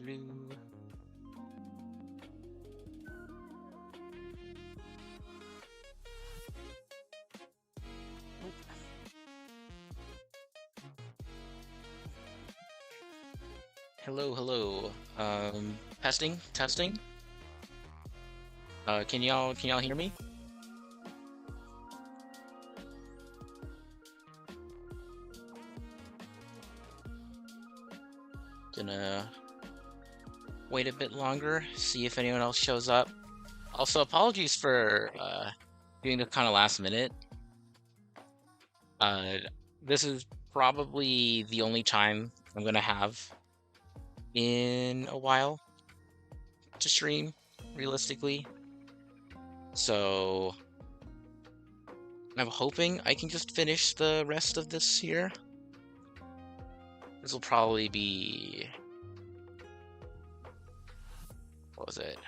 Blue. Hello, hello. Testing, testing. Can y'all hear me? Gonna wait a bit longer, see if anyone else shows up. Also, apologies for doing this kind of last minute. Uh, this is probably the only time I'm gonna have in a while to stream, realistically. So I'm hoping I can just finish the rest of this year. This will probably be, what was it?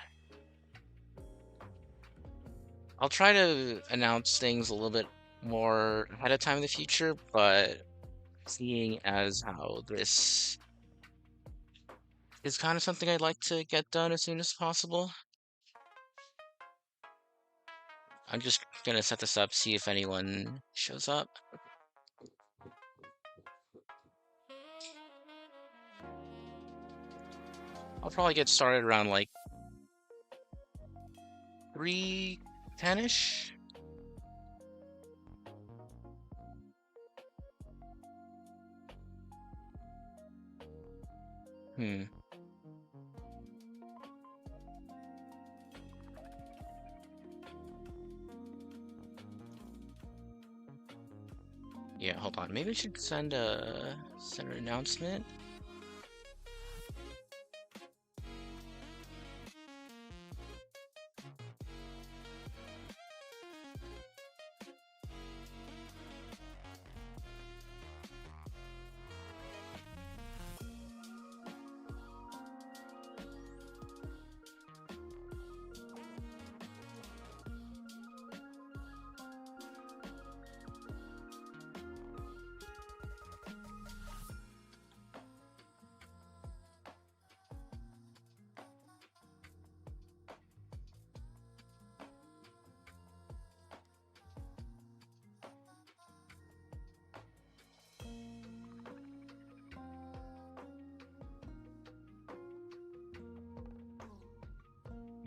I'll try to announce things a little bit more ahead of time in the future, but seeing as how this is kind of something I'd like to get done as soon as possible, I'm just gonna set this up, see if anyone shows up. I'll probably get started around like 3:10ish. Hmm. Yeah, hold on. Maybe I should send an announcement.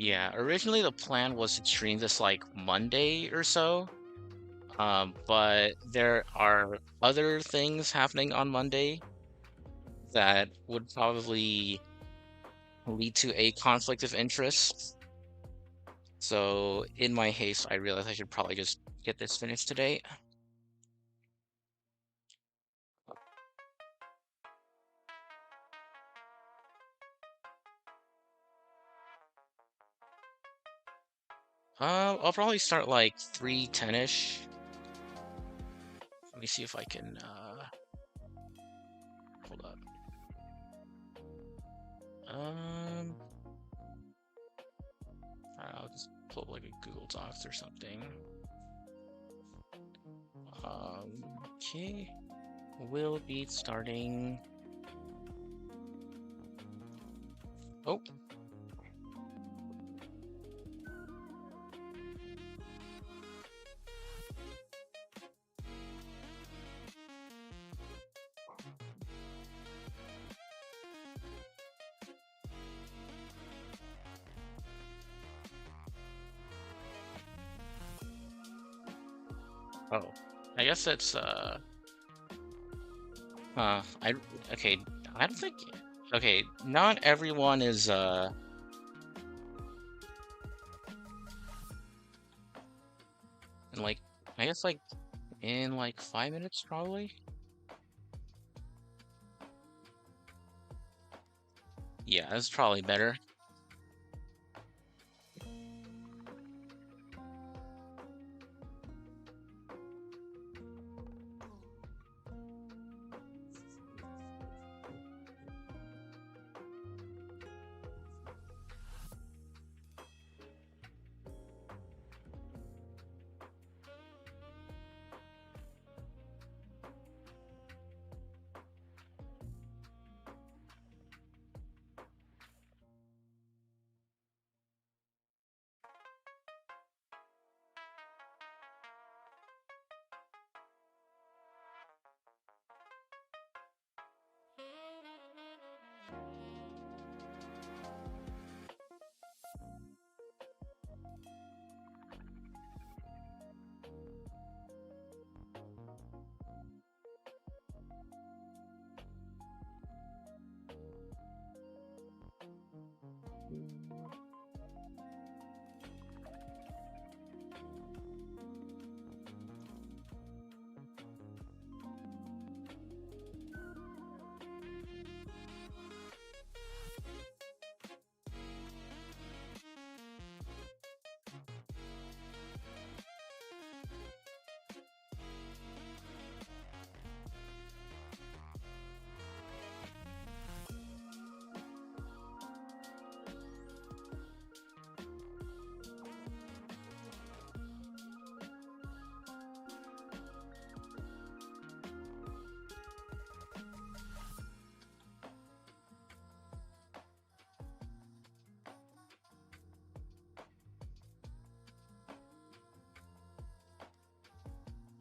Yeah, originally the plan was to stream this like Monday or so. But there are other things happening on Monday that would probably lead to a conflict of interest. So in my haste, I realized I should probably just get this finished today. I'll probably start like 3:10ish. Let me see if I can hold up. Um I'll just pull up like a Google Docs or something. Okay. We'll be starting. Oh, oh. I guess it's I okay, I don't think okay, not everyone is in like I guess like in like 5 minutes probably. Yeah, that's probably better.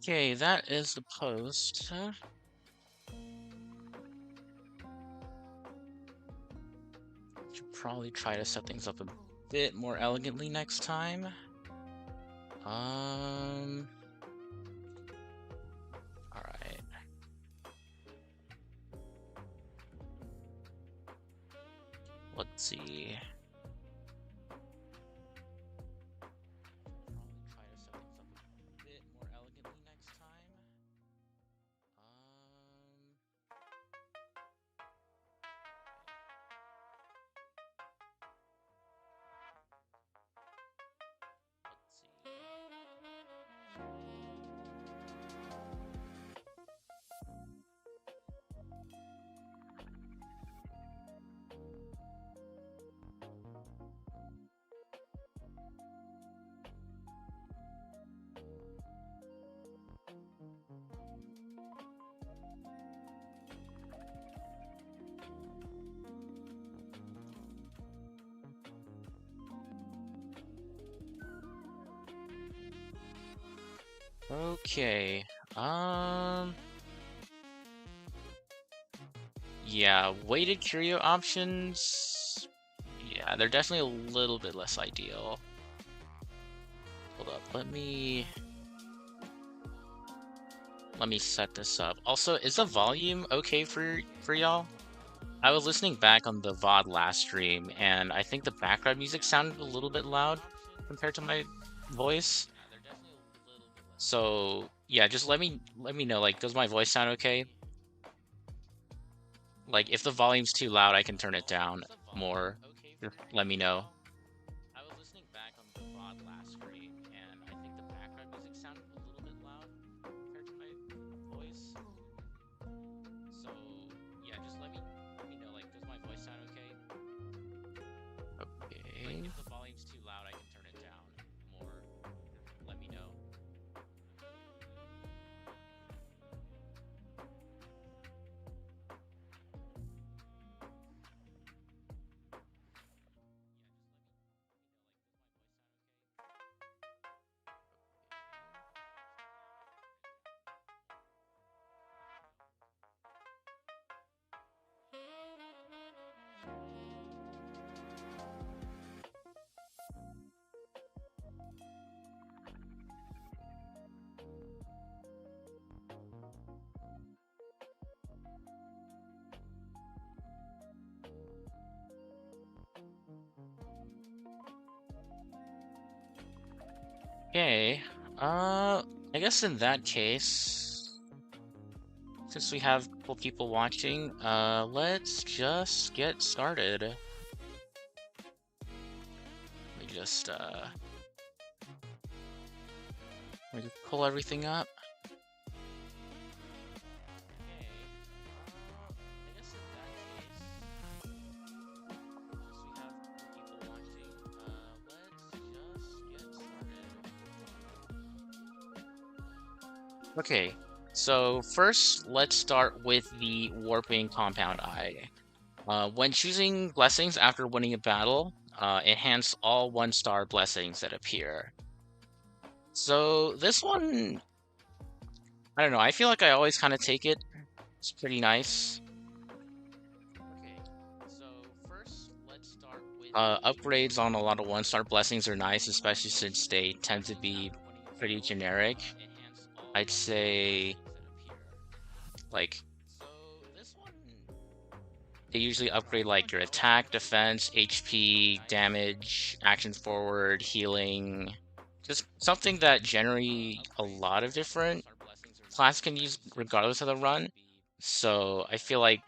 Okay, that is the post. Should probably try to set things up a bit more elegantly next time. All right. Let's see. Probably try to set things up a bit more elegantly next time. Let's see. Okay. Yeah, weighted curio options. Yeah, they're definitely a little bit less ideal. Hold up, let me set this up. Also, is the volume okay for y'all? I was listening back on the VOD last stream, and I think the background music sounded a little bit loud compared to my voice. So yeah, just let me know. Like, does my voice sound okay? Like, if the volume's too loud, I can turn it down more. Just let me know. I was listening back on the VOD last stream, and I think the background music sounded a little bit loud compared to my voice. So yeah, just let me know. Like, does my voice sound okay? Okay. Like, if the volume's too loud, I can turn it down more. Just let me know. Okay, I guess in that case, since we have a couple people watching, let's just get started. Let me just, pull everything up. Okay, so first let's start with the warping compound eye. When choosing blessings after winning a battle, enhance all 1-star blessings that appear. So this one, I don't know, I feel like I always kind of take it. It's pretty nice. Okay, so first let's start with upgrades on a lot of 1-star blessings are nice, especially since they tend to be pretty generic. I'd say, like, they usually upgrade like your attack, defense, HP, damage, action forward, healing. Just something that generally a lot of different classes can use regardless of the run. So I feel like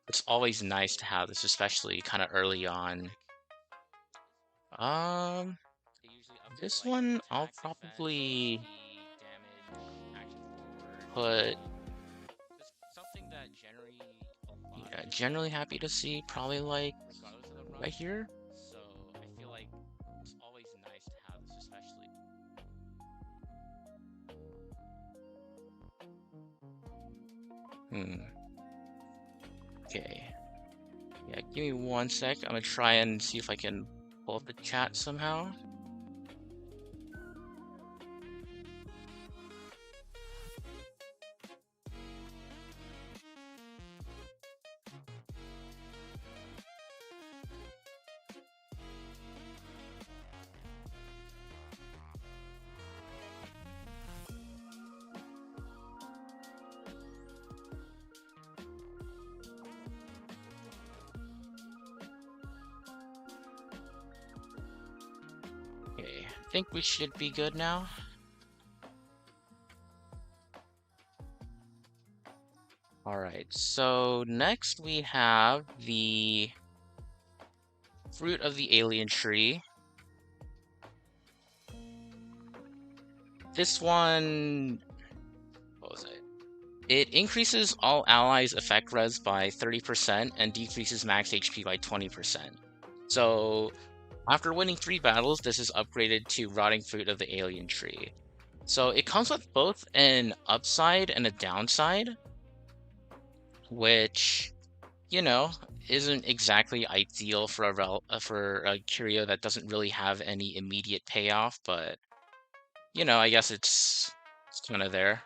it's always nice to have this, especially kind of early on. Um, this one I'll probably put, yeah, generally happy to see, probably like right here. So I feel like it's always nice to have this, especially. Okay. Yeah, give me 1 sec. I'm gonna try and see if I can pull up the chat somehow. think we should be good now. All right, so next we have the fruit of the alien tree. This one, what was it? It increases all allies' effect res by 30% and decreases max HP by 20%. So after winning 3 battles, this is upgraded to Rotting Fruit of the Alien Tree. So it comes with both an upside and a downside, which, you know, isn't exactly ideal for for a curio that doesn't really have any immediate payoff, but I guess it's kind of there.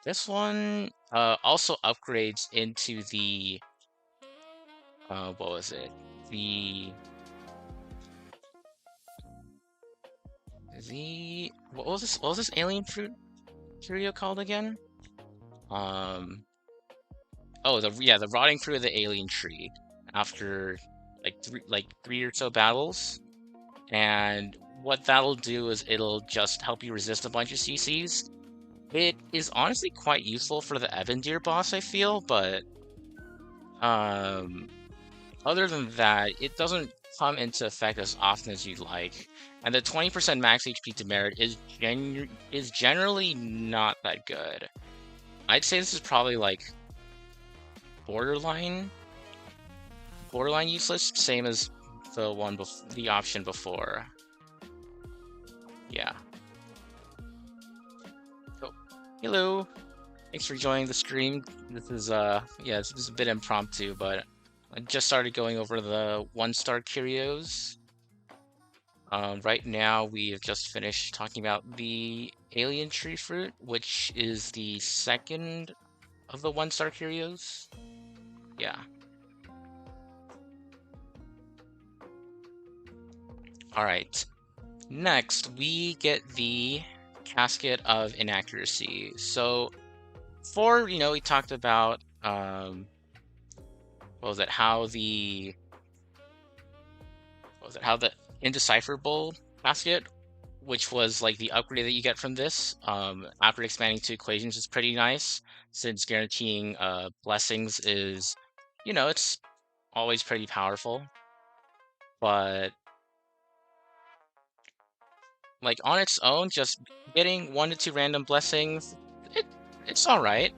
This one also upgrades into the what was it? The what was this? What was this alien fruit curio called again? Um, oh, the rotting fruit of the alien tree. After three or so battles, and what that'll do is it'll just help you resist a bunch of CCs. It is honestly quite useful for the Evandir boss, I feel, but um, other than that, it doesn't come into effect as often as you'd like. And the 20% max HP demerit is generally not that good. I'd say this is probably like borderline useless, same as the option before. Yeah. Oh, hello. Thanks for joining the stream. This is yeah, this is a bit impromptu, but I just started going over the 1-star curios. Right now we have just finished talking about the alien tree fruit, which is the second of the 1-star curios. Yeah. All right. Next, we get the Casket of Inaccuracy. So, before, we talked about, what was it, how the Indecipherable Casket, which was like the upgrade that you get from this, after expanding to equations is pretty nice, since guaranteeing blessings is, it's always pretty powerful. But like on its own, just getting 1 to 2 random blessings, it's all right.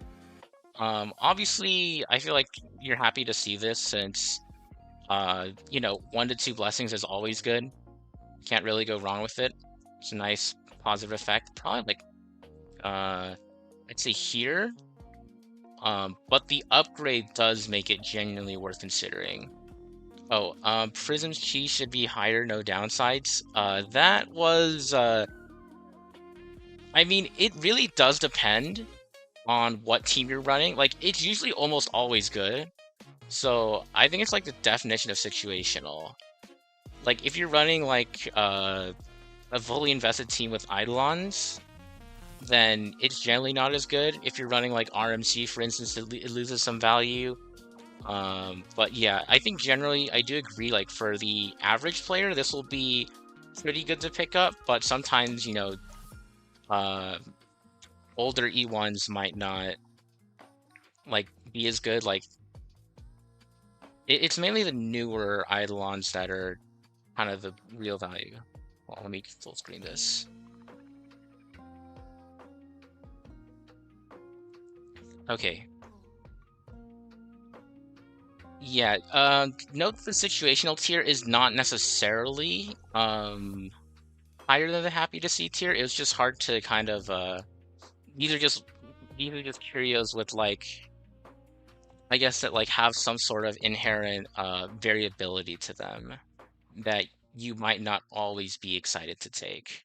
Obviously, I feel like you're happy to see this since, 1 to 2 blessings is always good. Can't really go wrong with it. It's a nice positive effect. Probably like, I'd say here. But the upgrade does make it genuinely worth considering. Oh, Prism's chi should be higher, no downsides. That was, I mean, it really does depend on what team you're running. Like, it's usually almost always good. So I think it's like the definition of situational. Like, if you're running like a fully invested team with Eidolons, then it's generally not as good. If you're running like RMC, for instance, it loses some value. But yeah, I think generally I do agree, like for the average player, this will be pretty good to pick up, but sometimes, uh, older E1s might not like be as good. Like it's mainly the newer Eidolons that are kind of the real value. Well, let me full screen this. Okay. Yeah, note the situational tier is not necessarily higher than the happy to see tier. It was just hard to kind of these are just curios with like, I guess, that like have some sort of inherent variability to them that you might not always be excited to take.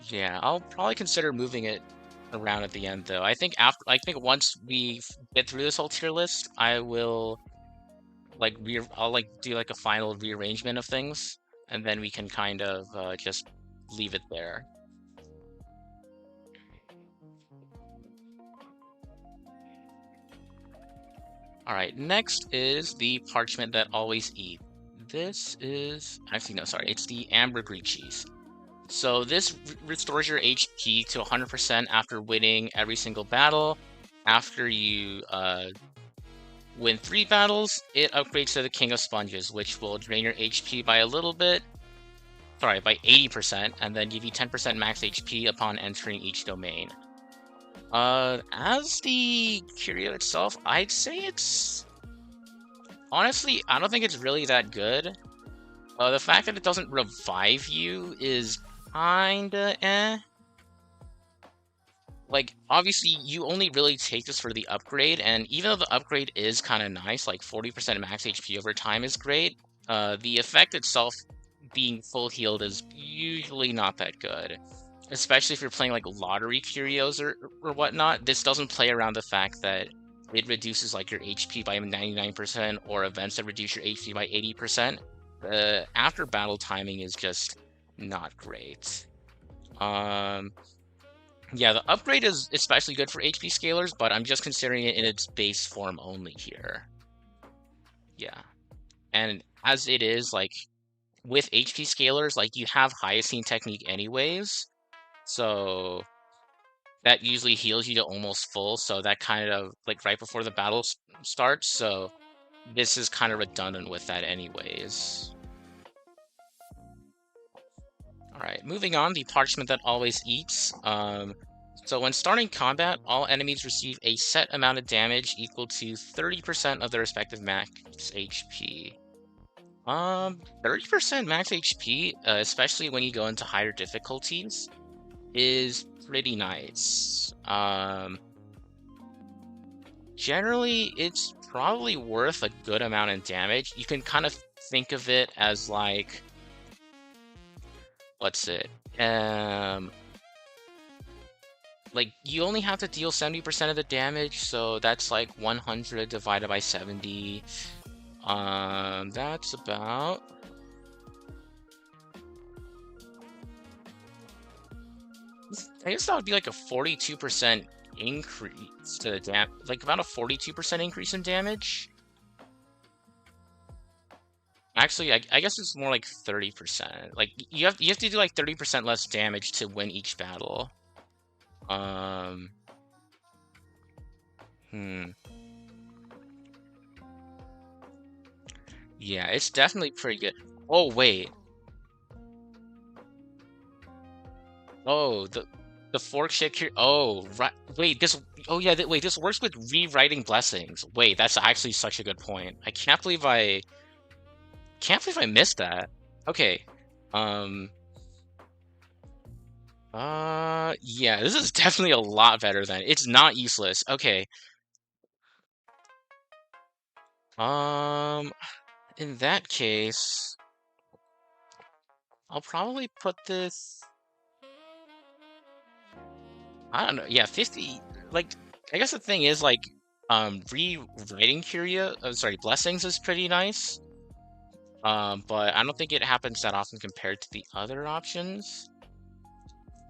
Yeah, I'll probably consider moving it around at the end though. I think once we get through this whole tier list, I will like I'll like do like a final rearrangement of things, and then we can kind of just leave it there. All right, next is the parchment that always eat. This is actually no, sorry, it's the ambergris cheese. So this restores your HP to 100% after winning every single battle. After you win 3 battles, it upgrades to the King of Sponges, which will drain your HP by a little bit. Sorry, by 80%, and then give you 10% max HP upon entering each domain. As the Curio itself, I'd say it's... Honestly, I don't think it's really that good. The fact that it doesn't revive you is kinda eh. Like, obviously, you only really take this for the upgrade, and even though the upgrade is kind of nice, like 40% max HP over time is great, the effect itself being full healed is usually not that good. Especially if you're playing like lottery curios or whatnot. This doesn't play around the fact that it reduces like your HP by 99% or events that reduce your HP by 80%. The after battle timing is just not great. Yeah, the upgrade is especially good for HP scalers, but I'm just considering it in its base form only here. Yeah. And as it is, like, with HP scalers, like, you have Hyoscene technique anyways, so that usually heals you to almost full, so that kind of, like, right before the battle starts, so this is kind of redundant with that anyways. Alright, moving on, the parchment that always eats. So when starting combat, all enemies receive a set amount of damage equal to 30% of their respective max HP. 30% max HP, especially when you go into higher difficulties, is pretty nice. Generally, it's probably worth a good amount of damage. You can kind of think of it as like, what's it? Like, you only have to deal 70% of the damage, so that's like 100 divided by 70. That's about... I guess that would be like a 42% increase to the like about a 42% increase in damage. Actually, I guess it's more like 30%. Like, you have to do like 30% less damage to win each battle. Yeah, it's definitely pretty good. Oh, wait. Oh, the fork ship here. Oh, right. Wait, this. Oh, yeah. Wait, this works with rewriting blessings. Wait, that's actually such a good point. I can't believe I missed that. Okay. Um. Yeah, this is definitely a lot better than it's not useless. Okay. Um. In that case, I'll probably put this. I don't know. Yeah, 50. Like, I guess the thing is like, rewriting Curio. Sorry, blessings is pretty nice. But I don't think it happens that often compared to the other options,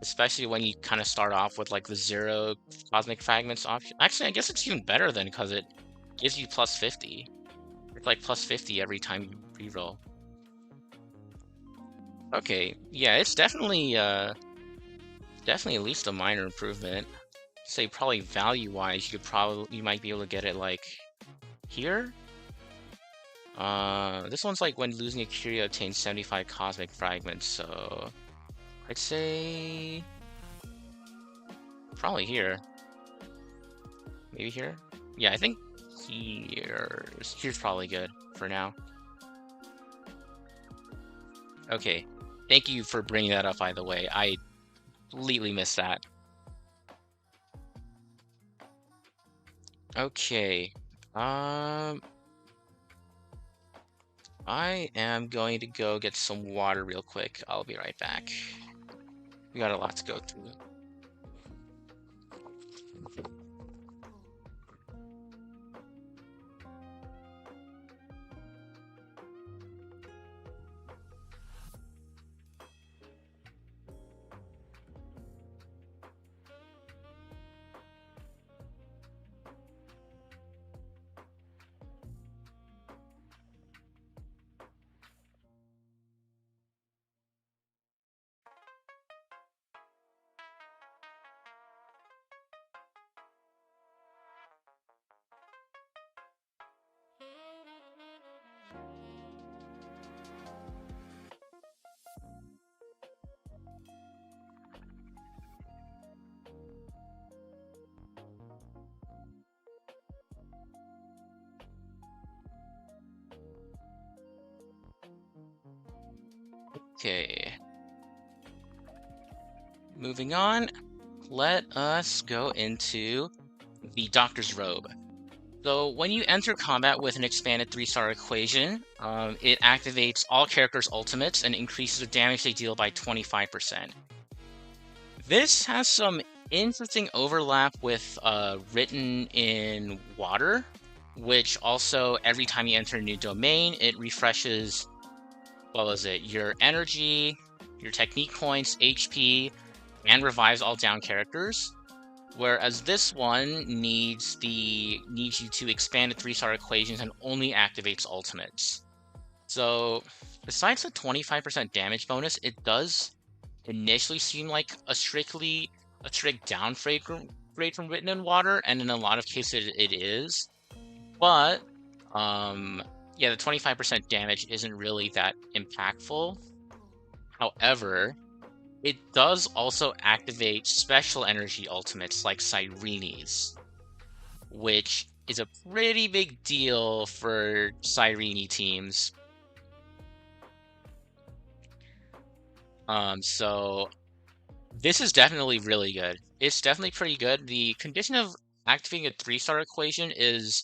especially when you kind of start off with like the 0 cosmic fragments option. Actually, I guess it's even better then because it gives you plus 50. It's like plus 50 every time you reroll. Okay, yeah, it's definitely definitely at least a minor improvement. Say probably value-wise, you might be able to get it like here. This one's like when losing a Curio obtains 75 cosmic fragments, so I'd say probably here. Maybe here? Yeah, I think here's probably good for now. Okay. Thank you for bringing that up, by the way. I completely missed that. Okay. I am going to go get some water real quick. I'll be right back. We got a lot to go through. Okay. Moving on, let us go into the Doctor's Robe. So when you enter combat with an expanded 3-star equation, it activates all characters' ultimates and increases the damage they deal by 25%. This has some interesting overlap with Written in Water, which also every time you enter a new domain, it refreshes, what was it, your energy, your technique points, HP, and revives all down characters. Whereas this one needs you to expand the 3-star equations and only activates ultimates. So besides the 25% damage bonus, it does initially seem like a strict downgrade from Written in Water, and in a lot of cases it is. But yeah, the 25% damage isn't really that impactful. However, it does also activate special energy ultimates like Cyrene's, which is a pretty big deal for Cyrene teams. So this is definitely really good. It's definitely pretty good. The condition of activating a 3-star equation is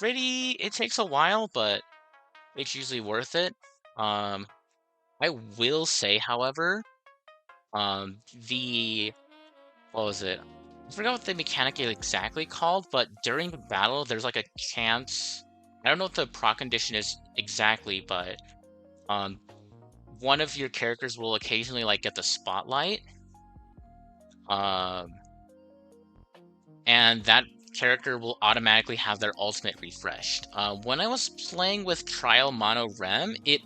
it takes a while, but it's usually worth it. I will say, however, the what was it? I forgot what the mechanic is exactly called, but during the battle, there's like a chance. I don't know what the proc condition is exactly, but um, one of your characters will occasionally like get the spotlight, um, and that character will automatically have their ultimate refreshed. When I was playing with Trial Mono Rem, it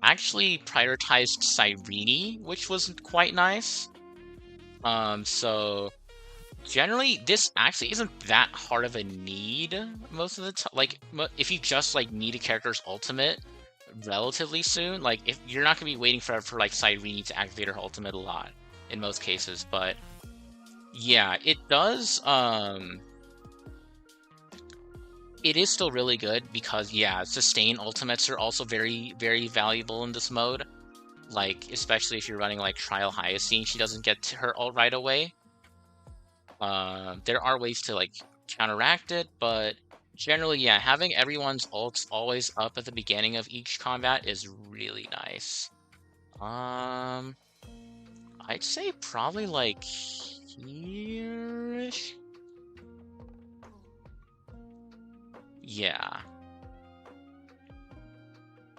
actually prioritized Cyrene, which was quite nice. So generally, this actually isn't that hard of a need most of the time. Like, if you just like need a character's ultimate relatively soon, like if you're not gonna be waiting for like Cyrene to activate her ultimate a lot in most cases, but yeah, it does. It is still really good because yeah, sustain ultimates are also very very valuable in this mode. Like especially if you're running like Trial Hyacine, she doesn't get to her ult right away. There are ways to like counteract it, but generally, yeah, having everyone's ults always up at the beginning of each combat is really nice. I'd say probably like here-ish. Yeah.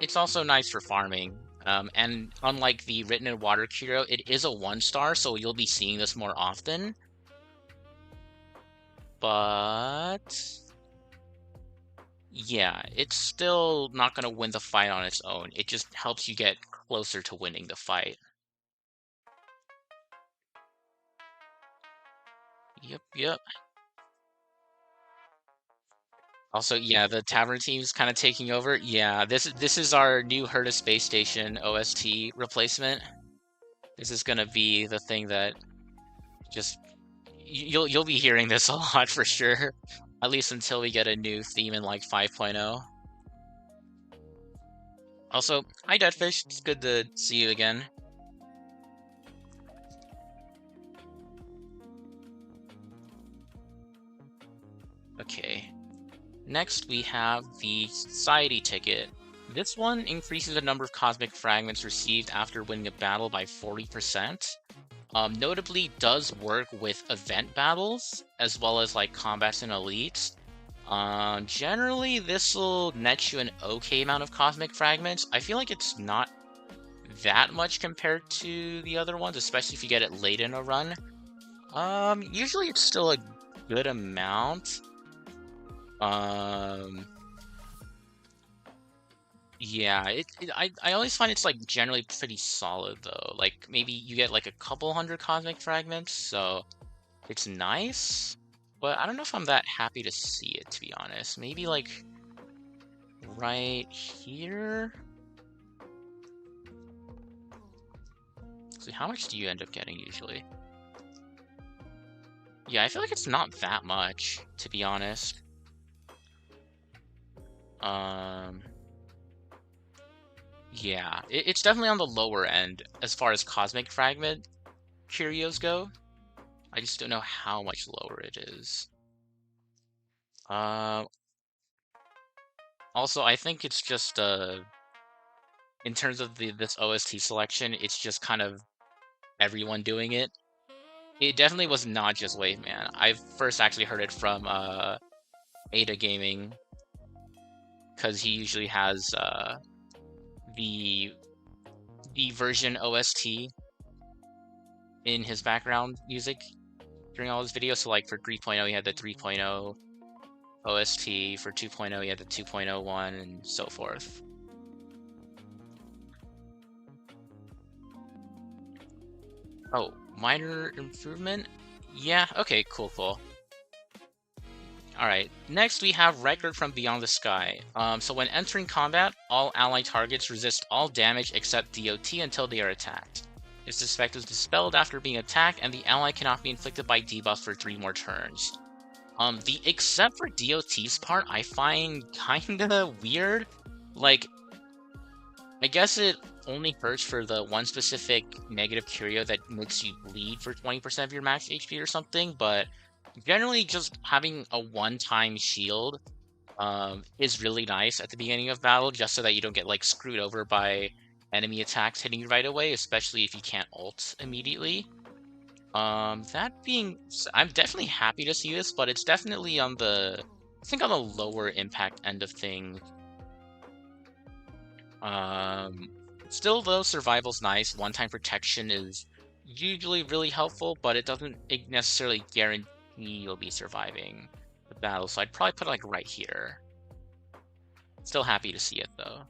It's also nice for farming. And unlike the Written in Water Curio, it is a 1-star, so you'll be seeing this more often. But yeah, it's still not going to win the fight on its own. It just helps you get closer to winning the fight. Yep. Also, yeah, the Tavern team's kind of taking over. Yeah, this is our new Herta Space Station OST replacement. This is going to be the thing that just you'll be hearing this a lot for sure. At least until we get a new theme in like 5.0. Also, hi Deadfish, it's good to see you again. Okay. Next, we have the Society Ticket. This one increases the number of cosmic fragments received after winning a battle by 40%. Notably does work with event battles, as well as like combats and elites. Generally, this will net you an okay amount of cosmic fragments. I feel like it's not that much compared to the other ones, especially if you get it late in a run. Usually it's still a good amount. Yeah, I always find it's like generally pretty solid though. Like maybe you get like a couple hundred cosmic fragments, so it's nice. But I don't know if I'm that happy to see it, to be honest. Maybe like right here. So how much do you end up getting usually? Yeah, I feel like it's not that much, to be honest. Yeah, it's definitely on the lower end as far as Cosmic Fragment Curios go. I just don't know how much lower it is. Uh, Also, I think it's just in terms of this OST selection, it's just kind of everyone doing it. It definitely was not just Wave Man. I first actually heard it from Ada Gaming because he usually has the the version OST in his background music during all his videos. So like for 3.0, he had the 3.0 OST. For 2.0, he had the 2.0 one, and so forth. Oh, minor improvement? Yeah, okay, cool, cool. Alright, next we have Record from Beyond the Sky. So when entering combat, all ally targets resist all damage except DOT until they are attacked. Its effect is dispelled after being attacked, and the ally cannot be inflicted by debuff for 3 more turns. The except for DOT's part, I find kinda weird. Like, I guess it only hurts for the one specific negative curio that makes you bleed for 20% of your max HP or something, but generally just having a one-time shield is really nice at the beginning of battle, just so that you don't get like screwed over by enemy attacks hitting you right away, especially if you can't ult immediately. I'm definitely happy to see this, but it's definitely on I think on the lower impact end of things. Um, Still though, survival's nice. One-time protection is usually really helpful, but it doesn't necessarily guarantee you'll be surviving the battle. So I'd probably put it like right here. Still happy to see it though.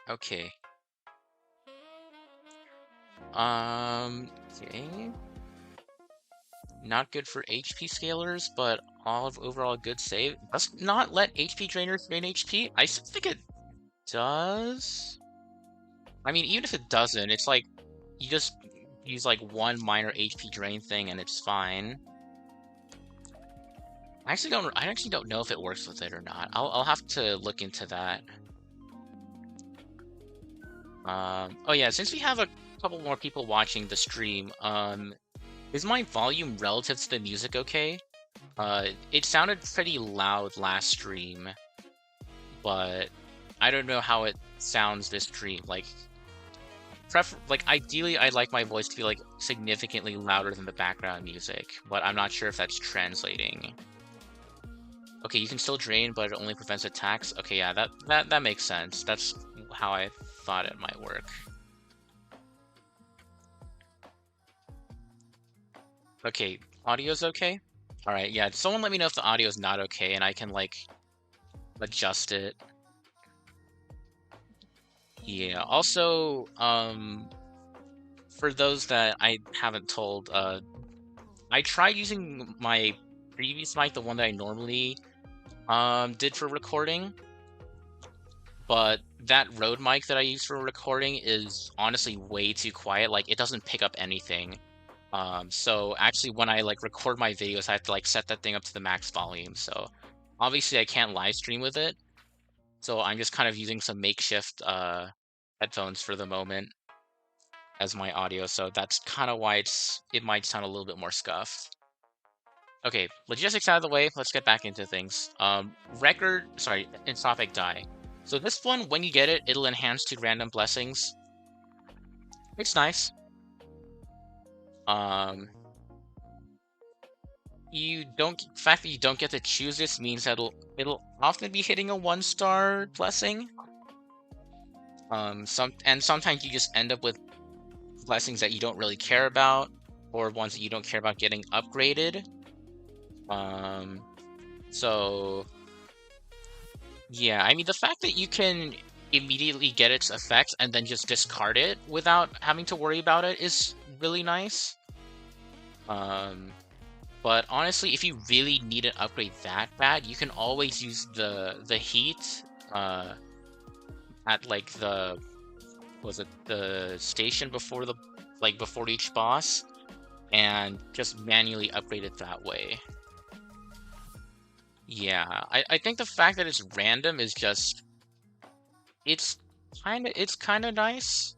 Okay. Okay. Not good for HP scalers, but all of overall good save. Does not let HP drainers drain HP? I still think it does. I mean, even if it doesn't, it's like you just use like one minor HP drain thing and it's fine. I actually don't know if it works with it or not. I'll have to look into that. Oh yeah, since we have a couple more people watching the stream, is my volume relative to the music okay? It sounded pretty loud last stream, but I don't know how it sounds this stream. Like ideally, I'd like my voice to be like significantly louder than the background music, but I'm not sure if that's translating. Okay, you can still drain, but it only prevents attacks. Okay, yeah, that makes sense. That's how I thought it might work. Okay, audio's okay? Alright, yeah, someone let me know if the audio's not okay, and I can, like, adjust it. Yeah, also, for those that I haven't told, I tried using my previous mic, the one that I normally, did for recording, but that Rode mic that I use for recording is honestly way too quiet, like, it doesn't pick up anything. So actually when I like record my videos, I have to like set that thing up to the max volume. So obviously I can't live stream with it. So I'm just kind of using some makeshift headphones for the moment as my audio. So that's kind of why it might sound a little bit more scuffed. Okay, logistics out of the way, let's get back into things. Entropic die. So this one, when you get it, it'll enhance to random blessings. It's nice. Um, fact that you don't get to choose this means that it'll often be hitting a 1-star blessing. Sometimes you just end up with blessings that you don't really care about, or ones that you don't care about getting upgraded. So yeah, I mean the fact that you can immediately get its effects and then just discard it without having to worry about it is really nice. But honestly, if you really need an upgrade that bad, you can always use the heat at like the station before the like before each boss, and just manually upgrade it that way. Yeah, I think the fact that it's random is just it's kind of nice,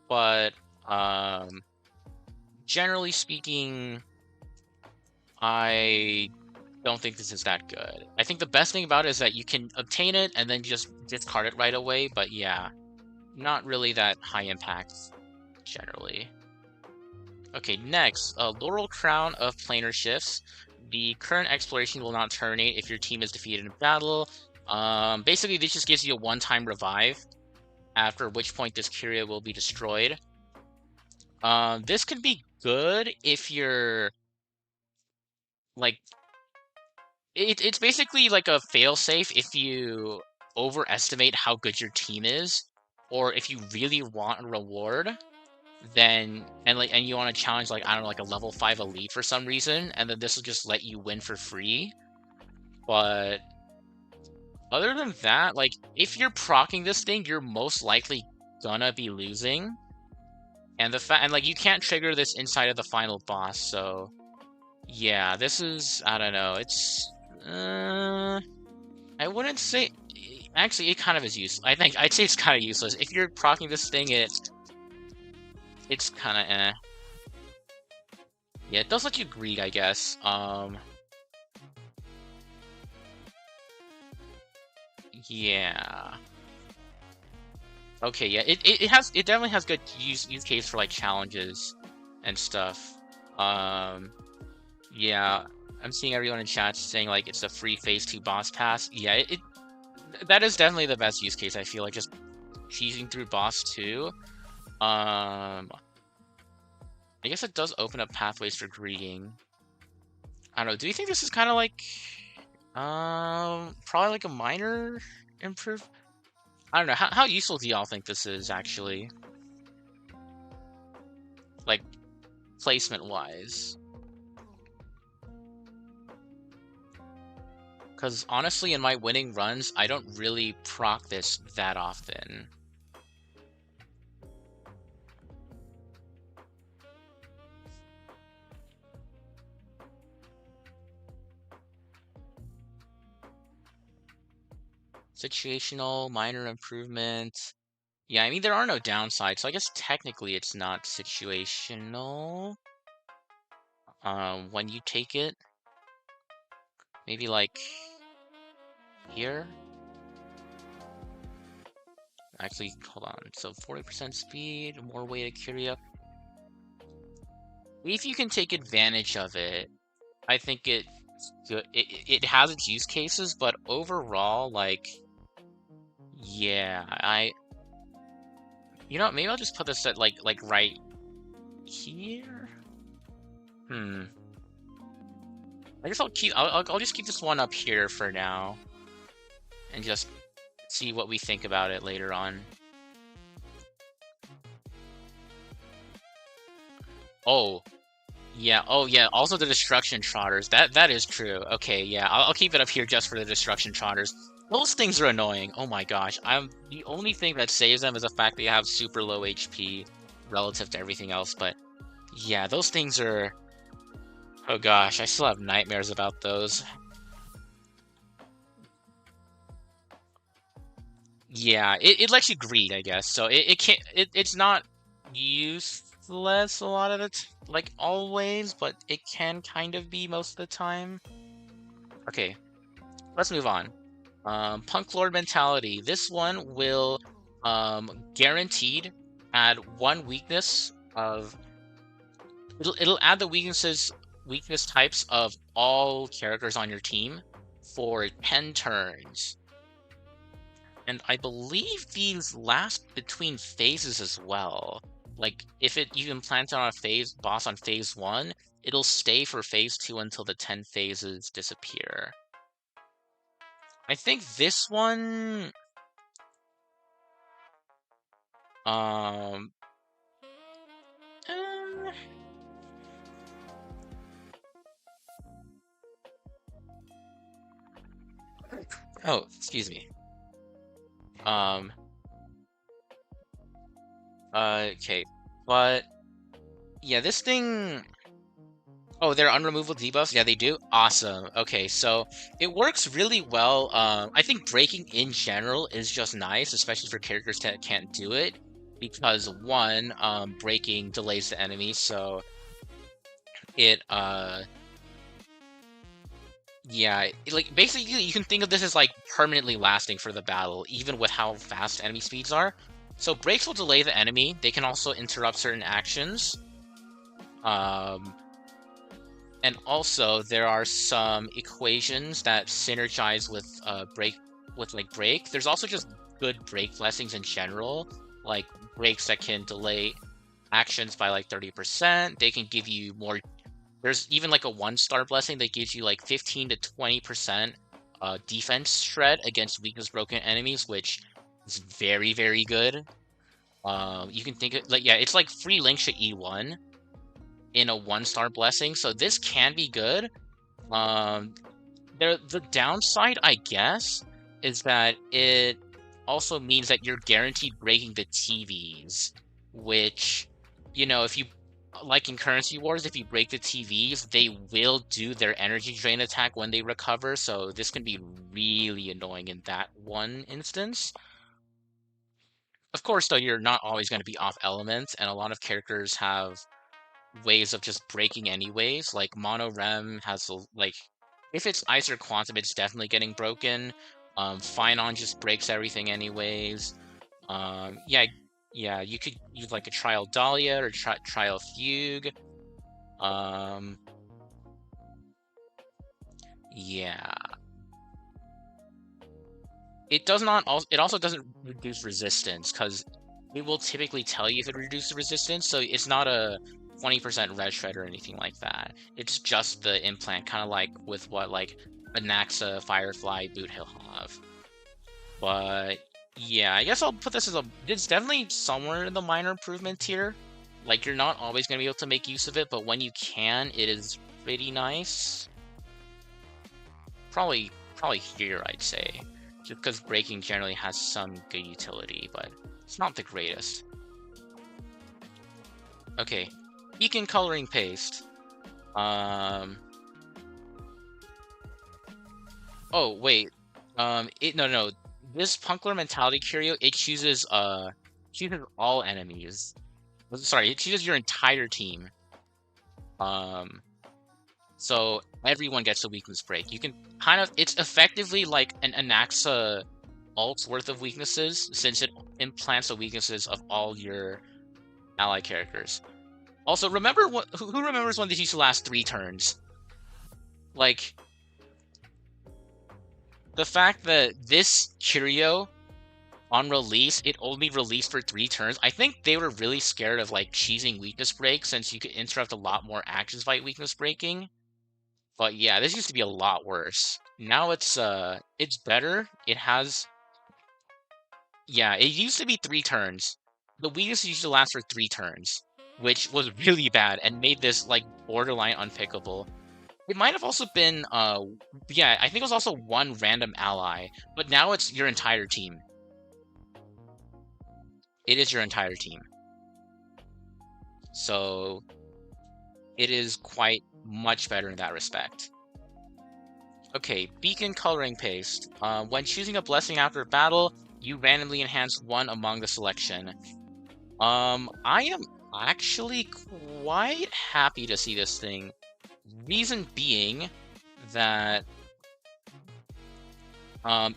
but um generally speaking, I don't think this is that good. I think the best thing about it is that you can obtain it and then just discard it right away, but yeah, not really that high impact generally. Okay, next, Laurel Crown of Planar Shifts. The current exploration will not terminate if your team is defeated in battle. Basically, this just gives you a one-time revive, after which point this curio will be destroyed. This could be good if you're like it's basically like a failsafe if you overestimate how good your team is, or if you really want a reward, then and you want to challenge like I don't know like a level 5 elite for some reason, and then this will just let you win for free. But other than that, like if you're proccing this thing, you're most likely gonna be losing. And like you can't trigger this inside of the final boss, so yeah, this is I don't know, it's I wouldn't say actually it kind of is useless. I'd say it's kind of useless. If you're proccing this thing, it's kind of eh. Yeah, it does let you greed, I guess. Yeah. Okay, yeah, it definitely has good use case for like challenges and stuff. Yeah, I'm seeing everyone in chat saying like it's a free phase 2 boss pass. Yeah, that is definitely the best use case. I feel like just cheesing through boss 2. I guess it does open up pathways for greeting. I don't know. Do you think this is kind of like probably like a minor improve? I don't know. How useful do y'all think this is actually? Like placement wise? Because honestly, in my winning runs, I don't really proc this that often. Situational, minor improvement. Yeah, I mean, there are no downsides, so I guess technically it's not situational. When you take it, maybe like here. Actually, hold on. So 40% speed, more weighted curio. If you can take advantage of it, I think it has its use cases, but overall, like, yeah, you know, maybe I'll just put this at like right here. I guess I'll just keep this one up here for now, and just see what we think about it later on. Oh, yeah. Oh, yeah. Also, the destruction trotters. That is true. Okay, yeah. I'll keep it up here just for the destruction trotters. Those things are annoying. Oh my gosh. The only thing that saves them is the fact that you have super low HP relative to everything else. But yeah, those things are. Oh gosh, I still have nightmares about those. Yeah, it lets you greed, I guess. So it can't. It's not useless a lot of it, like always, but it can kind of be most of the time. Okay, let's move on. Punk Lord Mentality. This one will guaranteed add one weakness of it'll add the weakness types of all characters on your team for 10 turns. And I believe these last between phases as well. Like if it even plants on a phase boss on phase 1, it'll stay for phase 2 until the 10 phases disappear. I think this one um eh, oh, excuse me. Um okay. But Yeah, this thing. Oh, they're unremovable debuffs? Yeah, they do? Awesome. Okay, so it works really well. I think breaking in general is just nice, especially for characters that can't do it. Because one, breaking delays the enemy, so it yeah, like basically you can think of this as like permanently lasting for the battle, even with how fast enemy speeds are. So breaks will delay the enemy. They can also interrupt certain actions. Um, And also, there are some equations that synergize with break. There's also just good break blessings in general, like breaks that can delay actions by like 30%. They can give you more. There's even like a 1-star blessing that gives you like 15 to 20% defense shred against weakness broken enemies, which is very, very good. You can think of like yeah, it's like free link to E1 in a 1-star blessing, so this can be good. Um, the downside, I guess, is that it also means that you're guaranteed breaking the TVs, which, if you like in Currency Wars, if you break the TVs, they will do their energy drain attack when they recover, so this can be really annoying in that one instance. Of course, though, you're not always going to be off elements, and a lot of characters have ways of just breaking anyways. Like Mono Rem has like if it's Ice or Quantum, it's definitely getting broken. Finon just breaks everything anyways. Yeah, yeah, you could use like a Trial Dahlia or Trial Fugue. Um, yeah, it does not. It also doesn't reduce resistance because it will typically tell you if it reduces resistance. So it's not a 20% red shred or anything like that. It's just the implant, kind of like with what like a Naxa Firefly boot he'll have. But yeah, I guess I'll put this as it's definitely somewhere in the minor improvement tier. Like you're not always gonna be able to make use of it, but when you can, it is pretty nice. Probably here, I'd say. Just because breaking generally has some good utility, but it's not the greatest. Okay, beacon coloring paste. Um. Oh wait. No. This Punkler Mentality Curio, it chooses all enemies. Sorry, it chooses your entire team. Um. So everyone gets a weakness break. You can it's effectively like an Anaxa alt's worth of weaknesses, since it implants the weaknesses of all your ally characters. Also, remember who remembers when this used to last 3 turns? Like, the fact that this Curio, on release, it only released for 3 turns. I think they were really scared of, like, cheesing weakness break, since you could interrupt a lot more actions by weakness breaking. But yeah, this used to be a lot worse. Now it's better. Yeah, it used to be 3 turns. The weakness used to last for 3 turns, which was really bad and made this like borderline unpickable. It might have also been yeah, I think it was also one random ally, but now it's your entire team. It is your entire team. So it is quite much better in that respect. Okay, beacon coloring paste. When choosing a blessing after battle, you randomly enhance one among the selection. I am actually quite happy to see this thing. Reason being that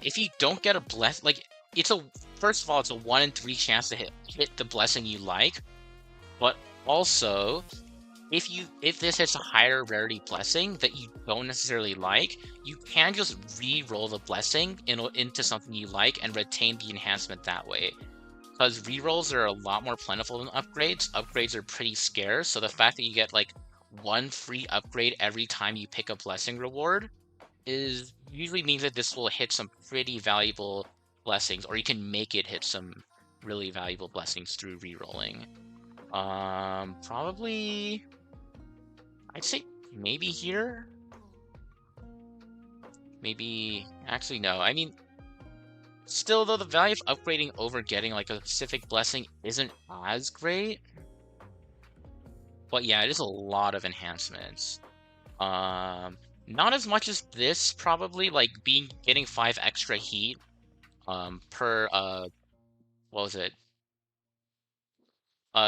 if you don't get a like it's a first of all, it's a 1 in 3 chance to hit the blessing you like, but also if this hits a higher rarity blessing that you don't necessarily like, you can just re-roll the blessing into something you like and retain the enhancement that way. Because rerolls are a lot more plentiful than upgrades. Upgrades are pretty scarce, so the fact that you get like one free upgrade every time you pick a blessing reward is usually means that this will hit some pretty valuable blessings, or you can make it hit some really valuable blessings through rerolling. Probably I'd say maybe here. Maybe actually no. I mean, still though, the value of upgrading over getting like a specific blessing isn't as great. But yeah, it is a lot of enhancements. Not as much as this probably, like getting 5 extra heat per what was it?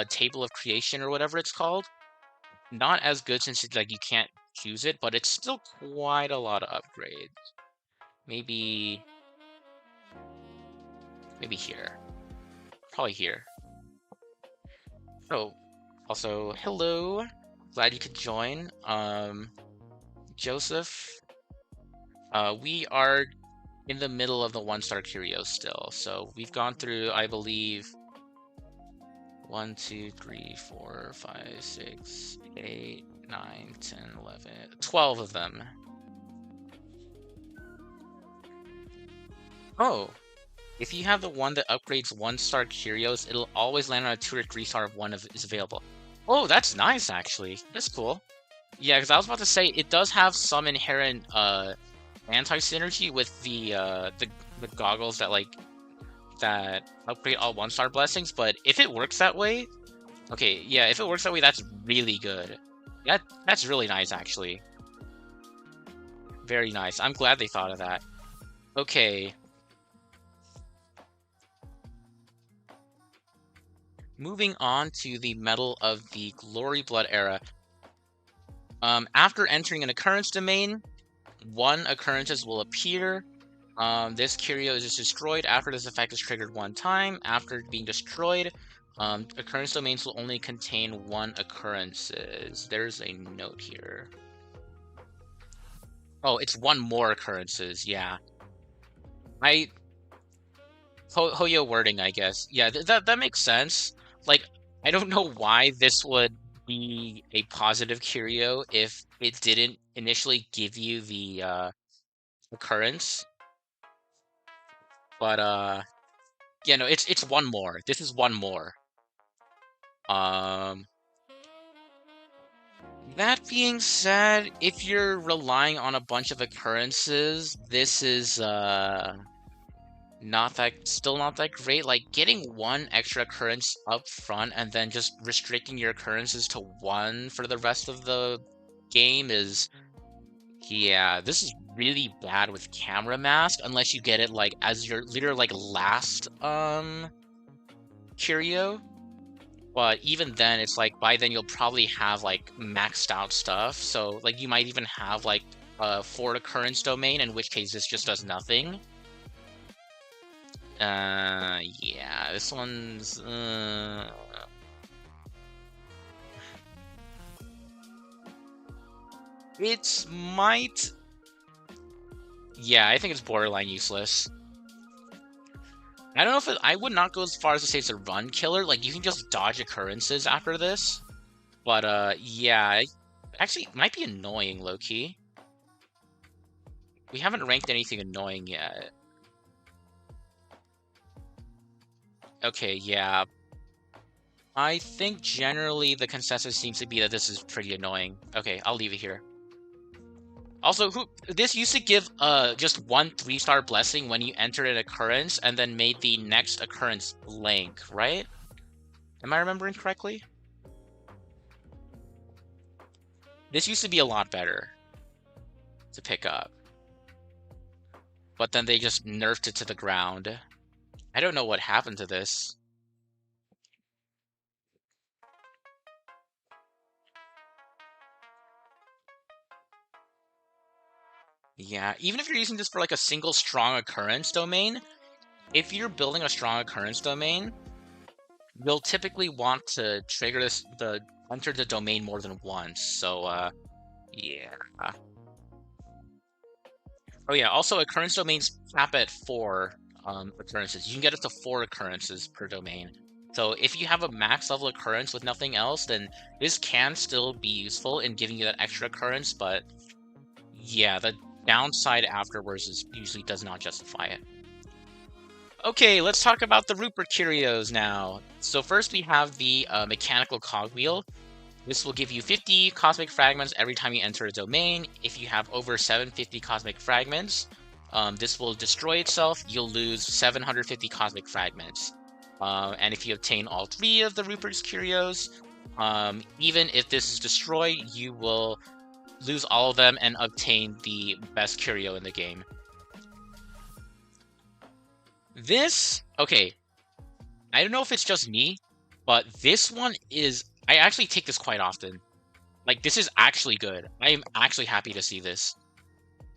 Table of creation or whatever it's called. Not as good since it's like you can't choose it, but it's still quite a lot of upgrades. Maybe here. Probably here. Oh, also hello. Glad you could join. Joseph. We are in the middle of the 1-star Curios still. So we've gone through, I believe, 1, 2, 3, 4, 5, 6, 8, 9, 10, 11, 12 of them. Oh, if you have the one that upgrades 1-star Curios, it'll always land on a 2 or 3-star if one is available. Oh, that's nice, actually. That's cool. Yeah, because I was about to say, it does have some inherent anti-synergy with the goggles that upgrade all 1-star blessings, but if it works that way, okay, yeah, if it works that way, that's really good. That's really nice, actually. Very nice. I'm glad they thought of that. Okay. Moving on to the Medal of the Glory Blood era. After entering an occurrence domain, 1 occurrences will appear. This curio is destroyed after this effect is triggered 1 time. After being destroyed, occurrence domains will only contain 1 occurrences. There's a note here. Oh, it's 1 more occurrences, yeah. Hoyo wording, I guess. Yeah, that makes sense. Like, I don't know why this would be a positive curio if it didn't initially give you the occurrence. But yeah, no, it's 1 more. This is 1 more. Um that being said, if you're relying on a bunch of occurrences, this is still not that great. Like getting 1 extra occurrence up front and then just restricting your occurrences to 1 for the rest of the game is, yeah, this is really bad with camera mask unless you get it like as your literally like last curio. But even then, it's like by then you'll probably have like maxed out stuff. So like you might even have like a 4 occurrence domain, in which case this just does nothing. Yeah, this one's it's might, yeah, I think it's borderline useless. I don't know if I would not go as far as to say it's a run killer. Like you can just dodge occurrences after this, but yeah, actually it might be annoying low key. We haven't ranked anything annoying yet. Okay, yeah. I think generally the consensus seems to be that this is pretty annoying. Okay, I'll leave it here. Also, this used to give just 1 3-star blessing when you entered an occurrence and then made the next occurrence blank, right? Am I remembering correctly? This used to be a lot better to pick up. But then they just nerfed it to the ground. I don't know what happened to this. Yeah, even if you're using this for like a single strong occurrence domain, if you're building a strong occurrence domain, you'll typically want to trigger enter the domain more than once. So yeah. Oh yeah, also occurrence domains cap at 4 occurrences. You can get up to 4 occurrences per domain. So if you have a max level occurrence with nothing else, then this can still be useful in giving you that extra occurrence, but yeah, the downside afterwards usually does not justify it. Okay, let's talk about the Rupert Curios now. So first we have the mechanical cogwheel. This will give you 50 cosmic fragments every time you enter a domain. If you have over 750 cosmic fragments, this will destroy itself. You'll lose 750 cosmic fragments. And if you obtain all 3 of the Rupert's Curios, Even if this is destroyed, you will lose all of them and obtain the best curio in the game. Okay, I don't know if it's just me, but this one is, I actually take this quite often. Like, this is actually good. I am actually happy to see this.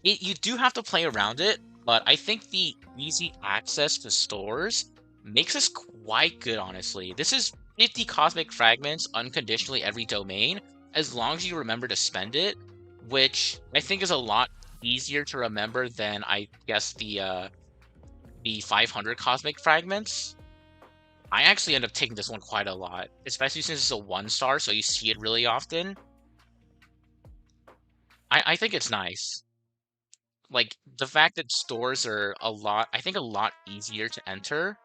You do have to play around it, but I think the easy access to stores makes this quite good, honestly. This is 50 cosmic fragments unconditionally every domain, as long as you remember to spend it, which I think is a lot easier to remember than, I guess, the 500 cosmic fragments. I actually end up taking this one quite a lot, especially since it's a 1-star, so you see it really often. I think it's nice. Like, the fact that stores are I think a lot easier to enter.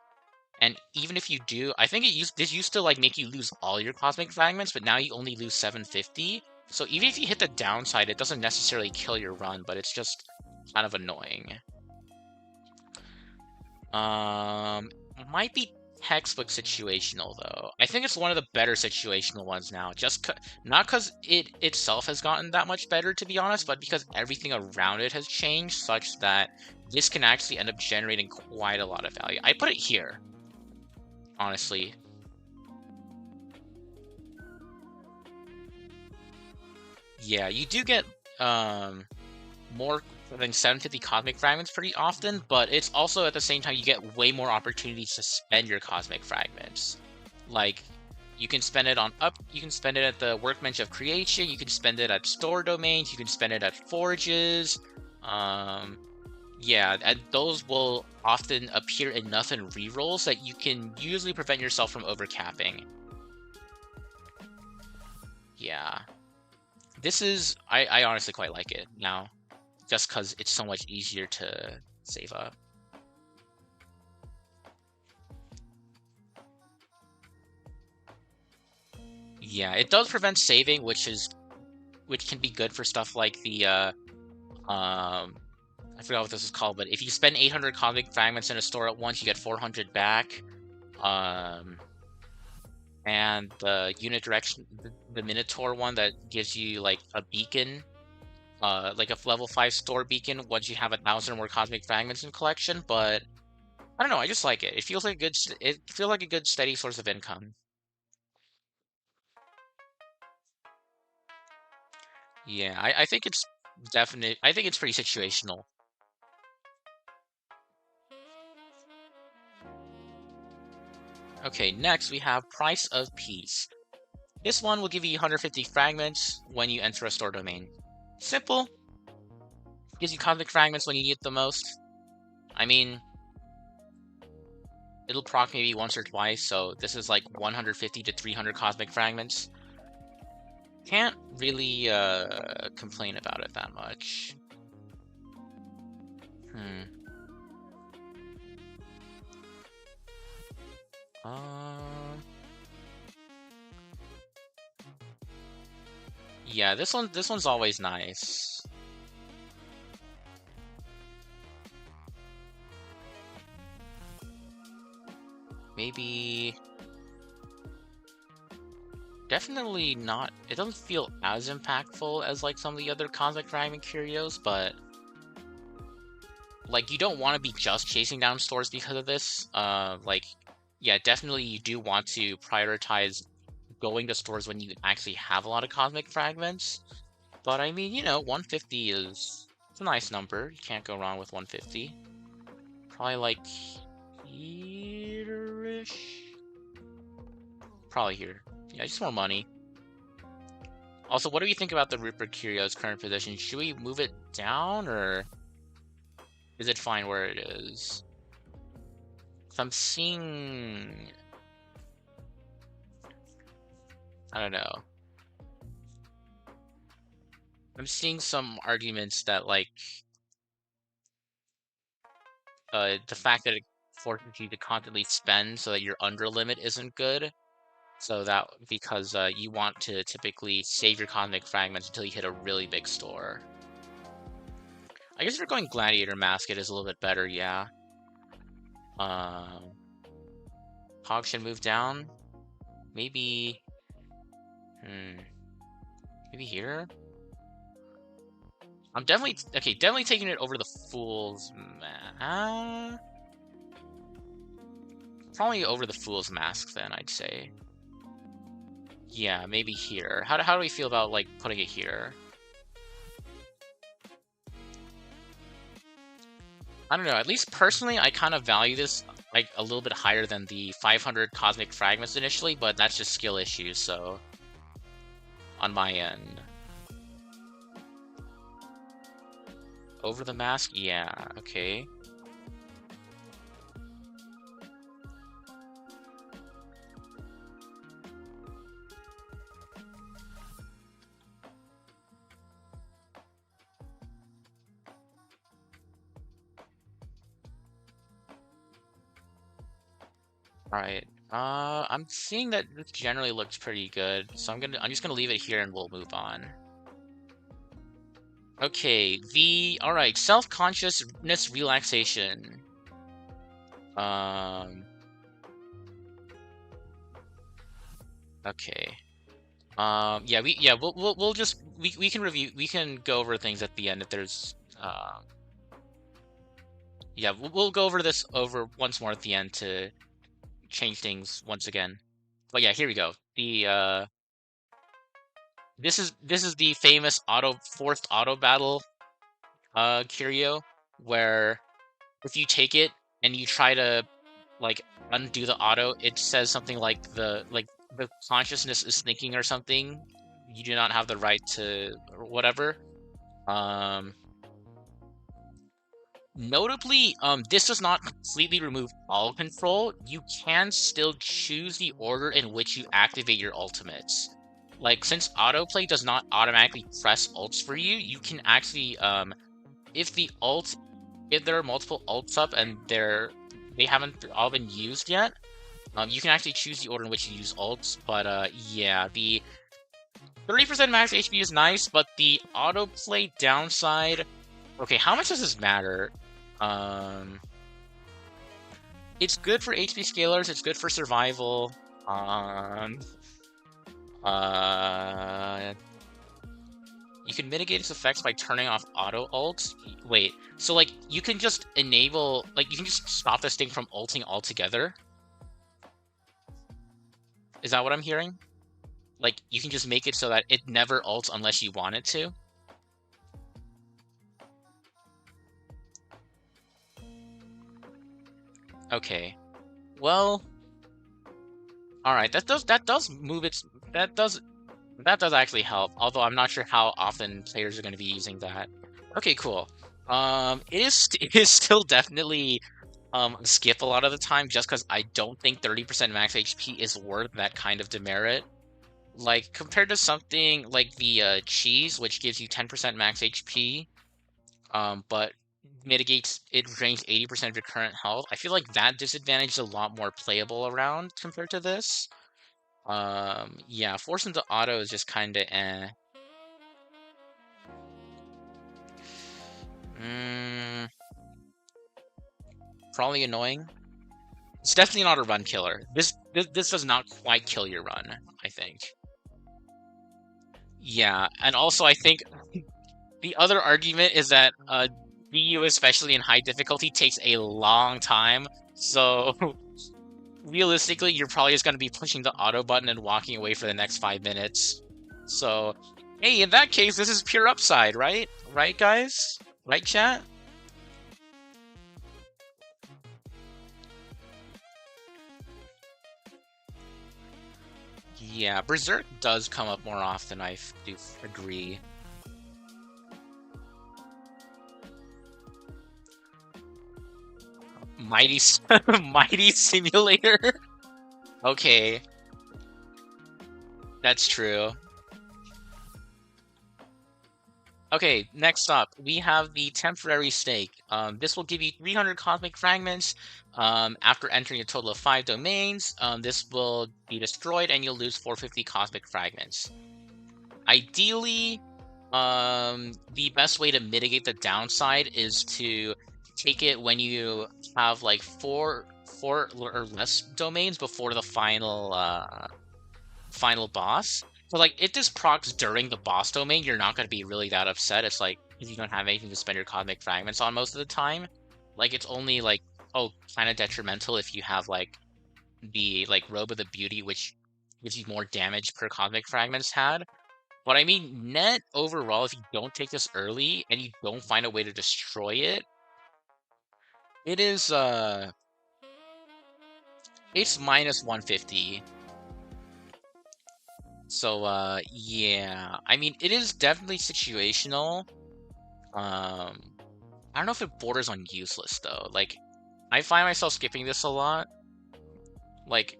And even if you do, I think this used to like make you lose all your cosmic fragments, but now you only lose 750. So even if you hit the downside, it doesn't necessarily kill your run, but it's just kind of annoying. Might be textbook situational though. I think it's one of the better situational ones now. Not because it itself has gotten that much better, to be honest, but because everything around it has changed such that this can actually end up generating quite a lot of value. I put it here, honestly. Yeah, you do get more than 750 cosmic fragments pretty often, but it's also at the same time you get way more opportunities to spend your cosmic fragments. Like, you can spend it you can spend it at the workbench of creation, you can spend it at store domains, you can spend it at forges. Yeah, and those will often appear enough in rerolls that you can usually prevent yourself from overcapping. Yeah. I honestly quite like it now, just because it's so much easier to save up. Yeah, it does prevent saving, which can be good for stuff like the I forgot what this is called, but if you spend 800 cosmic fragments in a store at once, you get 400 back. And the unit direction, the Minotaur one that gives you like a beacon, like a level 5 store beacon once you have 1,000 more cosmic fragments in collection. But I don't know, I just like it. It feels like it feels like a good steady source of income. Yeah, I think it's I think it's pretty situational. Okay, next we have Price of Peace. This one will give you 150 fragments when you enter a store domain. Simple. Gives you cosmic fragments when you need it the most. I mean, it'll proc maybe once or twice, so this is like 150 to 300 cosmic fragments. Can't really complain about it that much. Hmm. Yeah, this one's always nice. Maybe definitely not. It doesn't feel as impactful as like some of the other cosmic fragment curios, but like you don't want to be just chasing down stores because of this. Like, yeah, definitely you do want to prioritize going to stores when you actually have a lot of cosmic fragments. But I mean, 150 it's a nice number. You can't go wrong with 150. Probably like here-ish. Probably here. Yeah, just more money. Also, what do you think about the Rupert Curio's current position? Should we move it down, or is it fine where it is? So I'm seeing... I don't know. I'm seeing some arguments that, like, the fact that it forces you to constantly spend so that your under limit isn't good. So that, because you want to typically save your cosmic fragments until you hit a really big store. I guess if you're going Gladiator Mask, it is a little bit better, yeah. Hog should move down. Maybe Maybe here? I'm definitely taking it over the Fool's probably over the Fool's Mask then, I'd say. Yeah, maybe here. How do we feel about, like, putting it here? I don't know, at least personally, I kind of value this, like, a little bit higher than the 500 Cosmic Fragments initially, but that's just skill issues, so... on my end. Over the mask? Yeah, okay. Alright. I'm seeing that this generally looks pretty good, so I'm just gonna leave it here and we'll move on. Okay, alright, self-consciousness relaxation. Okay. Yeah, we'll just we can we can go over things at the end if there's yeah, we'll go over this over once more at the end to change things once again. But yeah, here we go. This is the famous forced auto battle curio, where if you take it and you try to like undo the auto, it says something like the consciousness is thinking or something. You do not have the right to or whatever. Notably, this does not completely remove all control. You can still choose the order in which you activate your ultimates. Like, since autoplay does not automatically press ults for you, you can actually, if if there are multiple ults up and they haven't all been used yet, you can actually choose the order in which you use ults. But yeah, the 30% max HP is nice, but the autoplay downside. Okay, how much does this matter? It's good for HP scalers. It's good for survival. Uh, you can mitigate its effects by turning off auto ult. Wait, so like you can just enable, like you can just stop this thing from ulting altogether? Is that what I'm hearing? Like you can just make it so that it never ults unless you want it to? Okay. Well, all right. That does move its that does actually help. Although I'm not sure how often players are going to be using that. Okay, cool. It is still definitely skip a lot of the time just because I don't think 30% max HP is worth that kind of demerit. Like compared to something like the cheese, which gives you 10% max HP, but mitigates it drains 80% of your current health. I feel like that disadvantage is a lot more playable around compared to this. Yeah, force into auto is just kind of eh. Mm, probably annoying. It's definitely not a run killer. This does not quite kill your run, I think. Yeah, and also I think the other argument is that BU, especially in high difficulty, takes a long time. So realistically, you're probably just going to be pushing the auto button and walking away for the next 5 minutes. So, hey, in that case, this is pure upside, right? Right, guys? Right, chat? Yeah, Berserk does come up more often, I do agree. Mighty, Mighty Simulator? Okay, that's true. Okay, next up, we have the Temporary Stake. This will give you 300 Cosmic Fragments after entering a total of 5 domains. This will be destroyed and you'll lose 450 Cosmic Fragments. Ideally, the best way to mitigate the downside is to take it when you have like four or less domains before the final boss. But like, if this procs during the boss domain, you're not gonna be really that upset. It's like, if you don't have anything to spend your cosmic fragments on most of the time. Like, it's only like, oh, kind of detrimental if you have like the like Robe of the Beauty, which gives you more damage per cosmic fragments had. But I mean, net overall, if you don't take this early and you don't find a way to destroy it, it is it's minus 150. So yeah. I mean, it is definitely situational. I don't know if it borders on useless though. Like, I find myself skipping this a lot. Like,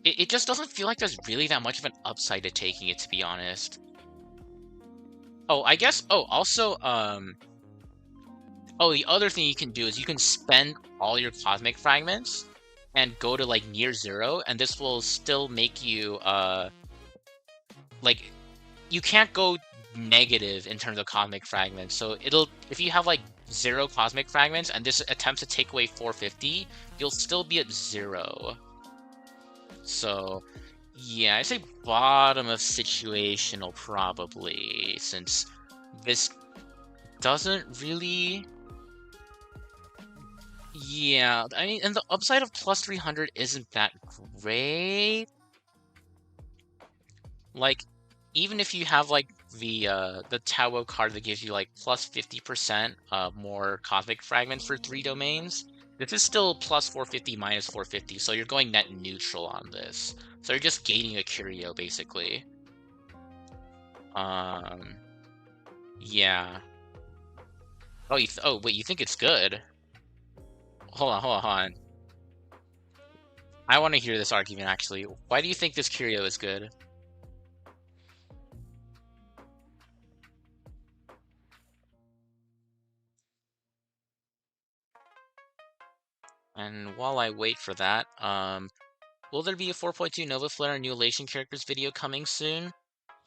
it just doesn't feel like there's really that much of an upside to taking it, to be honest. Oh, I guess. Oh, also, oh, the other thing you can do is you can spend all your cosmic fragments and go to like near zero, and this will still make you like, you can't go negative in terms of cosmic fragments. So it'll, if you have like 0 cosmic fragments and this attempts to take away 450, you'll still be at 0. So yeah, I say bottom of situational probably, since this doesn't really. Yeah, I mean, and the upside of plus 300 isn't that great. Like, even if you have like the Tao card that gives you like plus 50% more cosmic fragments for 3 domains, this is still plus 450 minus 450, so you're going net neutral on this. So you're just gaining a Curio basically. Um, yeah. Oh, oh wait, you think it's good? Hold on, hold on, hold on. I want to hear this argument actually. Why do you think this Curio is good? And while I wait for that, will there be a 4.2 Nova Flare and new Elation characters video coming soon?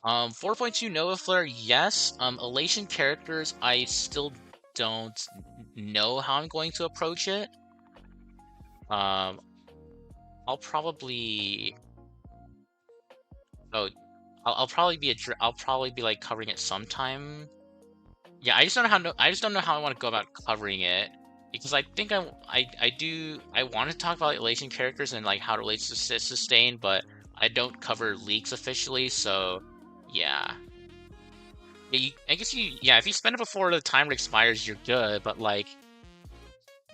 4.2 Nova Flare, yes. Elation characters, I still don't know how I'm going to approach it. Um, I'll probably, oh, I'll probably be I'll probably be like covering it sometime. Yeah, I just don't know I just don't know how I want to go about covering it, because I think I want to talk about Elation characters and like how it relates to sustain, but I don't cover leaks officially, so yeah. Yeah, I guess yeah, if you spend it before the timer expires, you're good, but like,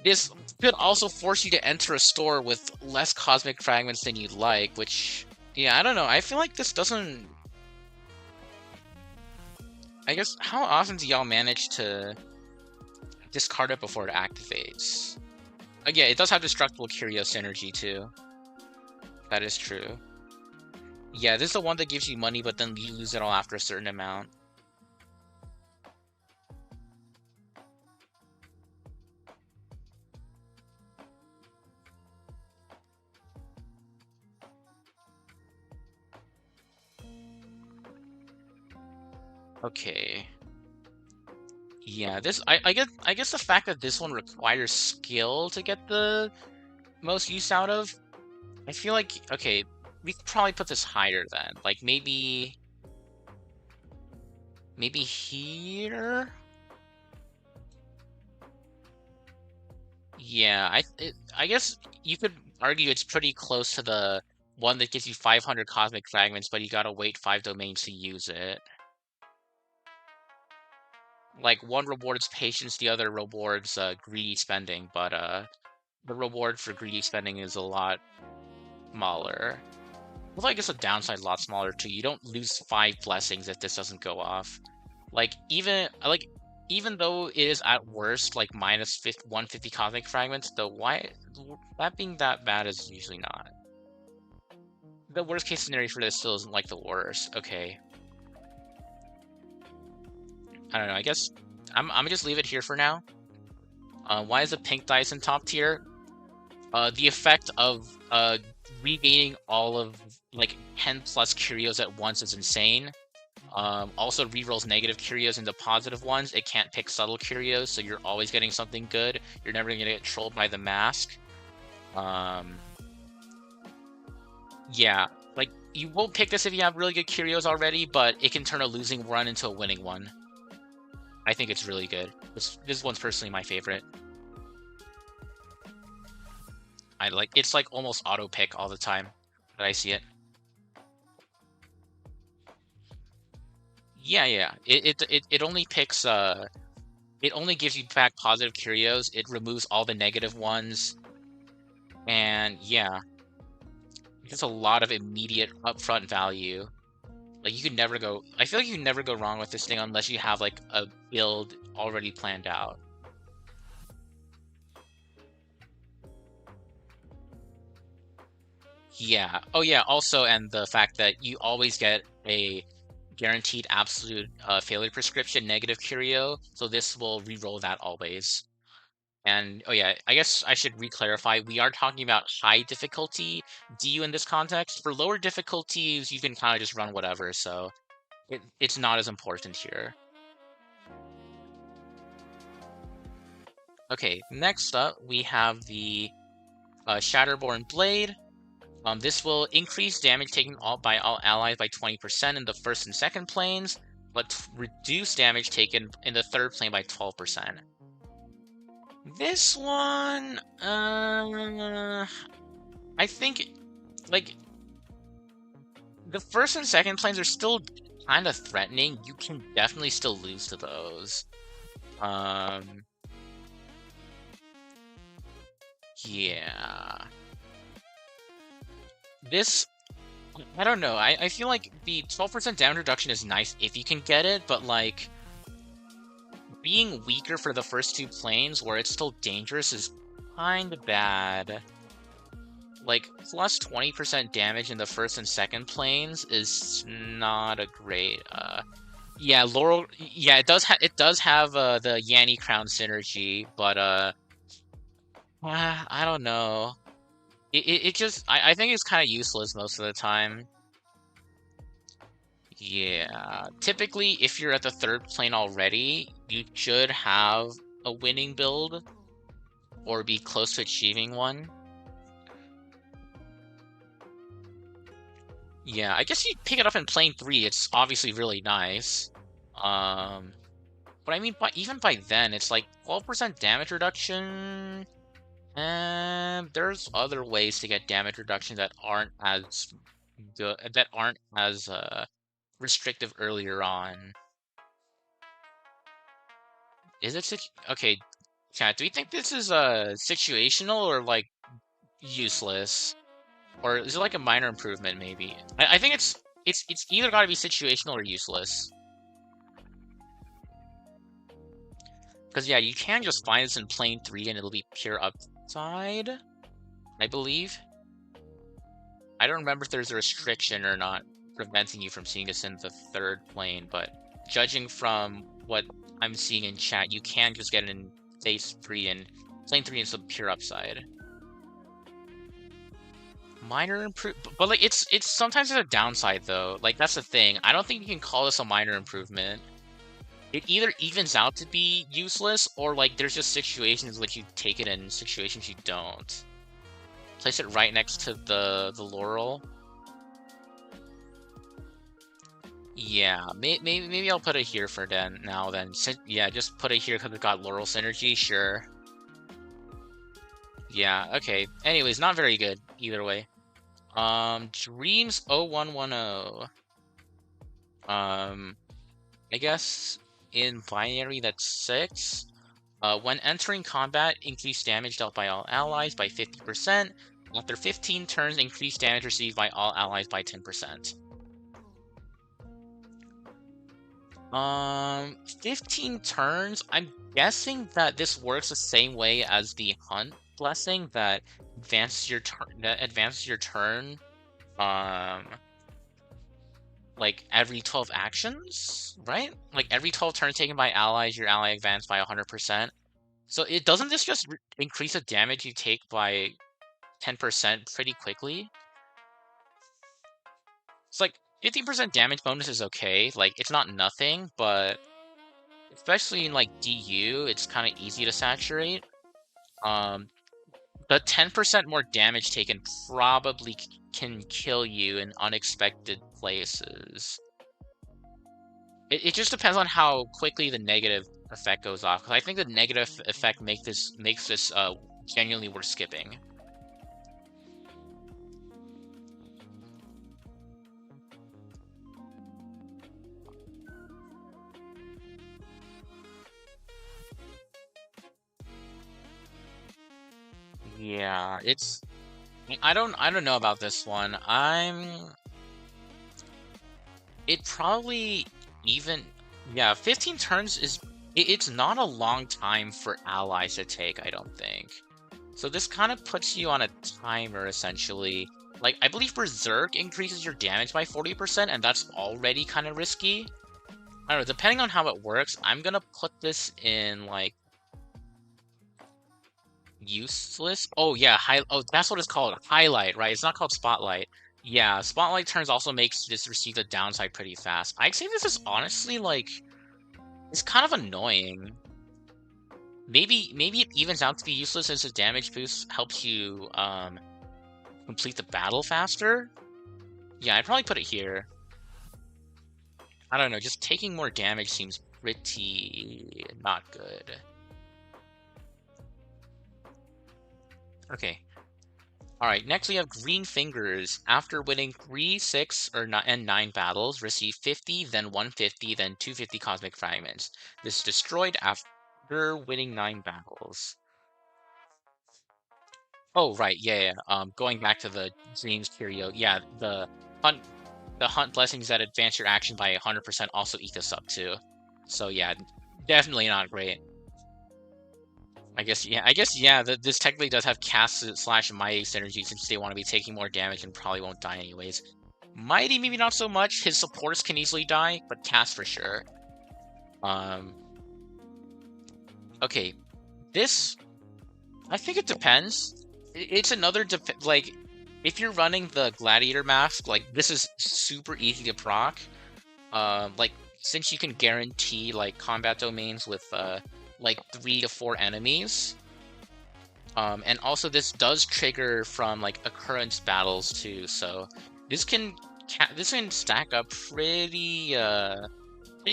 this could also force you to enter a store with less cosmic fragments than you'd like, which, yeah, I don't know. I feel like this doesn't. I guess, how often do y'all manage to discard it before it activates? Yeah, it does have destructible Curio synergy too. That is true. Yeah, this is the one that gives you money, but then you lose it all after a certain amount. Okay. Yeah, this I guess the fact that this one requires skill to get the most use out of, I feel like, okay, we could probably put this higher then. Like maybe here? Yeah, I guess you could argue it's pretty close to the one that gives you 500 cosmic fragments, but you gotta wait 5 domains to use it. Like, one rewards patience, the other rewards greedy spending, but the reward for greedy spending is a lot smaller. Although I guess the downside is a lot smaller too. You don't lose 5 blessings if this doesn't go off. Like, even though it is at worst like minus 150 cosmic fragments, though, why that being that bad is usually not. The worst case scenario for this still isn't like the worst. Okay. I don't know. I guess I'm gonna just leave it here for now. Why is the pink dice in top tier? The effect of regaining all of like 10 plus curios at once is insane. Also rerolls negative curios into positive ones. It can't pick subtle curios, so you're always getting something good. You're never gonna get trolled by the mask. Yeah, like, You won't pick this if you have really good Curios already, but it can turn a losing run into a winning one. I think it's really good. This one's personally my favorite. It's like almost auto pick all the time that I see it. Yeah. It only picks it only gives you back positive Curios. It removes all the negative ones. And yeah, it's a lot of immediate upfront value. Like you could never go I feel like you can never go wrong with this thing unless you have like a build already planned out. Yeah. Oh yeah, also and the fact that you always get a guaranteed absolute failure prescription negative curio, so this will re-roll that always. And oh yeah, I guess I should re-clarify. We are talking about high difficulty DU in this context. For lower difficulties, you can kind of just run whatever, so it's not as important here. Okay, next up we have the Shatterborn Blade. This will increase damage taken by all allies by 20% in the first and second planes, but reduce damage taken in the third plane by 12%. This one, I think, like, the first and second planes are still kind of threatening. You can definitely still lose to those. Um, yeah. This, I don't know. I feel like the 12% damage reduction is nice if you can get it, but, like, being weaker for the first two planes where it's still dangerous is kind of bad. Like, plus 20% damage in the first and second planes is not a great, yeah, Laurel, yeah, it does have, the Yanni Crown synergy, but, I don't know. It just, I think it's kind of useless most of the time. Yeah, typically, if you're at the third plane already, you should have a winning build, or be close to achieving one. Yeah, I guess you pick it up in plane 3, it's obviously really nice. Um, but I mean, even by then, it's like 12% damage reduction, and there's other ways to get damage reduction that aren't as good, that aren't as restrictive earlier on. Is it okay, chat, do we think this is situational or like useless? Or is it like a minor improvement maybe? I think it's either gotta be situational or useless. Because yeah, you can just find this in plane 3 and it'll be pure upside, I believe. I don't remember if there's a restriction or not preventing you from seeing this in the third plane, but judging from what I'm seeing in chat, you can just get it in phase 3 and plane 3 is a pure upside. Minor improvement, but like it's sometimes it's a downside though. Like that's the thing. I don't think you can call this a minor improvement. It either evens out to be useless, or like there's just situations in which you take it and situations you don't. Place it right next to the laurel. Yeah, maybe I'll put it here for now then. Yeah, just put it here because it got laurel synergy. Sure. Yeah. Okay. Anyways, not very good either way. Dreams 0110. Um, I guess in binary that's 6. When entering combat, increase damage dealt by all allies by 50%. After 15 turns, increase damage received by all allies by 10%. 15 turns? I'm guessing that this works the same way as the Hunt Blessing that advances your turn, um, like every 12 actions, right? Like every 12 turns taken by allies, your ally advanced by 100%. So it doesn't this just increase the damage you take by 10% pretty quickly? It's like 50% damage bonus is okay. Like it's not nothing, but especially in like DU, it's kind of easy to saturate. Um, the 10% more damage taken probably can kill you in unexpected places. It just depends on how quickly the negative effect goes off. Because I think the negative effect makes this genuinely worth skipping. Yeah, it's I don't know about this one. It probably even yeah, 15 turns is it's not a long time for allies to take, I don't think. So this kind of puts you on a timer essentially. Like I believe Berserk increases your damage by 40% and that's already kind of risky. I don't know, depending on how it works, I'm gonna put this in like useless. Oh yeah, oh that's what it's called. Highlight, right? It's not called spotlight. Yeah, spotlight turns also makes this receive the downside pretty fast. I'd say this is honestly like it's kind of annoying. Maybe it evens out to be useless since the damage boost helps you complete the battle faster. Yeah, I'd probably put it here. I don't know, just taking more damage seems pretty not good. Okay. Alright, next we have Green Fingers. After winning 3, 6, and 9 battles, receive 50, then 150, then 250 Cosmic Fragments. This is destroyed after winning 9 battles. Oh, right, yeah. Going back to the Dreams Curio, yeah, hunt hunt blessings that advance your action by 100% also eat this up too. So yeah, definitely not great. I guess yeah, this technically does have cast slash mighty synergy since they want to be taking more damage and probably won't die anyways. Mighty maybe not so much. His supports can easily die, but cast for sure. Um okay. This I think it depends. It's another like if you're running the gladiator mask, like this is super easy to proc. Like since you can guarantee like combat domains with like 3 to 4 enemies. And also this does trigger from like occurrence battles too, so this can stack up pretty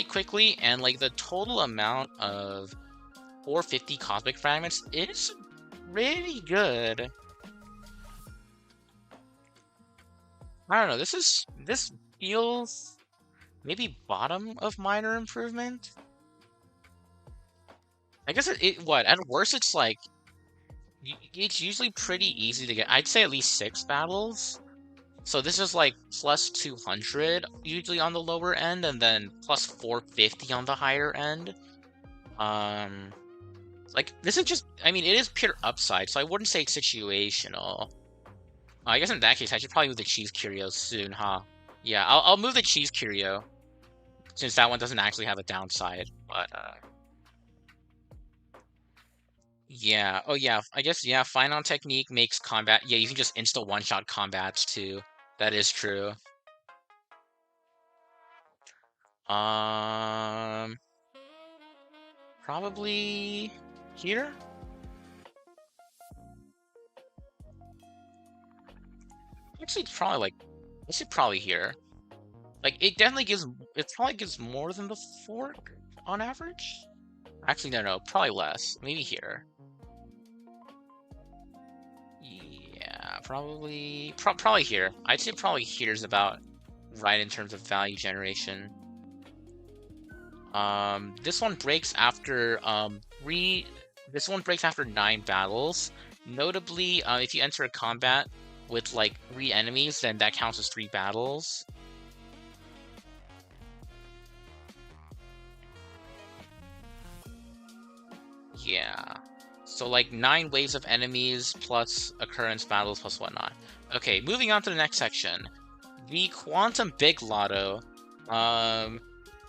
quickly, and like the total amount of 450 cosmic fragments is pretty good. I don't know, this feels maybe bottom of minor improvement. I guess what at worst it's like it's usually pretty easy to get. I'd say at least 6 battles. So this is like plus 200 usually on the lower end, and then plus 450 on the higher end. Um, like this is just, I mean, it is pure upside, so I wouldn't say it's situational. I guess in that case, I should probably move the cheese curio soon, huh? Yeah, I'll move the cheese curio since that one doesn't actually have a downside. But yeah, oh yeah, I guess yeah. Fine on technique makes combat. Yeah, you can just insta one-shot combats too. That is true. Um, Probably here? Actually, it's probably like this is probably here. Like it probably gives more than the fork on average. Actually, no, probably less. Maybe here. Yeah, probably here. I'd say probably here is about right in terms of value generation. This one breaks after this one breaks after 9 battles. Notably, if you enter a combat with like 3 enemies, then that counts as 3 battles. Yeah. So like 9 waves of enemies plus occurrence battles plus whatnot. Okay, moving on to the next section. The Quantum Big Lotto.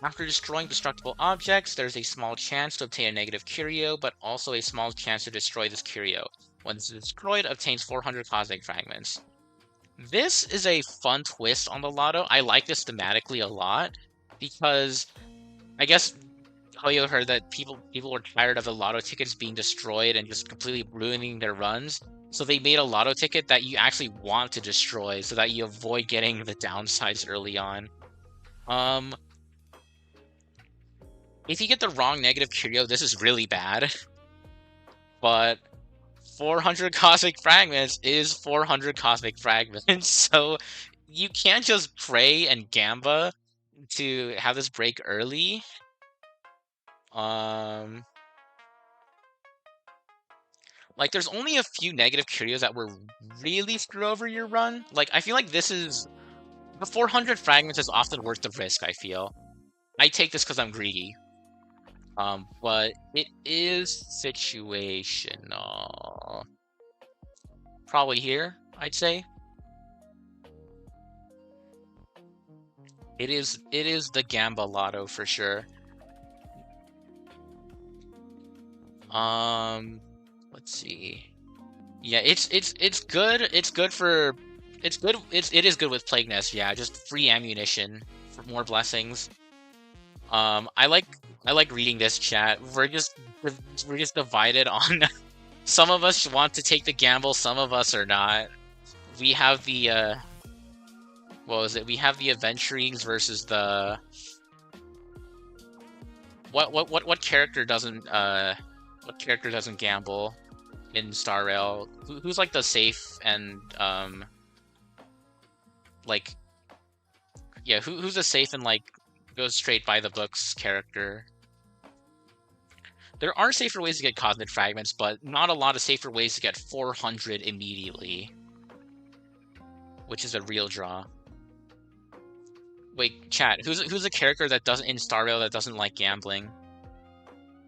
After destroying destructible objects, there's a small chance to obtain a negative curio, but also a small chance to destroy this curio. When it's destroyed, obtains 400 cosmic fragments. This is a fun twist on the lotto. I like this thematically a lot because I guess Hoyo heard that people were tired of the lotto tickets being destroyed and just completely ruining their runs. So they made a lotto ticket that you actually want to destroy so that you avoid getting the downsides early on. Um, if you get the wrong negative curio, this is really bad. But 400 cosmic fragments is 400 cosmic fragments, so you can't just pray and gamba to have this break early. Um, like there's only a few negative curios that will really screw over your run. Like I feel like this is the 400 fragments is often worth the risk, I feel. I take this because I'm greedy. But it is situational. Probably here, I'd say. It is the Gamba Lotto for sure. Um, let's see. Yeah, it's good. It's good for it's good. It is good with Plague Nest. Yeah, just free ammunition for more blessings. I like reading this chat. We're just divided on. Some of us want to take the gamble. Some of us are not. We have the what was it? We have the Aventurines versus the what character doesn't gamble in Star Rail? Who's like the safe and like yeah, who's a safe and like goes straight by the books character? There are safer ways to get cosmic fragments, but not a lot of safer ways to get 400 immediately, which is a real draw. Wait, chat, who's a character that doesn't in Star Rail that doesn't like gambling?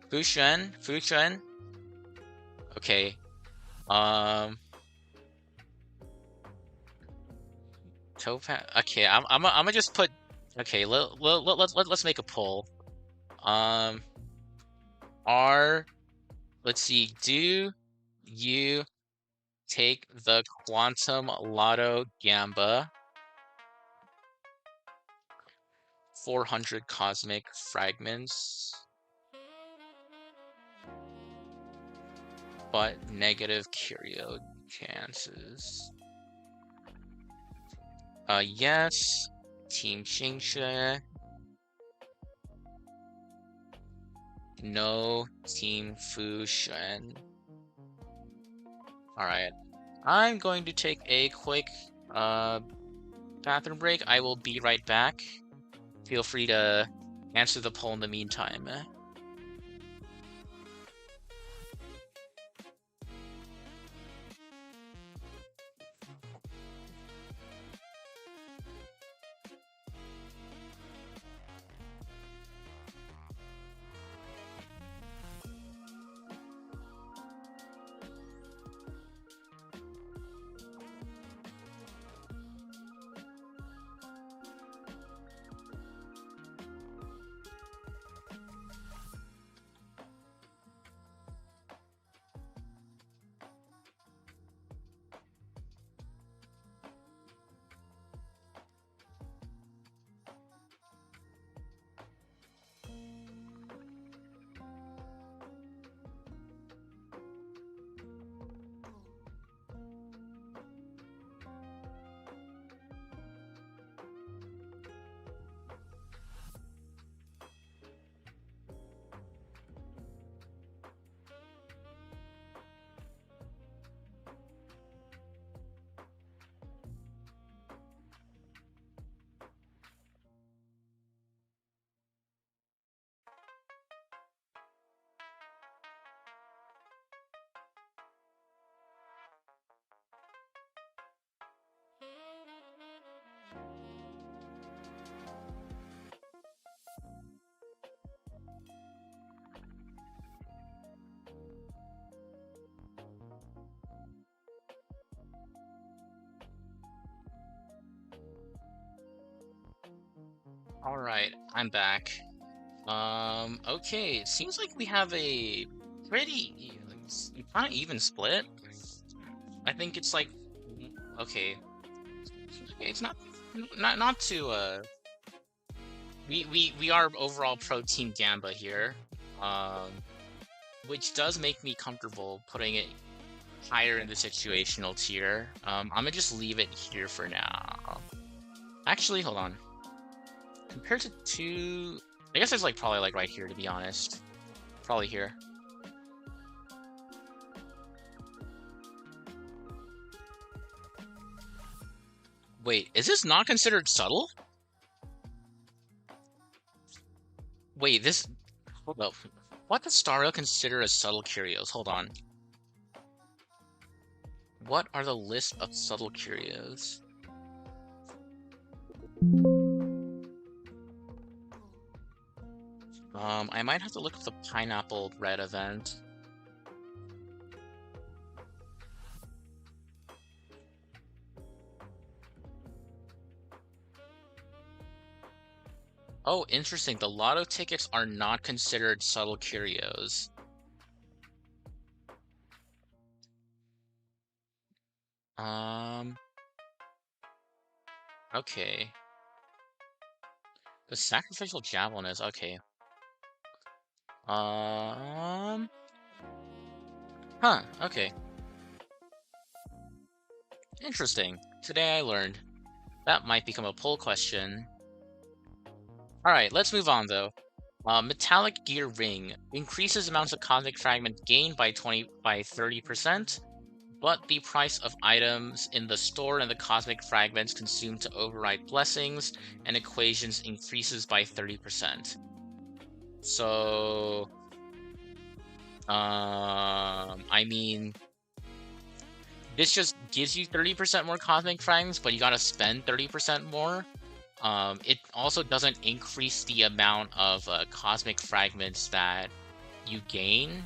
Fu Xuan? Fu Xuan? Okay. Um Topaz. Okay, I'm gonna just put. Okay, let's make a poll. Um, are let's see. Do you take the Quantum Lotto Gamba 400 cosmic fragments, but negative curio chances? Yes. Team Xingshe. No. Team Fu Shen. Alright. I'm going to take a quick bathroom break. I will be right back. Feel free to answer the poll in the meantime. Alright, I'm back. Okay, it seems like we have a pretty kind of even split. I think it's like okay, it's not too we are overall pro Team Gamba here, um, which does make me comfortable putting it higher in the situational tier. I'm gonna just leave it here for now. Actually, hold on. Compared to two, I guess it's like probably like right here, to be honest. Probably here. Wait, is this not considered subtle? Wait, this, hold up. What does Stario consider as subtle curios? Hold on. What are the list of subtle curios? I might have to look up the pineapple red event. Oh, interesting. The lotto tickets are not considered subtle curios. Um, okay. The sacrificial javelin is okay. Um, huh, okay. Interesting. Today I learned. That might become a poll question. Alright, let's move on though. Metallic gear ring increases amounts of cosmic fragment gained by 30%, but the price of items in the store and the cosmic fragments consumed to override blessings and equations increases by 30%. So, I mean, this just gives you 30% more cosmic fragments, but you gotta spend 30% more. It also doesn't increase the amount of cosmic fragments that you gain,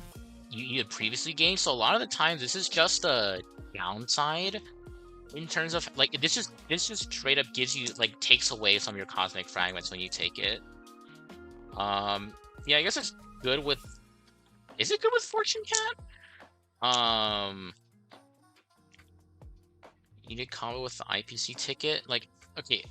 you had previously gained. So a lot of the times, this is just a downside in terms of like this just straight up gives you like takes away some of your cosmic fragments when you take it. Um, yeah, I guess it's good with. Is it good with Fortune Cat? You need combo with the IPC ticket. Like, okay,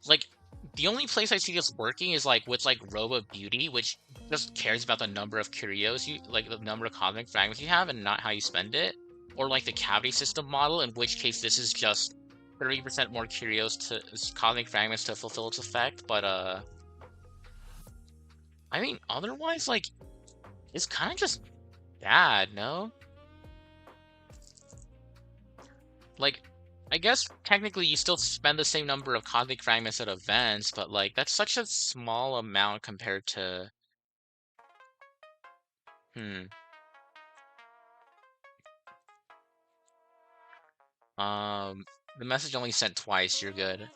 like the only place I see this working is like with like Robe of Beauty, which just cares about the number of curios you like the number of cosmic fragments you have and not how you spend it. Or like the cavity system model, in which case this is just 30% more curios to cosmic fragments to fulfill its effect. But I mean otherwise like it's kind of just bad, no? Like I guess technically you still spend the same number of cosmic fragments at events, but like that's such a small amount compared to hmm. The message only sent twice, you're good.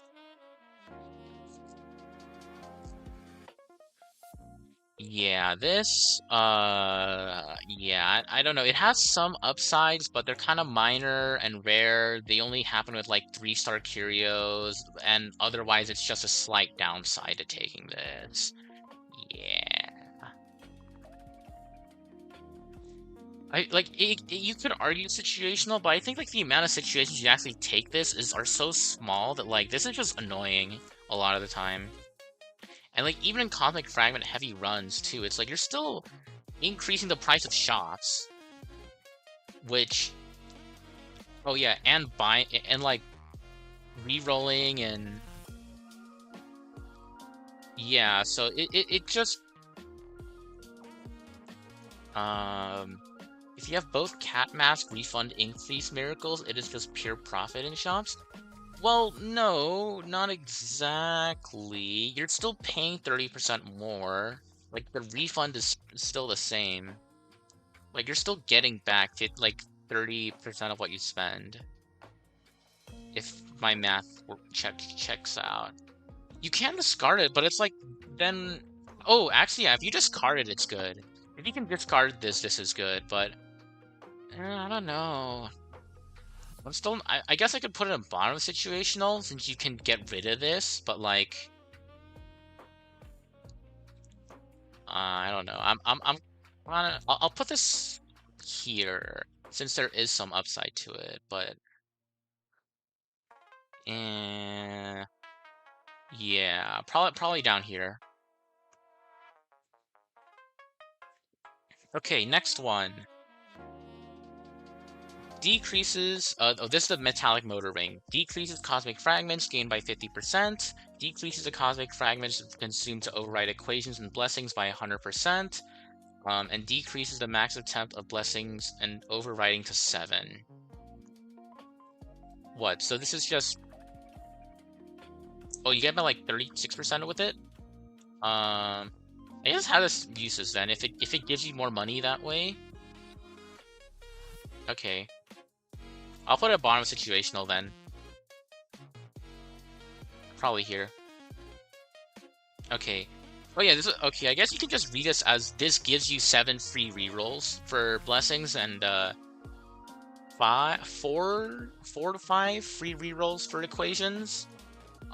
Yeah, this yeah, I don't know. It has some upsides, but they're kind of minor and rare. They only happen with like 3-star curios, and otherwise it's just a slight downside to taking this. Yeah. I like you could argue situational, but I think like the amount of situations you actually take this are so small that like this is just annoying a lot of the time. And like even in Cosmic Fragment heavy runs too, it's like you're still increasing the price of shops, which oh yeah, and buy and like re-rolling and yeah, so it just um if you have both Cat Mask refund increase miracles, it is just pure profit in shops. Well, no, not exactly. You're still paying 30% more. Like the refund is still the same. Like you're still getting back like 30% of what you spend. If my math checks out. You can discard it, but it's like then oh, actually yeah, if you discard it, it's good. If you can discard this, this is good, but I don't know. I'm still I guess I could put it in bottom situational since you can get rid of this, but like I don't know. I'll put this here since there is some upside to it, but eh, yeah, probably down here. Okay, next one. Decreases, oh, this is the metallic motor ring. Decreases cosmic fragments gained by 50%. Decreases the cosmic fragments consumed to override equations and blessings by 100%. And decreases the max attempt of blessings and overriding to 7. What? So this is just... Oh, you get about like 36% with it? I guess how this uses then. If it gives you more money that way. Okay. I'll put it at bottom situational then. Probably here. Okay. Oh yeah, this is okay. I guess you can just read this as this gives you 7 free rerolls for blessings and 4 to 5 free rerolls for equations.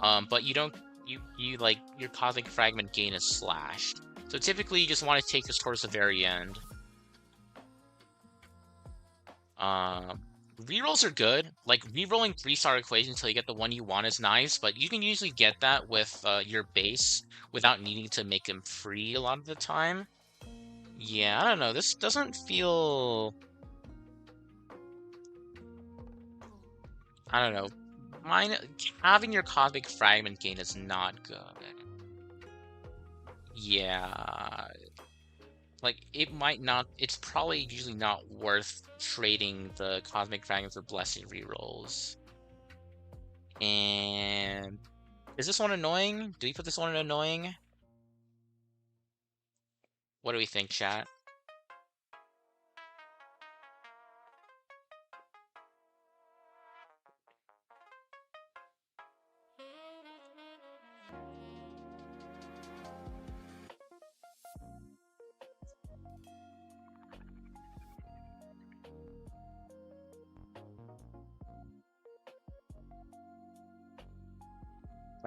But you don't you like your cosmic fragment gain is slashed. So typically you just want to take this towards the very end. Rerolls are good. Like rerolling 3-star equations until you get the one you want is nice, but you can usually get that with your base without needing to make them free a lot of the time. Yeah, I don't know. This doesn't feel... I don't know. Having your cosmic fragment gain is not good. Yeah. Like, it might not... It's probably usually not worth trading the cosmic fragments for blessing rerolls. And... Is this one annoying? Do we put this one in annoying? What do we think, chat?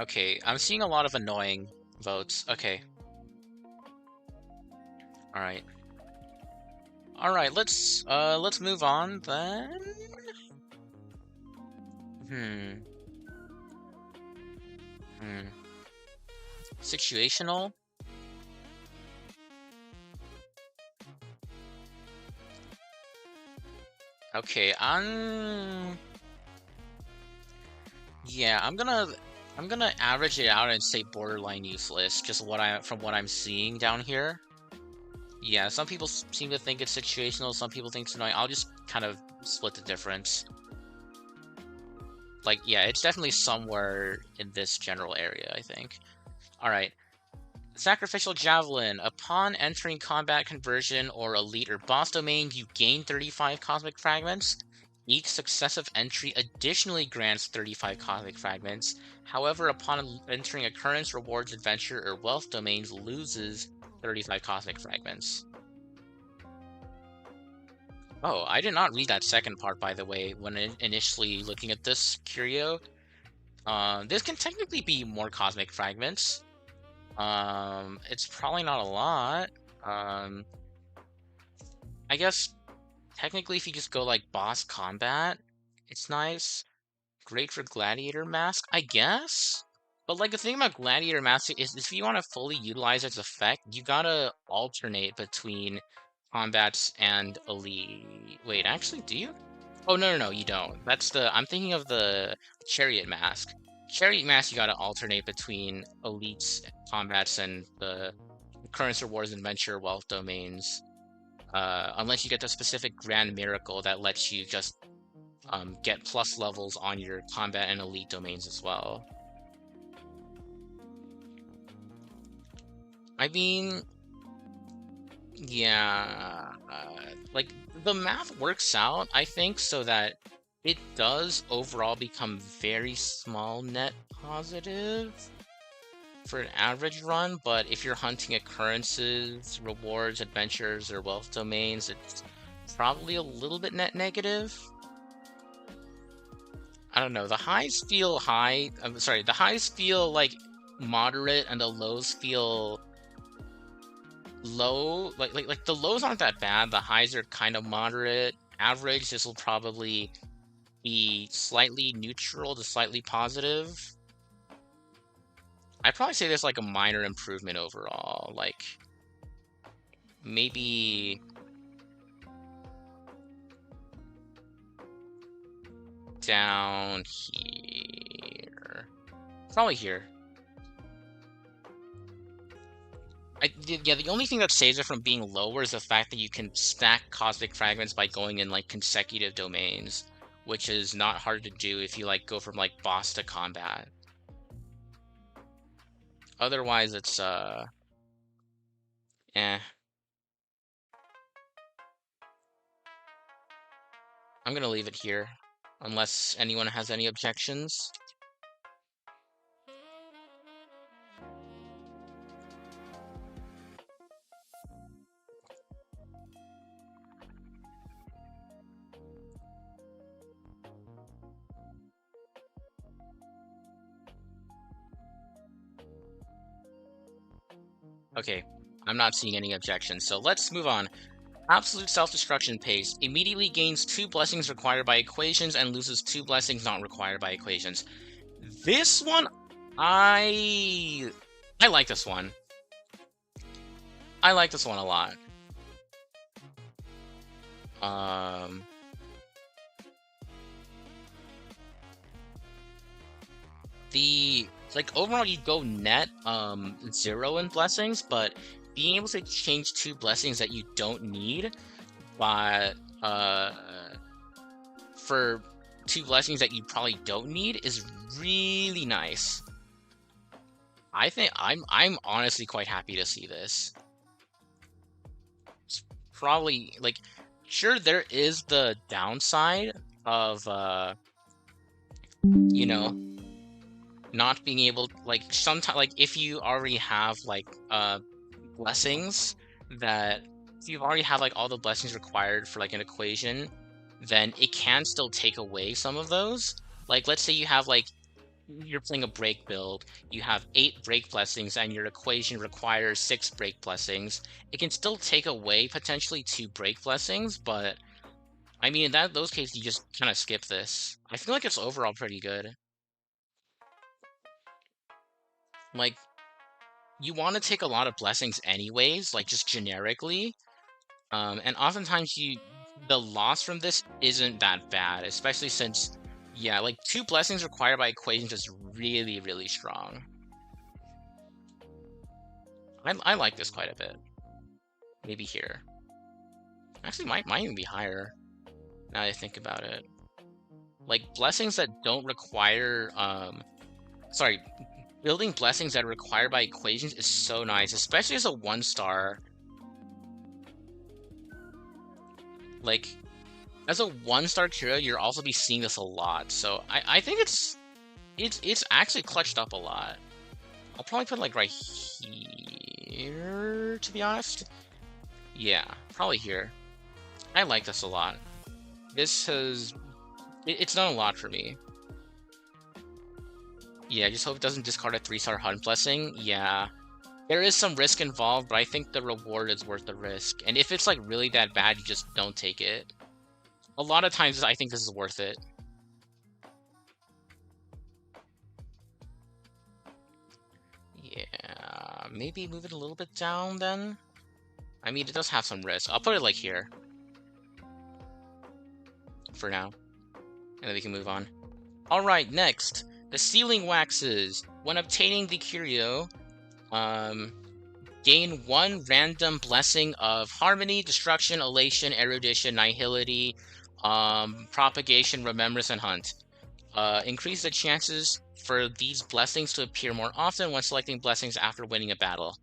Okay, I'm seeing a lot of annoying votes. Okay. Alright. Alright, let's move on then. Hmm. Situational? Okay, yeah, I'm gonna average it out and say borderline useless, just from what I'm seeing down here. Yeah, some people seem to think it's situational, some people think it's annoying. I'll just kind of split the difference. Like, yeah, it's definitely somewhere in this general area, I think. Alright. Sacrificial Javelin. Upon entering combat conversion or elite or boss domain, you gain 35 cosmic fragments. Each successive entry additionally grants 35 cosmic fragments. However, upon entering occurrence, rewards, adventure, or wealth domains, loses 35 cosmic fragments. Oh, I did not read that second part, by the way, when initially looking at this curio. This can technically be more cosmic fragments. It's probably not a lot. I guess technically if you just go like boss combat, it's nice. Great for gladiator mask, I guess. But like the thing about gladiator mask is if you want to fully utilize its effect, you gotta alternate between combats and elite. Wait, actually, do you? Oh no, you don't. I'm thinking of the chariot mask. Chariot mask, you gotta alternate between elites combats and the currents, rewards, adventure, wealth domains. Unless you get the specific grand miracle that lets you just get plus levels on your combat and elite domains as well. I mean, yeah, like the math works out, I think, so that it does overall become very small net positive for an average run, but if you're hunting occurrences, rewards, adventures, or wealth domains, it's probably a little bit net negative. I don't know, the highs feel high, I'm sorry, the highs feel like moderate and the lows feel low. Like the lows aren't that bad, the highs are kind of moderate. Average, this will probably be slightly neutral to slightly positive. I'd probably say there's like a minor improvement overall. Like maybe down here. Probably here. Yeah, the only thing that saves it from being lower is the fact that you can stack cosmic fragments by going in like consecutive domains, which is not hard to do if you like go from like boss to combat. Otherwise, it's eh. I'm gonna leave it here, unless anyone has any objections. Okay, I'm not seeing any objections, so let's move on. Absolute self-destruction pace immediately gains 2 blessings required by equations and loses 2 blessings not required by equations. This one, I like this one. I like this one a lot. Like overall you go net 0 in blessings, but being able to change 2 blessings that you don't need, but for 2 blessings that you probably don't need is really nice. I think I'm honestly quite happy to see this. It's probably like, sure, there is the downside of you know, not being able, like, sometimes, like, if you already have like blessings that if you already have like all the blessings required for like an equation, then it can still take away some of those. Like, let's say you have like, you're playing a break build, you have 8 break blessings and your equation requires 6 break blessings. It can still take away potentially 2 break blessings, but I mean, in those cases you just kind of skip this. I feel like it's overall pretty good. Like, you want to take a lot of blessings anyways, like just generically. And oftentimes the loss from this isn't that bad, especially since, yeah, like 2 blessings required by equations is really, really strong. I like this quite a bit. Maybe here. Actually, might even be higher, now that I think about it. Like, blessings that don't require, sorry, building blessings that are required by equations is so nice, especially as a 1-star. Like, as a 1-star Curio, you'll also be seeing this a lot. So I think it's actually clutched up a lot. I'll probably put it like right here, to be honest. Yeah, probably here. I like this a lot. This has it's done a lot for me. Yeah, I just hope it doesn't discard a 3-star hunt blessing. Yeah. There is some risk involved, but I think the reward is worth the risk. And if it's like really that bad, you just don't take it. A lot of times I think this is worth it. Yeah, maybe move it a little bit down then. I mean, it does have some risk. I'll put it like here for now, and then we can move on. All right, next, the Sealing Waxes. When obtaining the Curio, gain 1 random blessing of Harmony, Destruction, Elation, Erudition, Nihility, Propagation, Remembrance, and Hunt. Increase the chances for these blessings to appear more often when selecting blessings after winning a battle.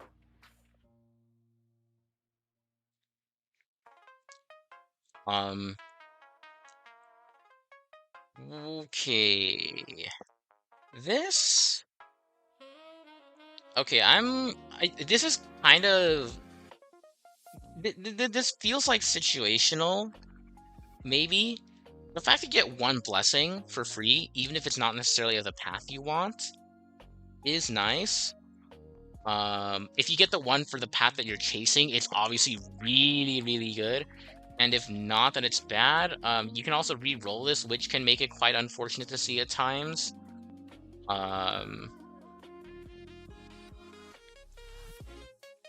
Okay. This... Okay, this is kind of... This feels like situational, maybe. The fact that you get 1 blessing for free, even if it's not necessarily of the path you want, is nice. If you get the one for the path that you're chasing, it's obviously really, really good. And if not, then it's bad. You can also re-roll this, which can make it quite unfortunate to see at times.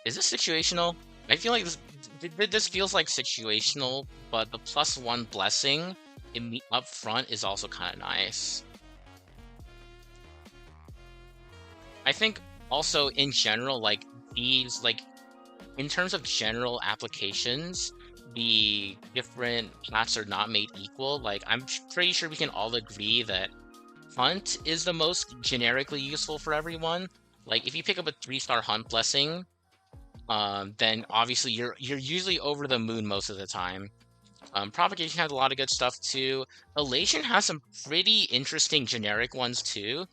Is this situational? I feel like this feels like situational, but the +1 blessing up front is also kind of nice. I think also in general, like these, like in terms of general applications, the different plats are not made equal. Like pretty sure we can all agree that Hunt is the most generically useful for everyone. Like if you pick up a 3-star Hunt blessing, then obviously you're usually over the moon most of the time. Propagation has a lot of good stuff too. Elation has some pretty interesting generic ones too,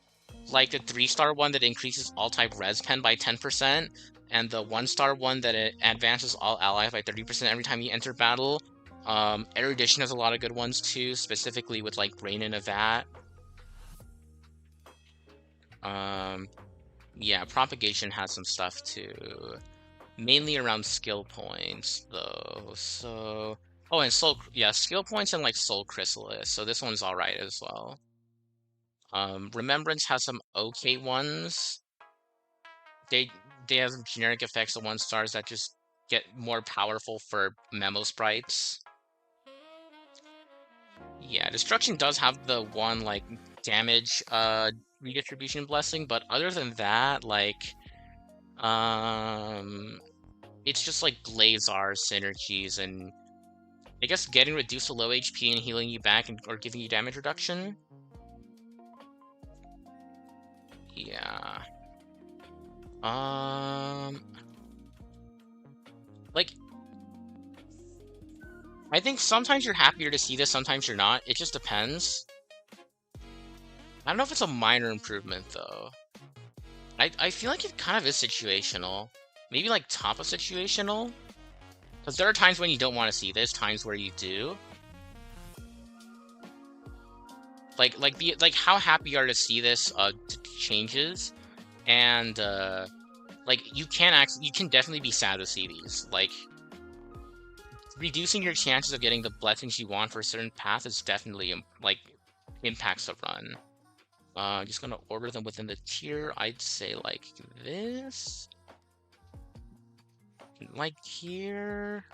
like the 3-star one that increases all type res pen by 10%, and the 1-star one that it advances all allies by 30% every time you enter battle. Erudition has a lot of good ones too, specifically with like Brain in a Vat. Um, yeah, Propagation has some stuff too. Mainly around skill points, though. So, oh, and yeah, skill points and like Soul Chrysalis. So this one's all right as well. Remembrance has some okay ones. They they have generic effects of 1-stars that just get more powerful for memo sprites. Yeah, Destruction does have the one like damage redistribution blessing, but other than that, like um it's just like Glazar synergies and I guess getting reduced to low HP and healing you back or giving you damage reduction. Yeah. Um, like, I think sometimes you're happier to see this, sometimes you're not. It just depends. I don't know if it's a minor improvement, though. I feel like it kind of is situational. Maybe, like, top of situational? Because there are times when you don't want to see this, times where you do. Like how happy you are to see this changes, and like you can definitely be sad to see these. Like reducing your chances of getting the blessings you want for a certain path is definitely like impacts the run. Just gonna order them within the tier. I'd say like this, like here,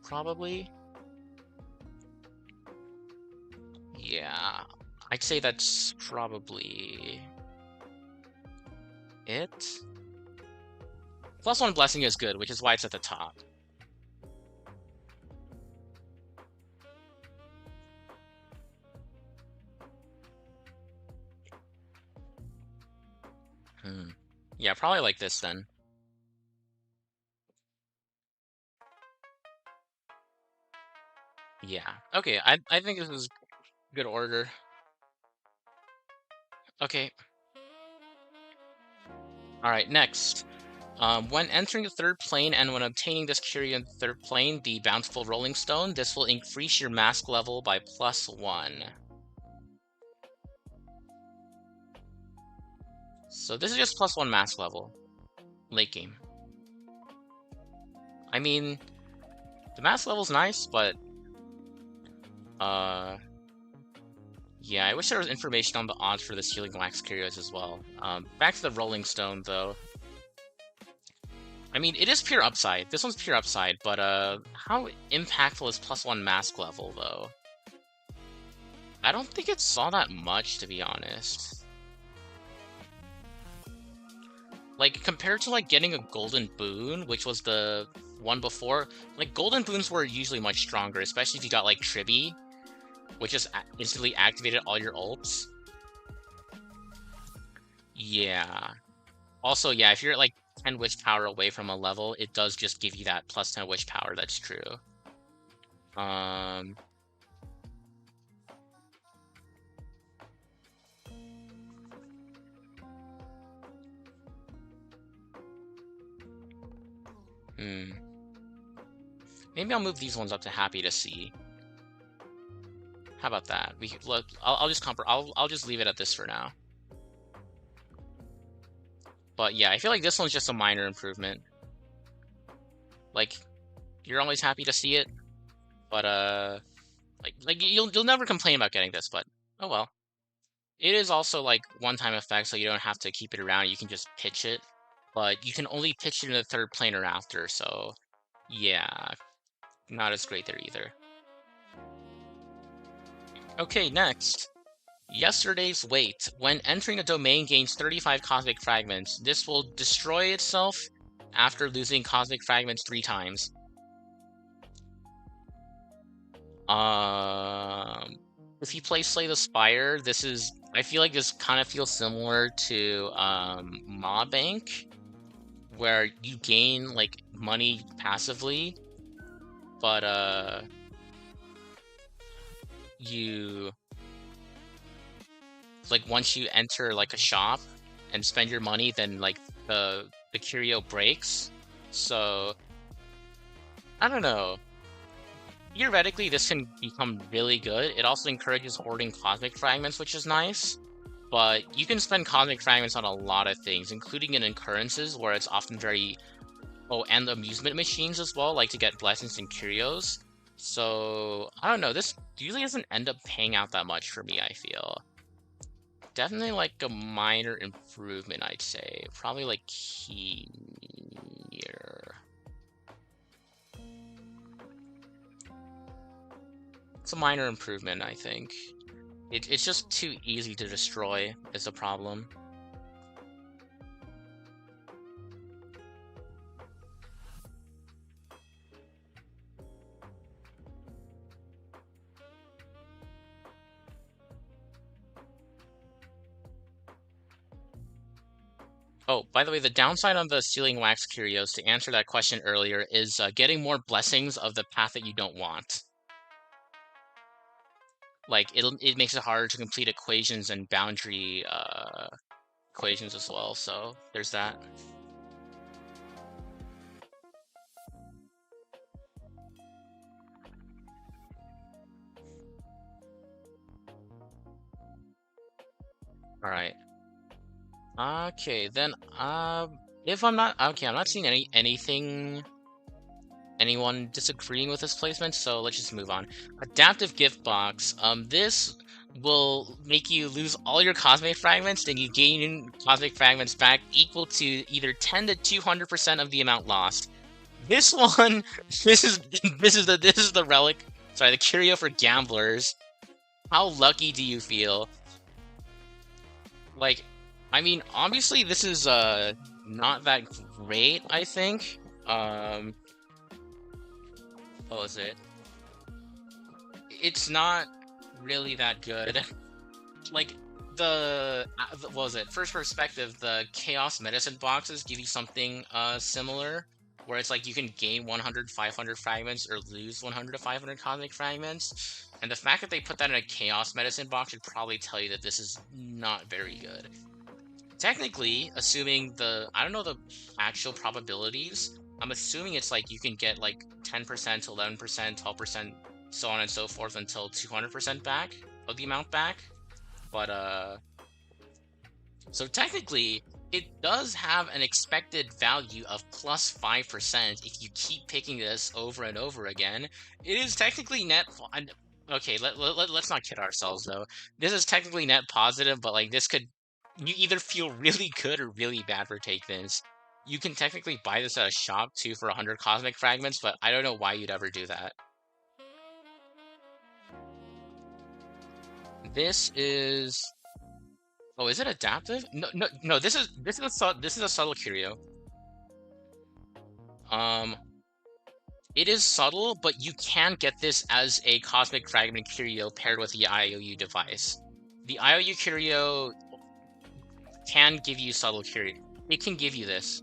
probably. Yeah, I'd say that's probably it. +1 blessing is good, which is why it's at the top. Yeah, probably like this then. Yeah. Okay, I think this is good order. Okay. All right, next. When entering the third plane and when obtaining this Curio in the third plane, the Bountiful Rolling Stone, this will increase your mask level by +1. So this is just +1 mask level, late game. I mean, the mask level's nice, but uh, yeah, I wish there was information on the odds for this healing wax Curios as well. Back to the Rolling Stone though. I mean, it is pure upside. This one's pure upside, but how impactful is +1 mask level though? I don't think it saw that much, to be honest. Like, compared to, like, getting a golden boon, which was the one before, like, golden boons were usually much stronger, especially if you got, like, Tribby, which just instantly activated all your ults. Yeah. Also, yeah, if you're at, like, 10 wish power away from a level, it does just give you that +10 wish power, that's true. Um... Hmm. Maybe I'll move these ones up to happy to see. How about that? We look. I'll just I'll just leave it at this for now. But yeah, I feel like this one's just a minor improvement. Like you're always happy to see it, but like you'll never complain about getting this. But oh well. It is also like one-time effect, so you don't have to keep it around. You can just pitch it, but you can only pitch it in the third plane or after. So yeah, not as great there either. Okay, next. Yesterday's Wait. When entering a domain gains 35 cosmic fragments. This will destroy itself after losing cosmic fragments 3 times. Um, if you play Slay the Spire, I feel like this kind of feels similar to Maw Bank, where you gain like money passively, but you like once you enter like a shop and spend your money, then like the curio breaks. So I don't know. Theoretically, this can become really good. It also encourages hoarding cosmic fragments, which is nice. But you can spend cosmic fragments on a lot of things, including in occurrences where it's often very... Oh, and amusement machines as well, like to get blessings and curios. So, I don't know, this usually doesn't end up paying out that much for me, I feel. Definitely like a minor improvement, I'd say. Probably like here. It's a minor improvement, I think. It's just too easy to destroy is a problem. Oh, by the way, the downside on the Sealing Wax Curios, to answer that question earlier, is getting more blessings of the path that you don't want. Like, it makes it harder to complete equations and boundary equations as well, so there's that. Alright. Okay, then, if I'm not... Okay, I'm not seeing anyone disagreeing with this placement, so let's just move on. Adaptive Gift Box. This will make you lose all your cosmic fragments, then you gain cosmic fragments back equal to either 10 to 200% of the amount lost. This one, this is the relic. Sorry, the curio for gamblers. How lucky do you feel? Like, I mean, obviously this is not that great, I think. What was it? It's not really that good. Like what was it? First perspective, the Chaos Medicine boxes give you something similar, where it's like you can gain 100, 500 fragments or lose 100 to 500 cosmic fragments. And the fact that they put that in a Chaos Medicine box should probably tell you that this is not very good. Technically, assuming I don't know the actual probabilities. I'm assuming it's like you can get like 10% to 11%, 12%, so on and so forth until 200% back of the amount back. But so technically, it does have an expected value of plus 5% if you keep picking this over and over again. It is technically net... Okay, let's not kid ourselves, though. This is technically net positive, but like this could... You either feel really good or really bad for take this. You can technically buy this at a shop, too, for 100 cosmic fragments, but I don't know why you'd ever do that. This is... Oh, is it adaptive? No. This is a subtle curio. Um, it is subtle, but you can get this as a cosmic fragment curio paired with the IOU device. The IOU curio can give you subtle curio. It can give you this.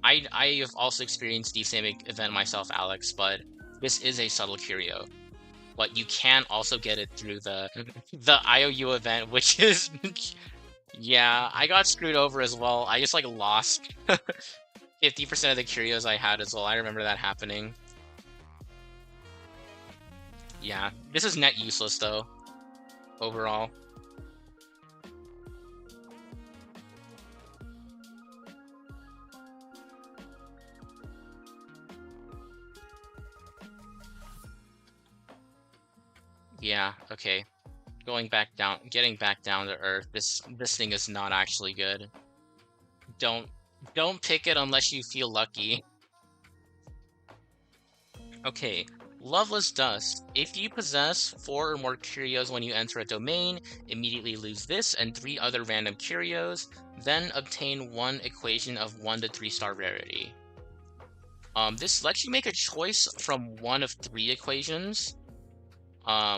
I have also experienced the same event myself, Alex, but this is a subtle curio. But you can also get it through the IOU event, which is... Yeah, I got screwed over as well. I just like lost 50% of the curios I had as well. I remember that happening. Yeah, this is net useless though, overall. Yeah, okay. Getting back down to earth. This thing is not actually good. Don't pick it unless you feel lucky. Okay, Loveless Dust. If you possess 4 or more curios when you enter a domain, immediately lose this and 3 other random curios, then obtain 1 equation of 1 to 3 star rarity. This lets you make a choice from one of 3 equations,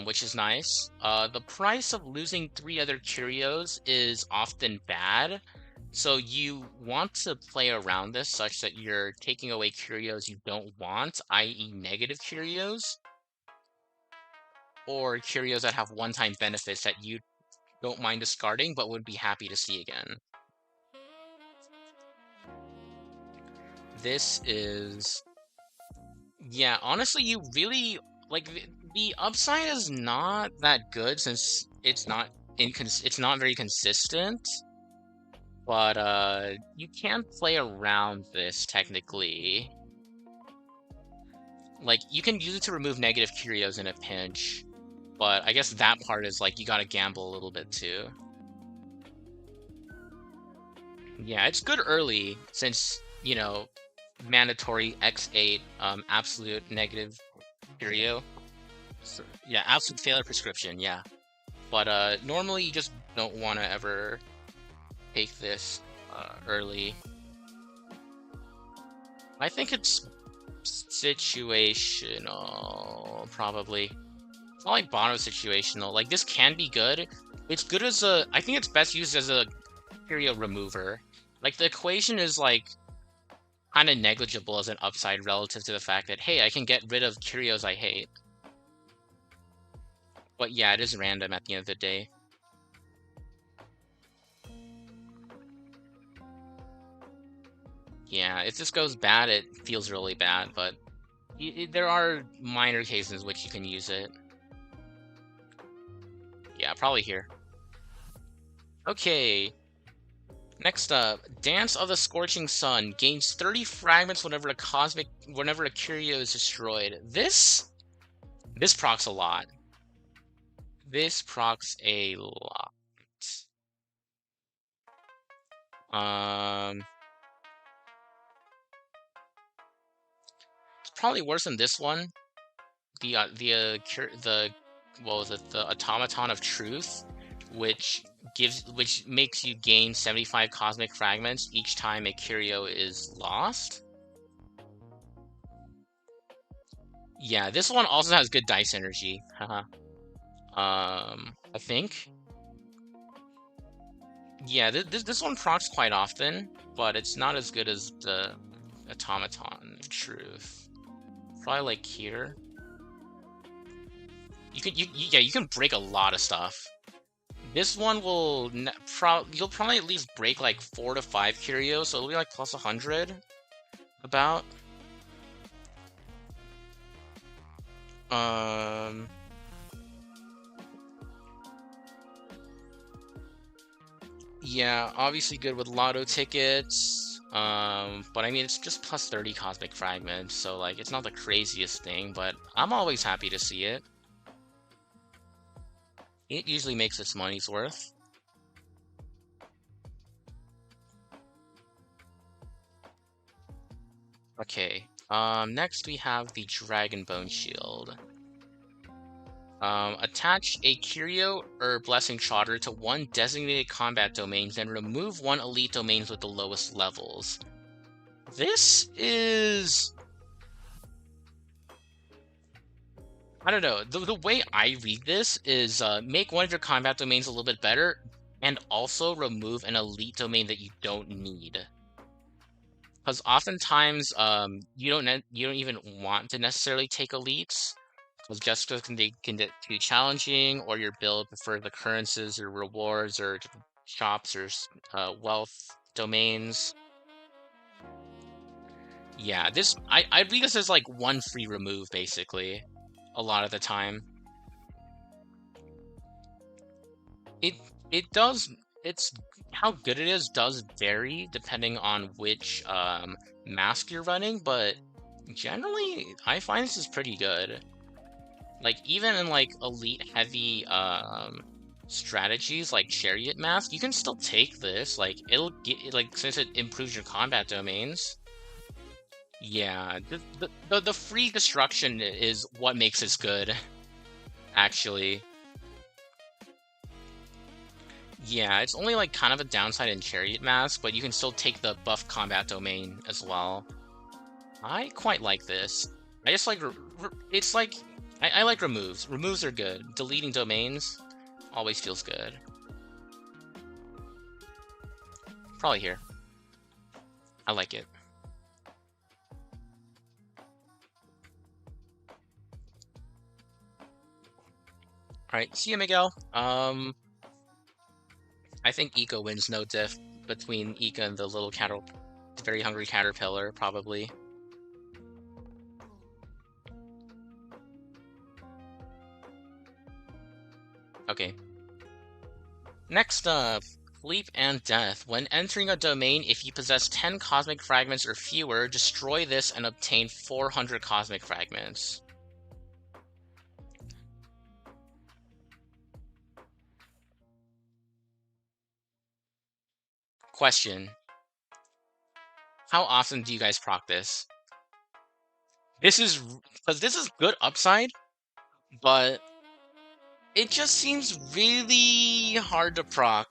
which is nice. The price of losing 3 other curios is often bad, so you want to play around this such that you're taking away curios you don't want, i.e. negative curios, or curios that have one-time benefits that you don't mind discarding but would be happy to see again. This is... Yeah, honestly, you really... Like, the upside is not that good since it's not very consistent, but you can play around this technically. Like, you can use it to remove negative curios in a pinch, but I guess that part is like you gotta gamble a little bit too. Yeah, it's good early since, you know, mandatory X8 absolute negative curio. So, yeah, absolute failure prescription, yeah. But normally you just don't want to ever take this early. I think it's situational, probably. It's not like Bono situational. Like, this can be good. It's good as a... I think it's best used as a curio remover. Like, the equation is, like, kind of negligible as an upside relative to the fact that, hey, I can get rid of curios I hate. But yeah, it is random at the end of the day. Yeah, if this goes bad, it feels really bad, but there are minor cases in which you can use it. Yeah, probably here. Okay. Next up, Dance of the Scorching Sun gains 30 fragments whenever a curio is destroyed. This procs a lot. This procs a lot. It's probably worse than this one. What was it? The Automaton of Truth, which makes you gain 75 cosmic fragments each time a curio is lost. Yeah, this one also has good dice energy. Haha. I think. Yeah, this one procs quite often, but it's not as good as the Automaton of Truth. Probably like here. You can break a lot of stuff. This one will you'll probably at least break like 4 to 5 curios, so it'll be like plus 100 about. Yeah, obviously good with lotto tickets. But I mean it's just plus 30 cosmic fragments, so like it's not the craziest thing, but I'm always happy to see it. It usually makes its money's worth. Okay, next we have the Dragon Bone Shield. Attach a Curio or Blessing Trotter to one designated combat domain, then remove 1 elite domains with the lowest levels. This is... I don't know. The way I read this is make one of your combat domains a little bit better, and also remove an elite domain that you don't need. Because oftentimes, you don't even want to necessarily take elites, because just because they can get too challenging, or your build prefers occurrences or rewards or shops or wealth domains. Yeah, I read this as like 1 free remove basically, a lot of the time. It does it's how good it is does vary depending on which mask you're running, but generally I find this is pretty good. Like even in like elite heavy strategies like Chariot Mask, you can still take this. Like it'll get like since it improves your combat domains. Yeah, the free destruction is what makes this good, actually. Yeah, it's only like kind of a downside in Chariot Mask, but you can still take the buff combat domain as well. I quite like this. I just like it's like I like removes. Removes are good. Deleting domains always feels good. Probably here. I like it. All right, see you, Miguel. I think Eco wins no diff between Ika and the little very hungry caterpillar, probably. Okay. Next up, Sleep and Death. When entering a domain, if you possess 10 cosmic fragments or fewer, destroy this and obtain 400 cosmic fragments. Question. How often do you guys proc this? This is because this is good upside, but it just seems really hard to proc.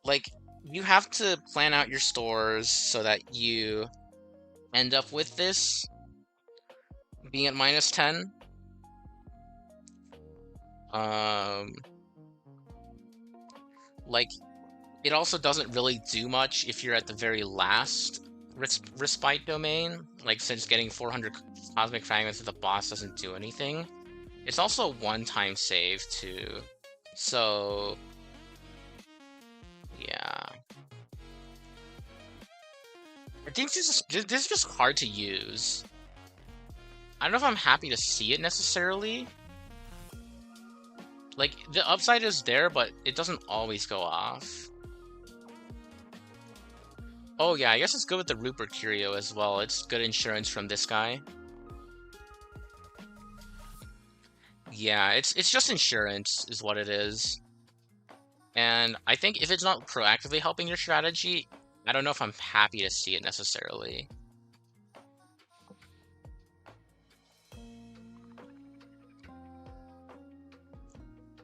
Like, you have to plan out your stores so that you end up with this being at -10. Um, like, it also doesn't really do much if you're at the very last respite domain. Like, since getting 400 cosmic fragments of the boss doesn't do anything. It's also a one-time save, too. So, yeah. I think this is just hard to use. I don't know if I'm happy to see it necessarily. Like, the upside is there, but it doesn't always go off. Oh yeah, I guess it's good with the Rupert Curio as well. It's good insurance from this guy. Yeah, it's just insurance is what it is. And I think if it's not proactively helping your strategy, I don't know if I'm happy to see it necessarily.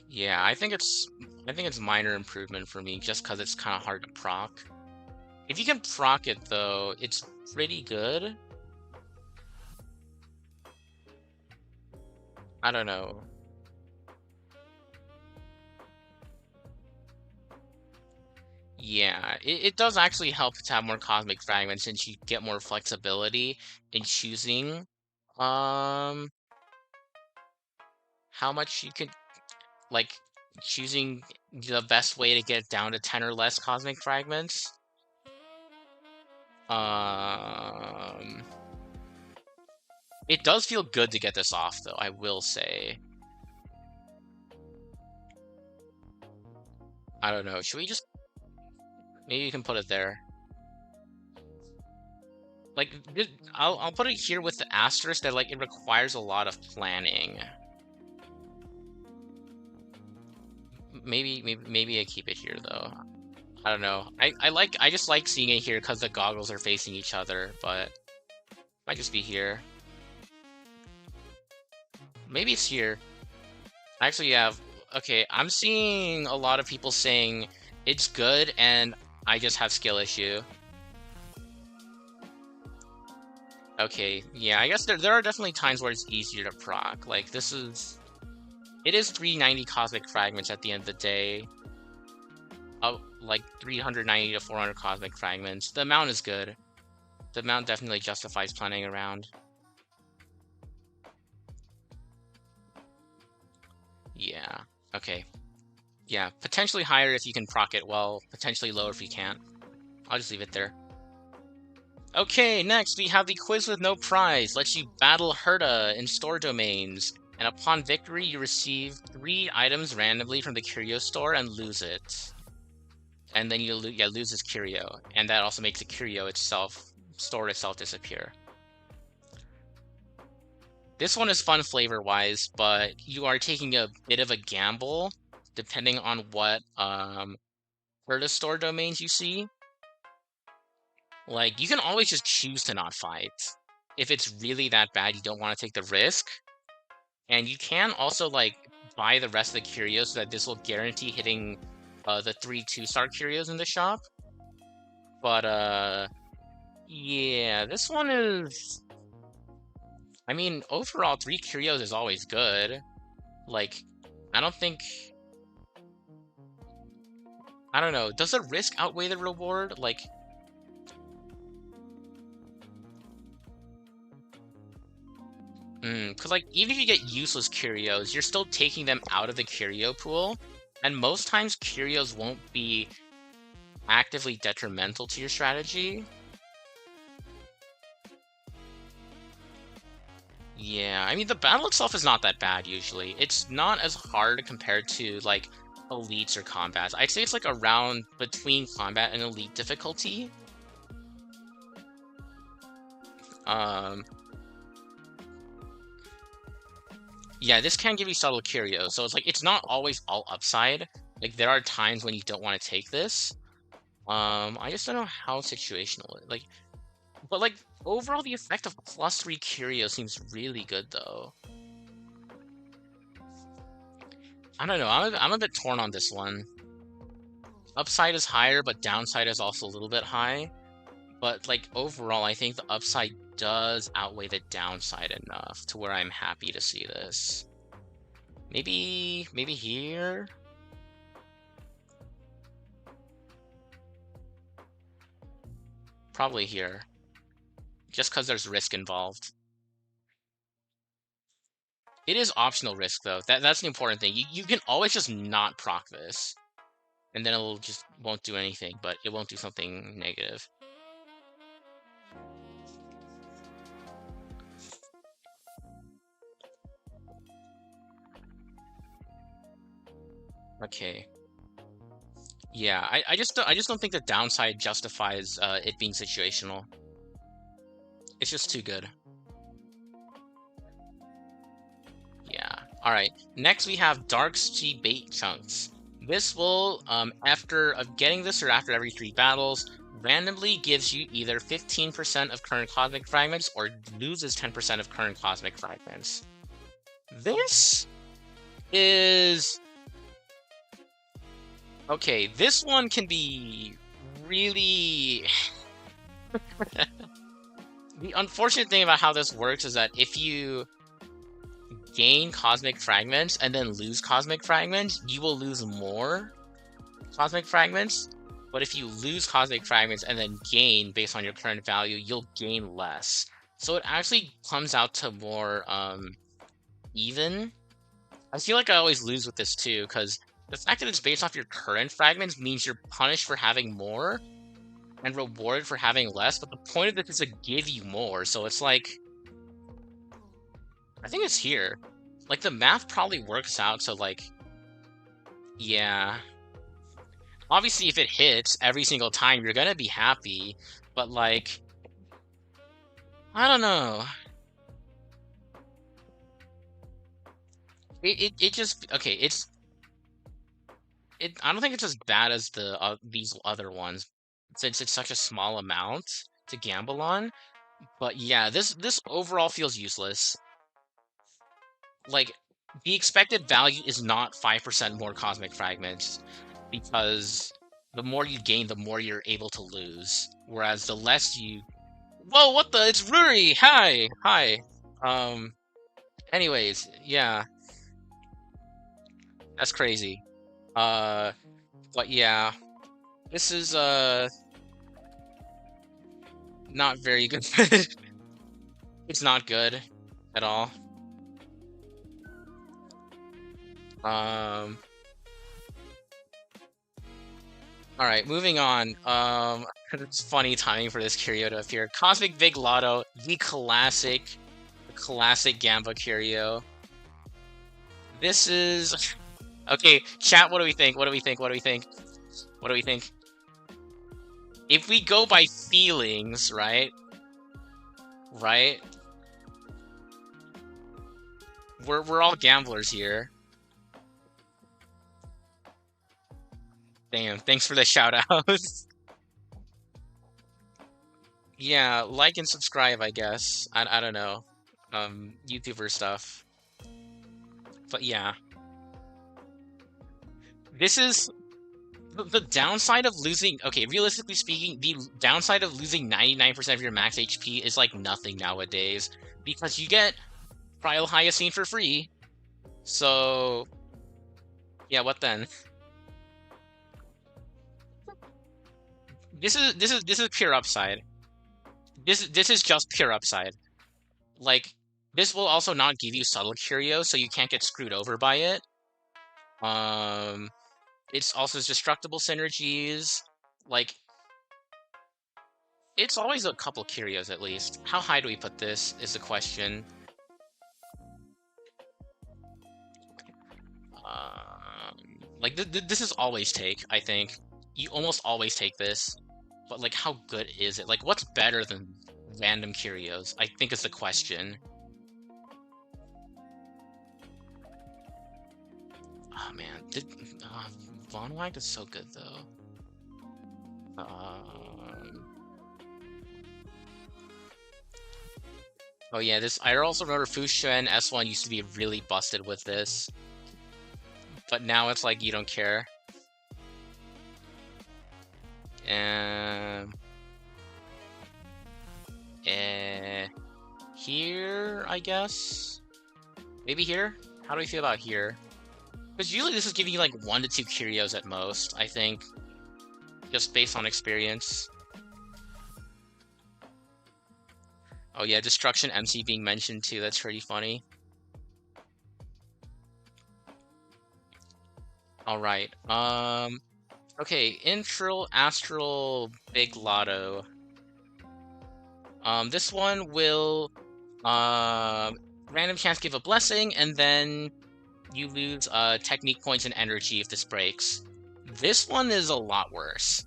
Yeah, I think it's minor improvement for me just because it's kind of hard to proc. If you can proc it though, it's pretty good. I don't know. Yeah, it does actually help to have more cosmic fragments since you get more flexibility in choosing um how much you could like choosing the best way to get down to 10 or less cosmic fragments. Um it does feel good to get this off though, I will say. I don't know. Should we just maybe you can put it there. Like I'll put it here with the asterisk that like it requires a lot of planning. Maybe I keep it here though. I don't know. I just like seeing it here because the goggles are facing each other, but might just be here. Maybe it's here. Actually, yeah. Okay, I'm seeing a lot of people saying it's good and I just have skill issue. Okay, yeah, I guess there are definitely times where it's easier to proc. Like it is 390 cosmic fragments at the end of the day. Like 390 to 400 cosmic fragments. The amount is good. The amount definitely justifies planning around. Yeah. Okay. Yeah, potentially higher if you can proc it well, potentially lower if you can't. I'll just leave it there. Okay, next we have the quiz with no prize. Lets you battle Herta in store domains. And upon victory, you receive 3 items randomly from the Curio store and lose it. And then you lose this Curio. And that also makes the Curio store itself disappear. This one is fun flavor-wise, but you are taking a bit of a gamble depending on what Herta store domains you see. Like, you can always just choose to not fight. If it's really that bad, you don't want to take the risk. And you can also, like, buy the rest of the curios so that this will guarantee hitting the 3 2-star curios in the shop. But, yeah, this one is... I mean, overall, 3 curios is always good. Like, I don't think... I don't know. Does the risk outweigh the reward? Like... Because, like, even if you get useless curios, you're still taking them out of the curio pool. And most times, curios won't be actively detrimental to your strategy. Yeah, I mean, the battle itself is not that bad, usually. It's not as hard compared to, like, elites or combats. I'd say it's, like, around between combat and elite difficulty. Um, yeah, this can give you subtle curios, so it's, like, it's not always all upside. Like, there are times when you don't want to take this. I just don't know how situational like, but, like, overall, the effect of +3 curio seems really good, though. I don't know, I'm a bit torn on this one. Upside is higher, but downside is also a little bit high. But, like, overall, I think the upside does outweigh the downside enough to where I'm happy to see this. Maybe here? Probably here. Just because there's risk involved. It is optional risk, though. That's the important thing. You can always just not proc this. And then it'll just won't do anything, but it won't do something negative. Okay. Yeah, I just don't think the downside justifies it being situational. It's just too good. Yeah. All right. Next we have Dark Sea Bait Chunks. This will, after getting this or after every 3 battles, randomly gives you either 15% of current cosmic fragments or loses 10% of current cosmic fragments. This is... Okay, this one can be really... The unfortunate thing about how this works is that if you gain cosmic fragments and then lose cosmic fragments, you will lose more cosmic fragments. But if you lose cosmic fragments and then gain based on your current value, you'll gain less. So it actually comes out to more even. I feel like I always lose with this too, because the fact that it's based off your current fragments means you're punished for having more and rewarded for having less, but the point of this is to give you more, so it's like... I think it's here. Like, the math probably works out, so, like... Yeah. Obviously, if it hits every single time, you're gonna be happy, but, like... I don't know. It just... Okay, it's... I don't think it's as bad as these other ones, since it's such a small amount to gamble on. But yeah, this overall feels useless. Like, the expected value is not 5% more cosmic fragments, because the more you gain, the more you're able to lose. Whereas the less you... Whoa, what the? It's Ruri! Hi! Hi! Um, anyways, yeah, that's crazy. Uh, but yeah, this is, not very good. It's not good at all. Um, alright, moving on. It's funny timing for this curio to appear. Cosmic Big Lotto, the classic Gamba curio. This is... Okay, chat, what do we think? What do we think? What do we think? What do we think? If we go by feelings, right? Right? We're all gamblers here. Damn, thanks for the shout out. Yeah, like and subscribe, I guess. I don't know. YouTuber stuff. But yeah, this is the downside of losing. Okay, realistically speaking, the downside of losing 99% of your max HP is like nothing nowadays because you get Trial Hyacine for free. So yeah, what then? This is pure upside. This is just pure upside. Like this will also not give you subtle curio, so you can't get screwed over by it. Um, it's also destructible synergies. Like it's always a couple curios at least. How high do we put this is the question. Like this is always take, I think. You almost always take this. But like how good is it? Like what's better than random curios? I think is the question. Oh man, Von Wag is so good though. Um, oh yeah, this I also remember Fuchsia and S1 used to be really busted with this, but now it's like you don't care. Um, eh, here I guess. Maybe here. How do we feel about here? Because usually this is giving you like 1 to 2 curios at most. I think, just based on experience. Oh yeah, Destruction MC being mentioned too. That's pretty funny. All right. Okay. Intro Astral Big Lotto. This one will random chance give a blessing, and then you lose technique points and energy if this breaks. This one is a lot worse.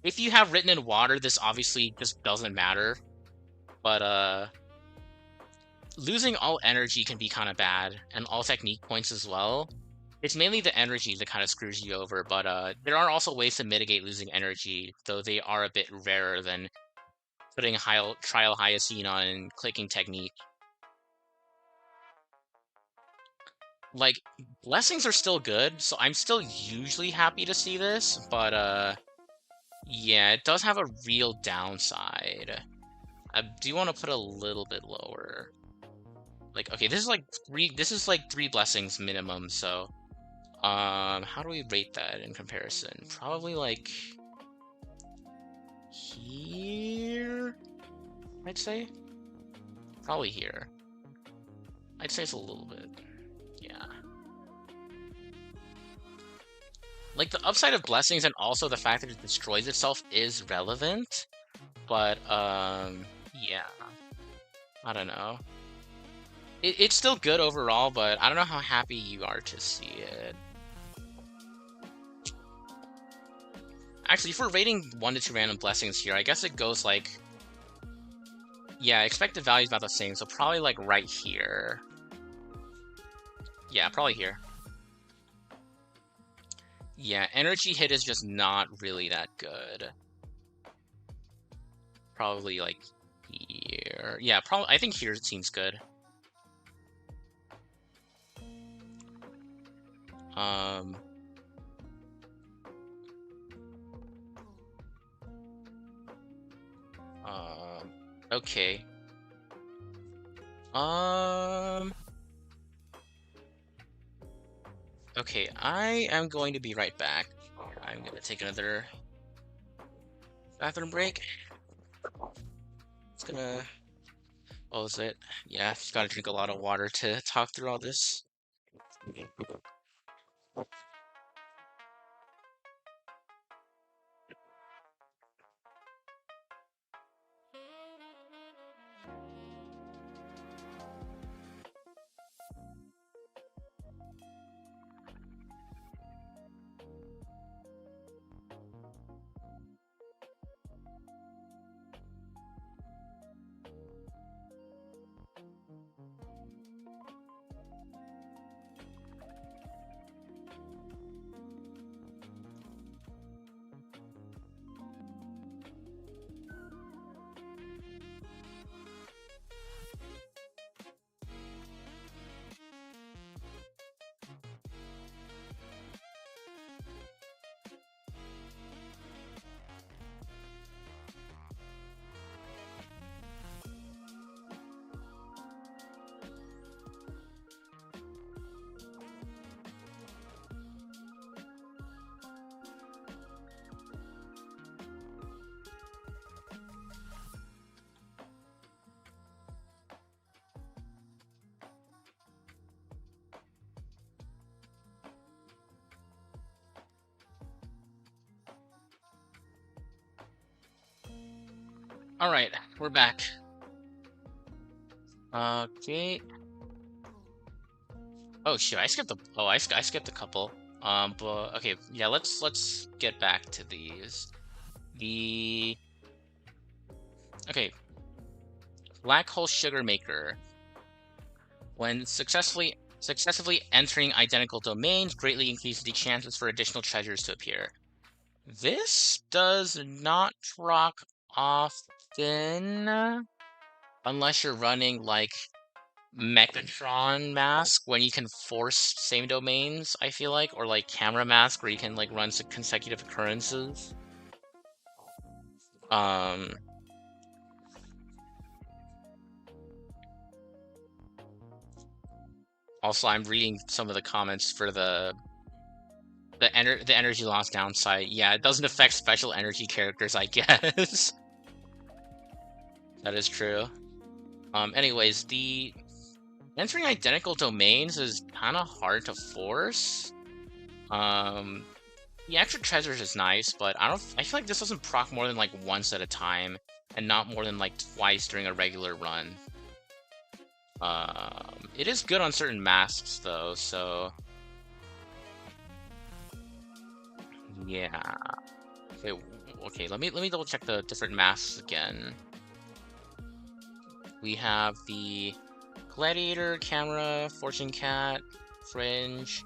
If you have written in water, this obviously just doesn't matter. But losing all energy can be kind of bad, and all technique points as well. It's mainly the energy that kind of screws you over, but there are also ways to mitigate losing energy, though they are a bit rarer than putting Trial Hyacine on and clicking technique. Like, blessings are still good, so I'm still usually happy to see this, but yeah, it does have a real downside. I do want to put a little bit lower. Like, okay, this is like 3 blessings minimum, so how do we rate that in comparison? Probably like here, I'd say. Probably here. I'd say it's a little bit. Yeah. Like the upside of blessings and also the fact that it destroys itself is relevant, but yeah. I don't know. It's still good overall, but I don't know how happy you are to see it. Actually, if we're rating 1 to 2 random blessings here, I guess it goes like... Yeah, expected value is about the same, so probably like right here. Yeah, probably here. Yeah, energy hit is just not really that good. Probably like here. Yeah, probably. I think here seems good. Um. Okay. Um. Okay, I am going to be right back. I'm gonna take another bathroom break. It's gonna. What was it? Yeah, just gotta drink a lot of water to talk through all this. All right, we're back. Okay. Oh shoot, I skipped I skipped a couple. But okay, yeah, let's get back to these. The okay, black hole sugar maker. When successively entering identical domains greatly increases the chances for additional treasures to appear. This does not proc often unless you're running like Mechatron mask when you can force same domains, I feel like, or like camera mask where you can like run consecutive occurrences. Um, Also, I'm reading some of the comments for the energy loss downside. Yeah, it doesn't affect special energy characters, I guess. That is true. Anyways, the entering identical domains is kind of hard to force. Um, the extra treasures is nice, but I feel like this doesn't proc more than like once at a time, and not more than like twice during a regular run. It is good on certain masks though, so yeah. Okay, let me double check the different masks again. We have the Gladiator, Camera, Fortune Cat, Fringe,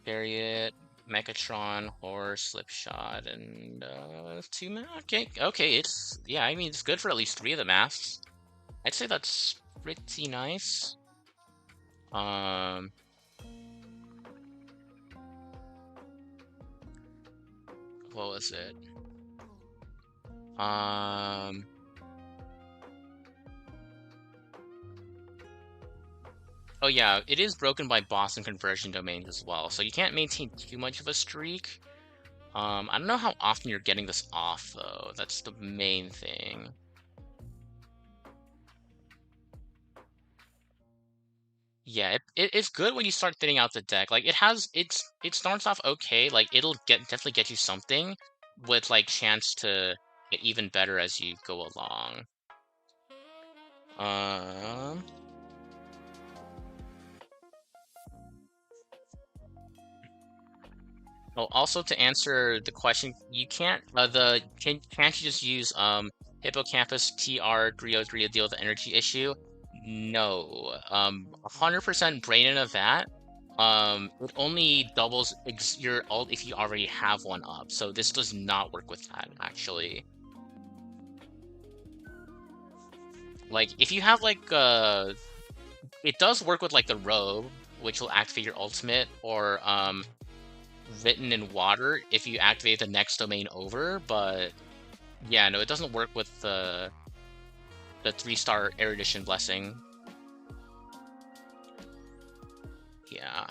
Chariot, Mechatron, Horse, Slipshot, and okay, yeah, I mean it's good for at least 3 of the masks. I'd say that's pretty nice. What was it? Oh yeah, it is broken by boss and conversion domains as well, so you can't maintain too much of a streak. I don't know how often you're getting this off though. That's the main thing. Yeah, it's good when you start thinning out the deck. Like it starts off okay. Like definitely get you something with like chance to get even better as you go along. Um. Oh, also to answer the question, you can't can't you just use Hippocampus TR303 to deal with the energy issue? No. 100% brain in of that. It only doubles your ult if you already have one up. So this does not work with that actually. Like if you have like it does work with like the robe, which will activate your ultimate, or written in water if you activate the next domain over, but yeah, no, it doesn't work with the 3-star erudition blessing. Yeah.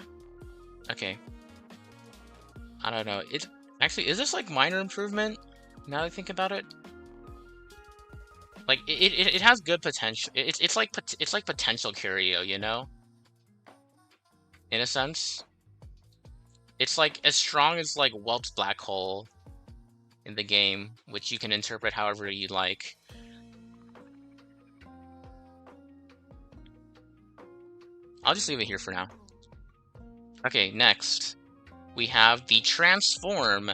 Okay. I don't know. It's actually, is this like minor improvement now that I think about it? Like it has good potential. It's like potential Curio, you know? In a sense. It's like as strong as like Whelp's black hole in the game, which you can interpret however you like. I'll just leave it here for now. Okay, next. We have the Transform.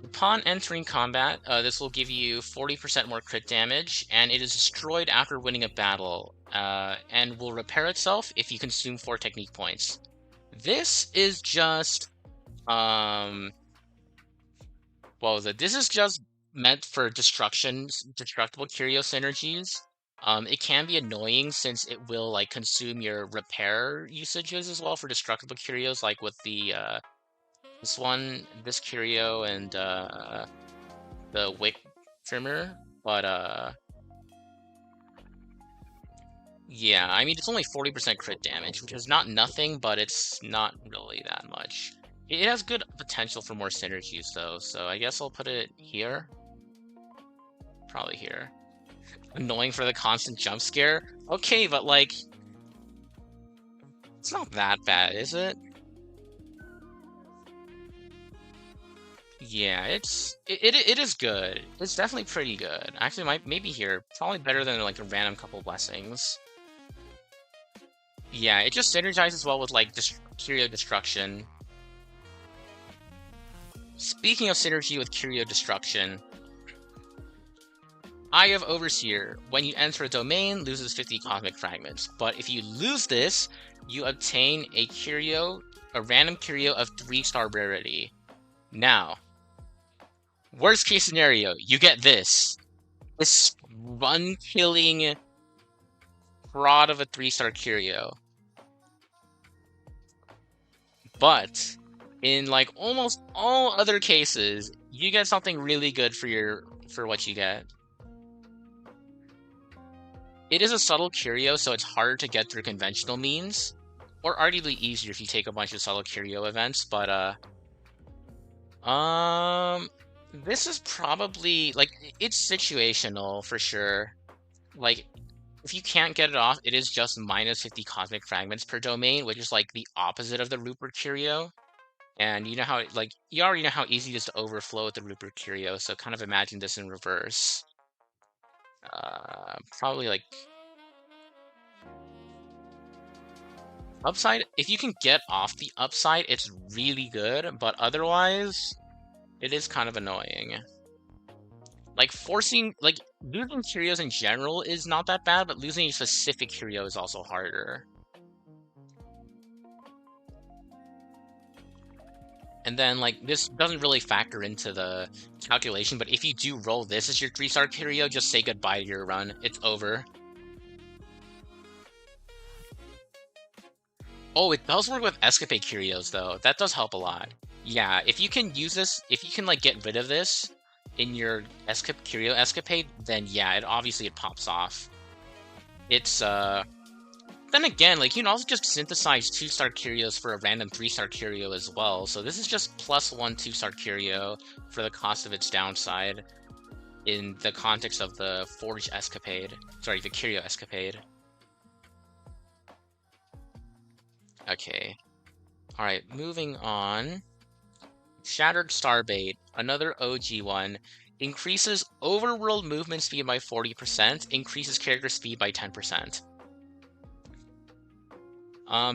Upon entering combat, this will give you 40% more crit damage, and it is destroyed after winning a battle, and will repair itself if you consume 4 technique points. This is just, what was it? This is just meant for destructible Curio synergies. It can be annoying since it will like consume your repair usages as well for destructible Curios, like with the this Curio and the wick trimmer, but yeah, I mean it's only 40% crit damage, which is not nothing, but it's not really that much. It has good potential for more synergies though, so I guess I'll put it here. Probably here. Annoying for the constant jump scare? Okay, but like it's not that bad, is it? Yeah, it is good. It's definitely pretty good. Actually, might maybe here probably better than like a random couple blessings. Yeah, it just synergizes well with like Curio Destruction. Speaking of synergy with Curio Destruction, Eye of Overseer. When you enter a domain, loses 50 cosmic fragments. But if you lose this, you obtain a random curio of 3-star rarity. Now, worst case scenario, you get this run-killing fraud of a 3-star curio. But in like almost all other cases, you get something really good for what you get. It is a subtle curio, so it's harder to get through conventional means, or arguably easier if you take a bunch of subtle curio events. But um, this is probably like it's situational for sure. Like if you can't get it off, it is just minus 50 cosmic fragments per domain, which is like the opposite of the Rupert Curio. And you know how like you already know how easy it is to overflow with the Rupert Curio, so kind of imagine this in reverse. Probably like upside. If you can get off the upside, it's really good, but otherwise, it is kind of annoying. Like like losing curios in general is not that bad, but losing a specific curio is also harder. And then like this doesn't really factor into the calculation, but if you do roll this as your 3-star curio, just say goodbye to your run. It's over. Oh, it does work with escapade curios though. That does help a lot. Yeah, if you can use this, if you can like get rid of this in your curio escapade, then yeah, it pops off. It's then again, like you can also just synthesize 2-star curios for a random 3-star curio as well. So this is just +1 2-star curio for the cost of its downside in the context of the Forge escapade. Sorry, the curio escapade. Okay. Alright, moving on. Shattered Starbait, another OG one, increases overworld movement speed by 40%, increases character speed by 10%.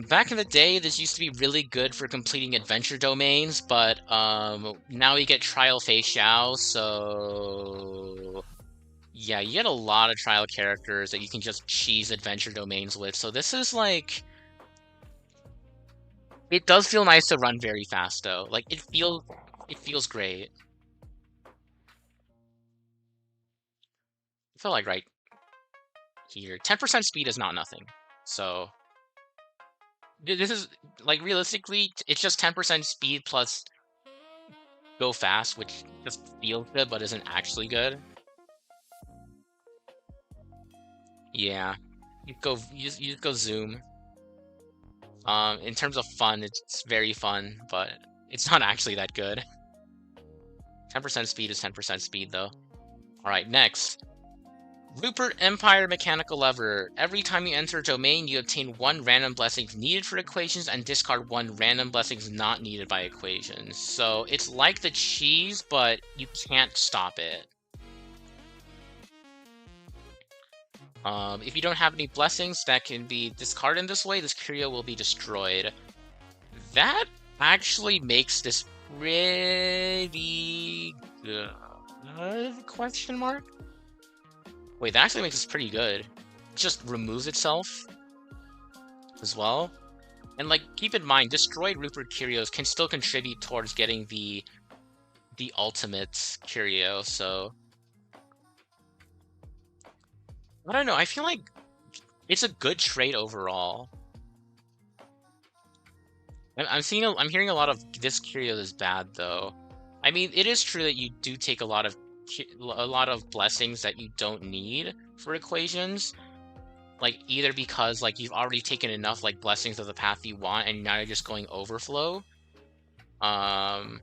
Back in the day, this used to be really good for completing adventure domains, but now we get Trial Fei Xiao, so yeah, you get a lot of trial characters that you can just cheese adventure domains with. So this is like, it does feel nice to run very fast though. Like it feels great. I feel like right here, 10% speed is not nothing. So this is like realistically, it's just 10% speed plus go fast, which just feels good but isn't actually good. Yeah, you go zoom. In terms of fun, it's very fun, but it's not actually that good. 10% speed is 10% speed though. All right, next. Rupert Empire Mechanical Lever. Every time you enter a domain, you obtain 1 random blessings needed for equations and discard 1 random blessings not needed by equations. So it's like the cheese, but you can't stop it. If you don't have any blessings that can be discarded in this way, this curio will be destroyed. That actually makes this pretty good? Question mark? Wait, that actually makes this pretty good. It just removes itself as well. And like, keep in mind, destroyed Rupert Curios can still contribute towards getting the ultimate Curio, so I don't know, I feel like it's a good trade overall. I'm hearing a lot of this Curio is bad though. I mean, it is true that you do take a lot of blessings that you don't need for equations, like either because like you've already taken enough like blessings of the path you want and now you're just going overflow, um,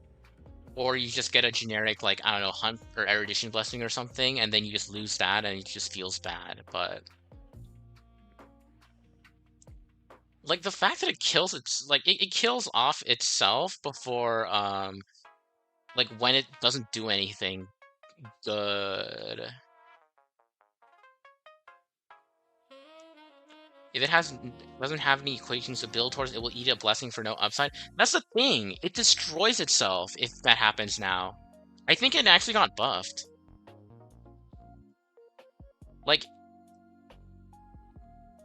or you just get a generic like I don't know hunt or erudition blessing or something, and then you just lose that and it just feels bad. But like the fact that it kills it kills off itself before like when it doesn't do anything good. If it doesn't have any equations to build towards, it will eat a blessing for no upside. That's the thing. It destroys itself if that happens now. I think it actually got buffed. Like,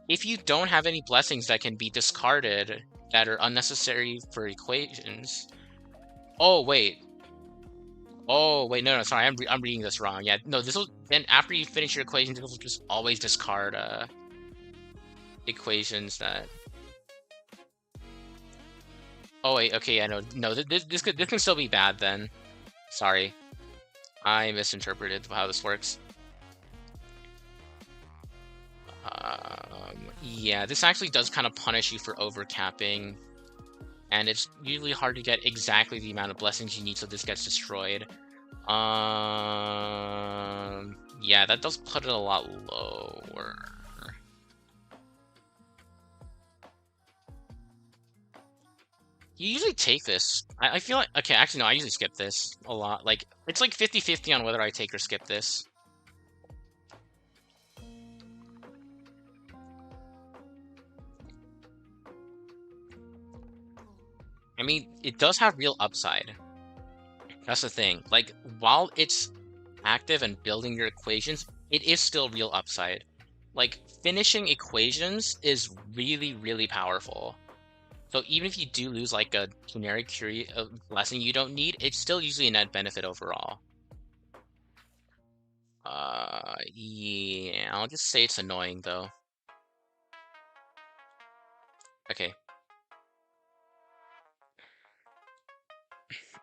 if you don't have any blessings that can be discarded that are unnecessary for equations. Oh wait. Oh wait, no, sorry, I'm reading this wrong. Yeah, no, this will then after you finish your equations, it will just always discard equations that. Oh wait, okay, yeah, no, this can still be bad then. Sorry, I misinterpreted how this works. Yeah, this actually does kind of punish you for overcapping, and it's usually hard to get exactly the amount of blessings you need so this gets destroyed. Yeah, that does put it a lot lower. You usually take this. I feel like, okay, actually, no, I usually skip this a lot. Like, it's like 50-50 on whether I take or skip this. I mean, it does have real upside. That's the thing. Like, while it's active and building your equations, it is still real upside. Like, finishing equations is really, really powerful. So even if you do lose like a generic Curio blessing you don't need, it's still usually a net benefit overall. Yeah, I'll just say it's annoying though. Okay.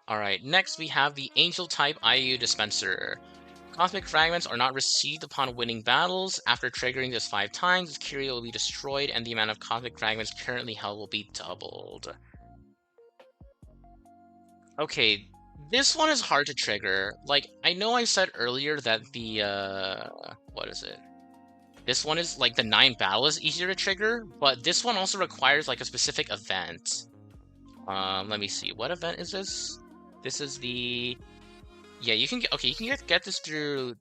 Alright, next we have the Angel type IU dispenser. Cosmic fragments are not received upon winning battles. After triggering this 5 times, this Curio will be destroyed and the amount of cosmic fragments currently held will be doubled. Okay, this one is hard to trigger. Like, I know I said earlier that the, what is it? This one is, like, the 9 battle is easier to trigger, but this one also requires, like, a specific event. Let me see. What event is this? This is the... Yeah, you can get... Okay, you can get this through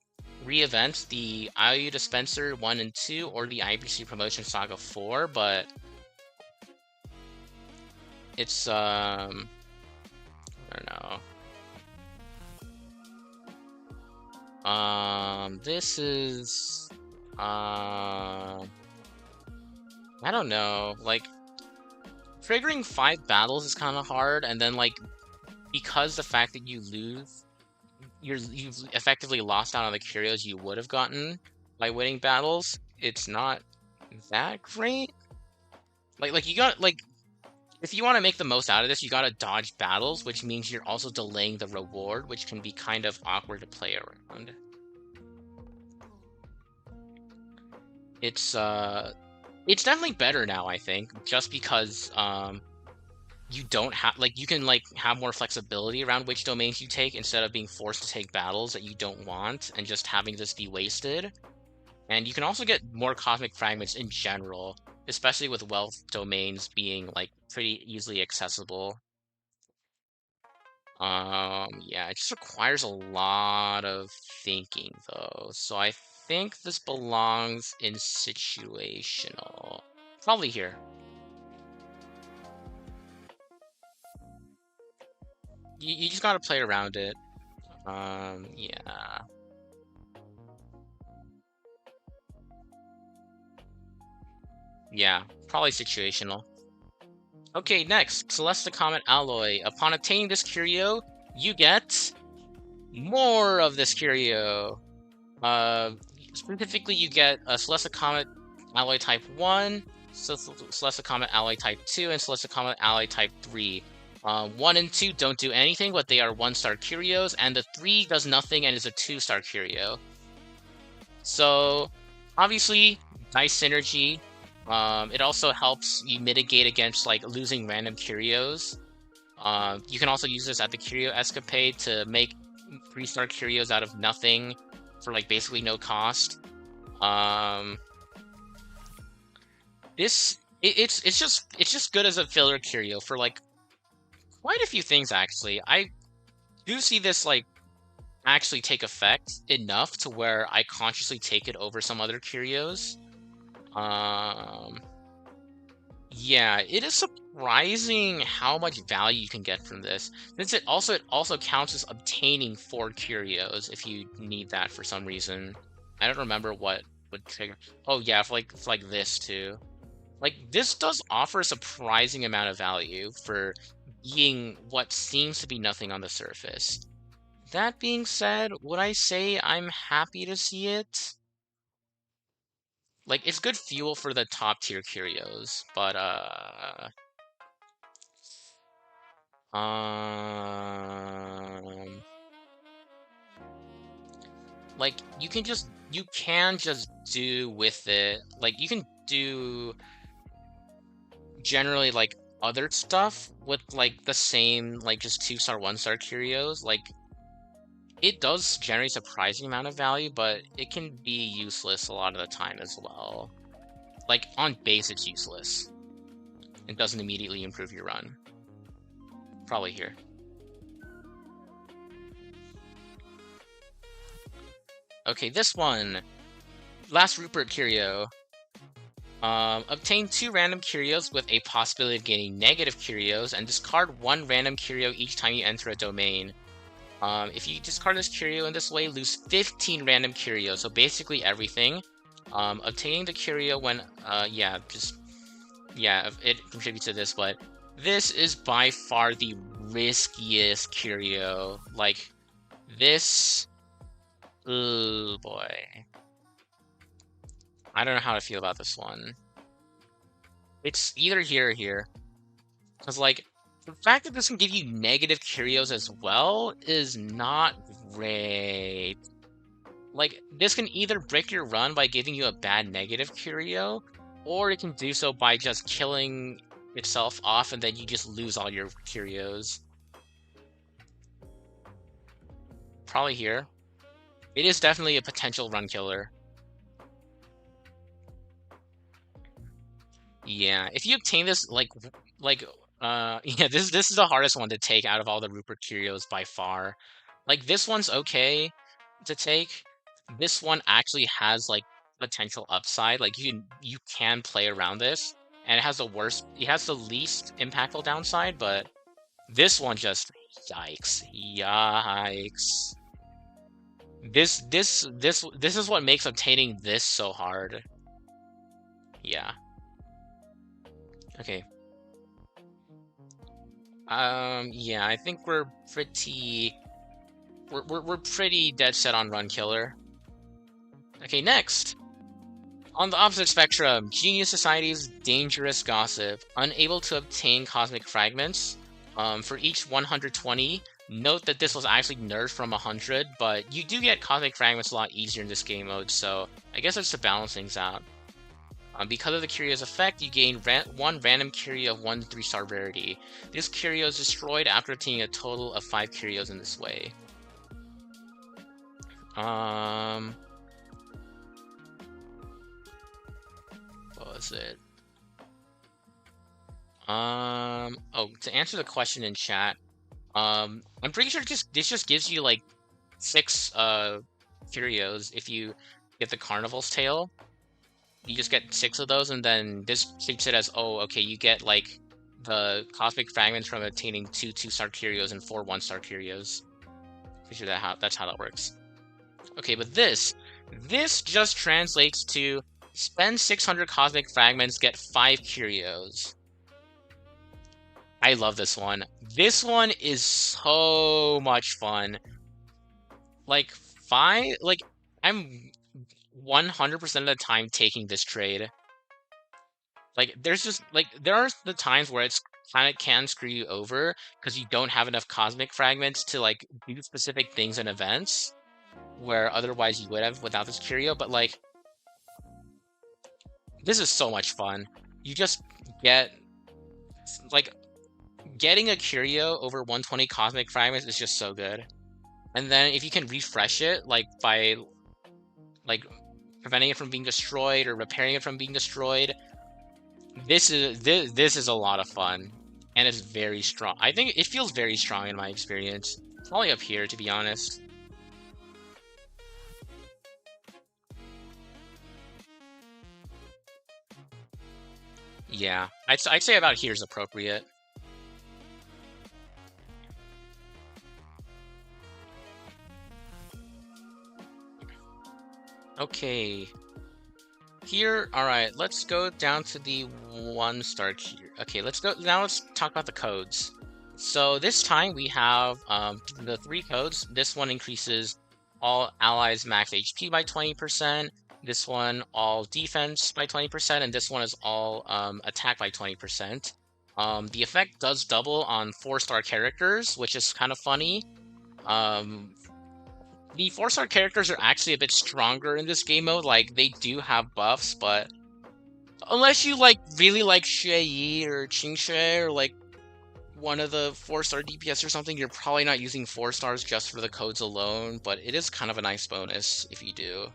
3 events, the IOU Dispenser 1 and 2, or the IBC Promotion Saga 4, but... It's, I don't know. This is... I don't know. Like, triggering 5 battles is kind of hard, and then, like, because the fact that you lose... You've effectively lost out on the curios you would have gotten by winning battles, it's not that great. Like you got, like, if you want to make the most out of this, you gotta dodge battles, which means you're also delaying the reward, which can be kind of awkward to play around. It's definitely better now, I think, just because you don't have, like, you can, like, have more flexibility around which domains you take instead of being forced to take battles that you don't want and just having this be wasted. And you can also get more cosmic fragments in general, especially with wealth domains being, like, pretty easily accessible. Yeah, it just requires a lot of thinking, though. So I think this belongs in situational. Probably here. You just gotta play around it. Yeah. Yeah, probably situational. Okay, next, Celeste Comet Alloy. Upon obtaining this curio, you get more of this curio. Specifically, you get a Celeste Comet Alloy Type 1, Celeste Comet Alloy Type 2, and Celeste Comet Alloy Type 3. 1 and 2 don't do anything, but they are 1-star curios, and the 3 does nothing and is a 2-star curio. So, obviously, nice synergy. It also helps you mitigate against, like, losing random curios. You can also use this at the Curio Escapade to make 3-star curios out of nothing for, like, basically no cost. It's just good as a filler curio for, like, quite a few things, actually. do see this like actually take effect enough to where I consciously take it over some other curios. Yeah, it is surprising how much value you can get from this. Since it also counts as obtaining 4 curios if you need that for some reason. I don't remember what would trigger. Oh yeah, for like this too. Like this does offer a surprising amount of value for being what seems to be nothing on the surface. That being said, would I say I'm happy to see it? Like, it's good fuel for the top tier curios, but um, like you can just do with it. Like, you can do generally like other stuff with like the same like just 2-star 1-star curios. Like, it does generate surprising amount of value, but it can be useless a lot of the time as well. Like, on base, it's useless. It doesn't immediately improve your run. Probably here. Okay, this one. Last Rupert Curio. Obtain 2 random curios with a possibility of gaining negative curios, and discard 1 random curio each time you enter a domain. If you discard this curio in this way, lose 15 random curios, so basically everything. Obtaining the curio when, yeah, it contributes to this, but this is by far the riskiest curio. Like, this, oh boy. I don't know how to feel about this one. It's either here or here. Because, like, the fact that this can give you negative curios as well is not great. Like, this can either break your run by giving you a bad negative curio, or it can do so by just killing itself off and then you just lose all your curios. Probably here. It is definitely a potential run killer. Yeah, if you obtain this, yeah, this is the hardest one to take out of all the Rupert Curios by far. Like, this one's okay to take. This one actually has like potential upside. Like, you can play around this, and it has the least impactful downside, but this one just yikes, yikes. This is what makes obtaining this so hard. Yeah. Okay. Yeah, I think we're pretty dead set on Run Killer. Okay, next. On the opposite spectrum, Genius Society's Dangerous Gossip. Unable to obtain cosmic fragments. For each 120, note that this was actually nerfed from 100, but you do get cosmic fragments a lot easier in this game mode, so I guess it's to balance things out. Because of the Curio's effect, you gain 1 random Curio of 1 to 3-star rarity. This Curio is destroyed after obtaining a total of 5 Curios in this way. What was it? Oh, to answer the question in chat, I'm pretty sure this just gives you like 6 Curios if you get the Carnival's Tail. You just get 6 of those, and then this treats it as, oh, okay, you get like the cosmic fragments from obtaining 2 2-star Curios and 4 1-star Curios. Pretty sure that's how that works. Okay, but this just translates to spend 600 cosmic fragments, get 5 Curios. I love this one. This one is so much fun. Like, I'm 100% of the time taking this trade. Like, there are the times where it's kind of can screw you over because you don't have enough cosmic fragments to like do specific things and events where otherwise you would have without this curio, but like, this is so much fun. You just get, like, getting a curio over 120 cosmic fragments is just so good. And then if you can refresh it, like, by, like, preventing it from being destroyed or repairing it from being destroyed, this is a lot of fun. And it's very strong. I think it feels very strong in my experience. Probably up here, to be honest. Yeah, I'd say about here is appropriate. Okay. Here, all right, let's go down to the 1-star here. Okay, let's talk about the codes. So this time we have the 3 codes. This one increases all allies max HP by 20%. This one all defense by 20%, and this one is all attack by 20%. The effect does double on 4-star characters, which is kind of funny. The 4-star characters are actually a bit stronger in this game mode. Like, they do have buffs, but unless you really like Xue Yi or Qingxue or like one of the 4-star DPS or something, you're probably not using 4 stars just for the codes alone, but it is kind of a nice bonus if you do.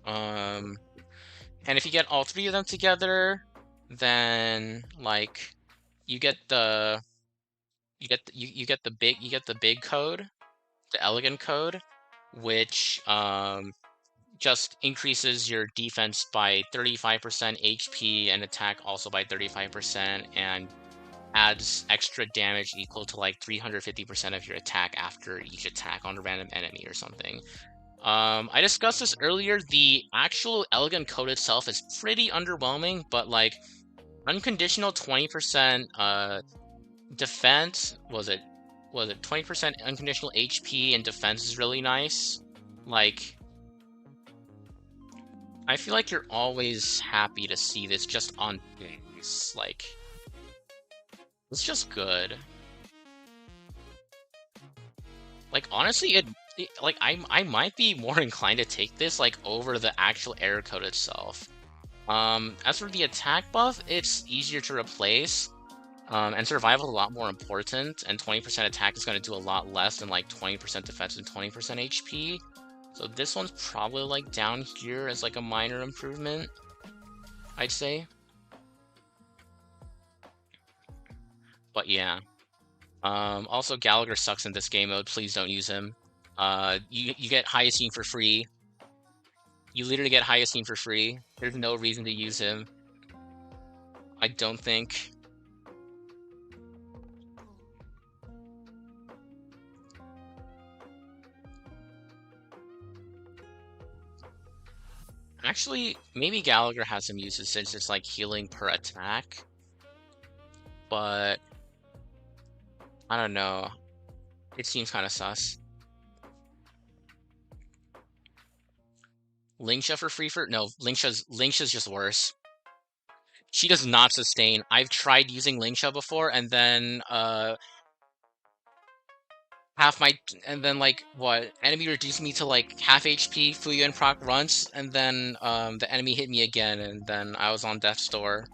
And if you get all 3 of them together, then like you get the you get the big code, the elegant code, which just increases your defense by 35%, HP and attack also by 35%, and adds extra damage equal to like 350% of your attack after each attack on a random enemy or something. I discussed this earlier. The actual elegant code itself is pretty underwhelming, but like unconditional 20% defense, was it 20% unconditional HP and defense is really nice. Like, I feel like you're always happy to see this just on base. Like, it's just good. Like, honestly, like I might be more inclined to take this like over the actual error code itself. As for the attack buff, it's easier to replace. And survival is a lot more important, and 20% attack is going to do a lot less than like 20% defense and 20% HP. So this one's probably like down here as like a minor improvement, I'd say. But yeah. Also Gallagher sucks in this game mode. Please don't use him. You get Hyacine for free. You literally get Hyacine for free. There's no reason to use him, I don't think. Actually, maybe Gallagher has some uses since it's like healing per attack. But I don't know. It seems kind of sus. Lingsha for free for no, Lingsha's just worse. She does not sustain. I've tried using Lingsha before, and then like what, enemy reduced me to like half HP, Fuyu and proc runs, and then the enemy hit me again, and then I was on death's door.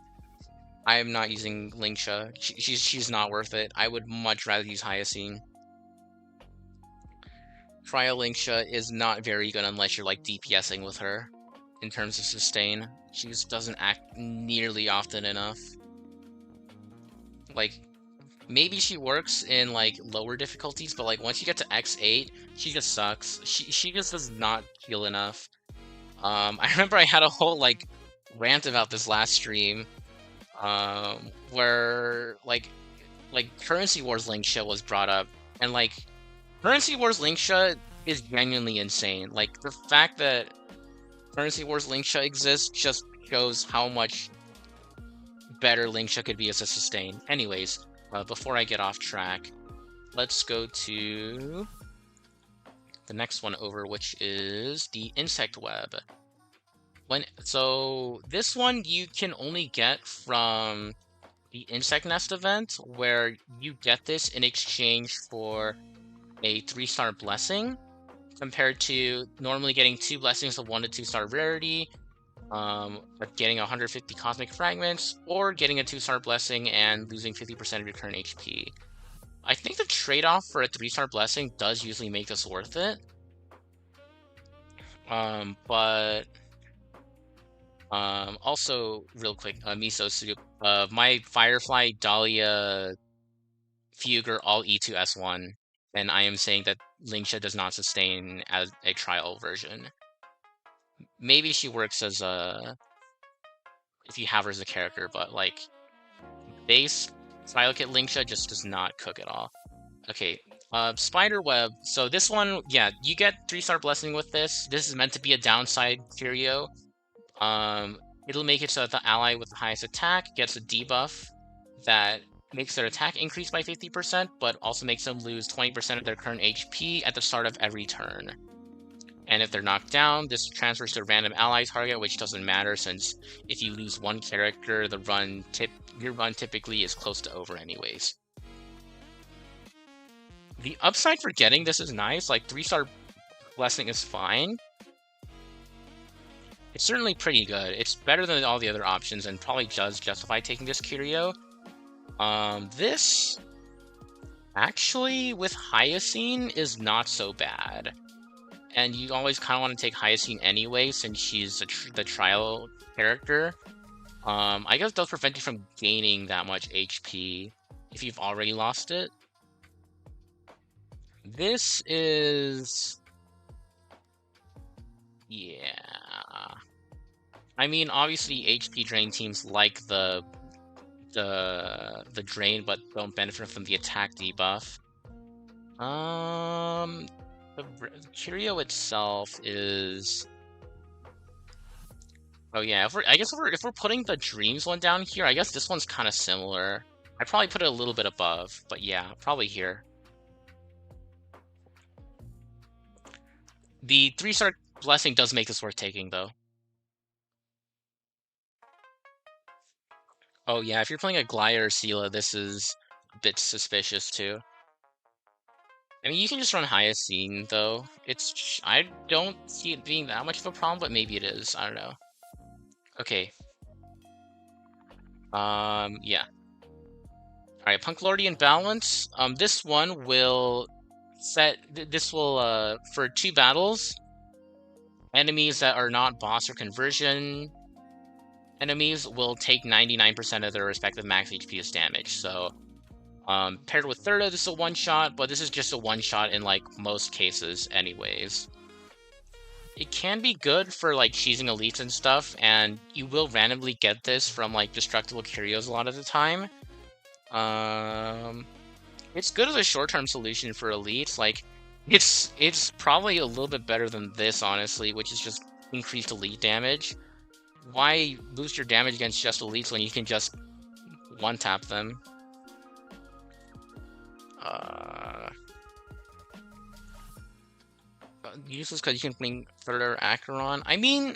I am not using Lingsha. She's not worth it. I would much rather use Hyacine. Trial Lingsha is not very good unless you're like DPSing with her in terms of sustain. She just doesn't act nearly often enough. Like, maybe she works in like lower difficulties, but like once you get to X8, she just sucks. She just does not heal enough. I remember I had a whole like rant about this last stream, where like Currency Wars Lingsha was brought up, and like Currency Wars Lingsha is genuinely insane. Like, the fact that Currency Wars Lingsha exists just shows how much better Lingsha could be as a sustain. Anyways, before I get off track, let's go to the next one over, which is the Insect Web. So this one you can only get from the Insect Nest event, where you get this in exchange for a 3-star blessing, compared to normally getting 2 blessings of 1 to 2-star rarity, but getting 150 cosmic fragments, or getting a 2-star blessing and losing 50% of your current HP. I think the trade-off for a 3-star blessing does usually make this worth it. But also real quick, miso soup. My Firefly, Dahlia, Fugue are all E2 S1. and I am saying that Lingsha does not sustain as a trial version. Maybe she works as a if you have her as a character, but like base trial kit Lingsha just does not cook at all. Okay, Spiderweb. So this one, yeah, you get 3-star blessing with this. This is meant to be a downside curio. It'll make it so that the ally with the highest attack gets a debuff that makes their attack increase by 50%, but also makes them lose 20% of their current HP at the start of every turn. And if they're knocked down, this transfers to a random ally target, which doesn't matter since if you lose one character, your run typically is close to over anyways. The upside for getting this is nice, like 3-star blessing is fine. It's certainly pretty good. It's better than all the other options and probably does justify taking this curio. This actually with Hyacine is not so bad. And you always kind of want to take Hyacine anyway since she's the trial character. I guess it does prevent you from gaining that much HP if you've already lost it. This is... yeah. I mean, obviously HP drain teams like the drain, but don't benefit from the attack debuff. The Curio itself is... oh yeah, if we're putting the Dreams one down here, I guess this one's kind of similar. I'd probably put it a little bit above, but yeah, probably here. The 3-star blessing does make this worth taking, though. Oh yeah, if you're playing a Glyer or Sela, this is a bit suspicious too. I mean, you can just run Hyacine, though. I don't see it being that much of a problem, but maybe it is. I don't know. Okay. Yeah. Alright, Punklordian Balance. This one will for 2 battles, enemies that are not boss or conversion enemies will take 99% of their respective max HP as damage. So, paired with Thurda, this is a one-shot, but this is just a one-shot in, like, most cases anyways. It can be good for, like, cheesing elites and stuff, and you will randomly get this from, like, destructible curios a lot of the time. It's good as a short-term solution for elites. Like, it's probably a little bit better than this, honestly, which is just increased elite damage. Why boost your damage against just elites when you can just one-tap them? Useless because you can bring further Acheron. I mean,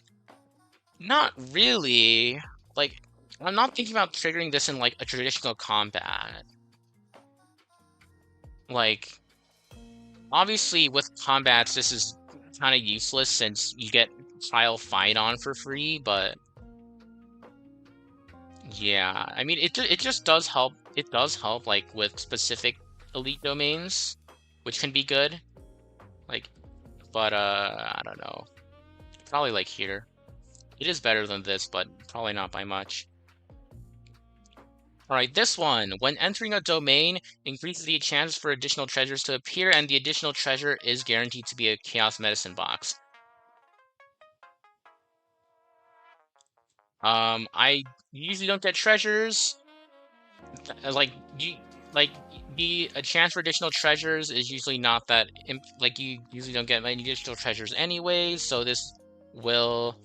not really. Like, I'm not thinking about triggering this in, like, a traditional combat. Like, obviously, with combats, this is kind of useless since you get Trial Fight on for free, but... yeah, I mean, it just does help. It does help, like, with specific elite domains, which can be good. Like, but, I don't know. Probably, like, here. It is better than this, but probably not by much. Alright, this one. When entering a domain, increases the chance for additional treasures to appear, and the additional treasure is guaranteed to be a Chaos Medicine box. I usually don't get treasures. A chance for additional treasures is usually not that, you usually don't get many additional treasures anyways, so this will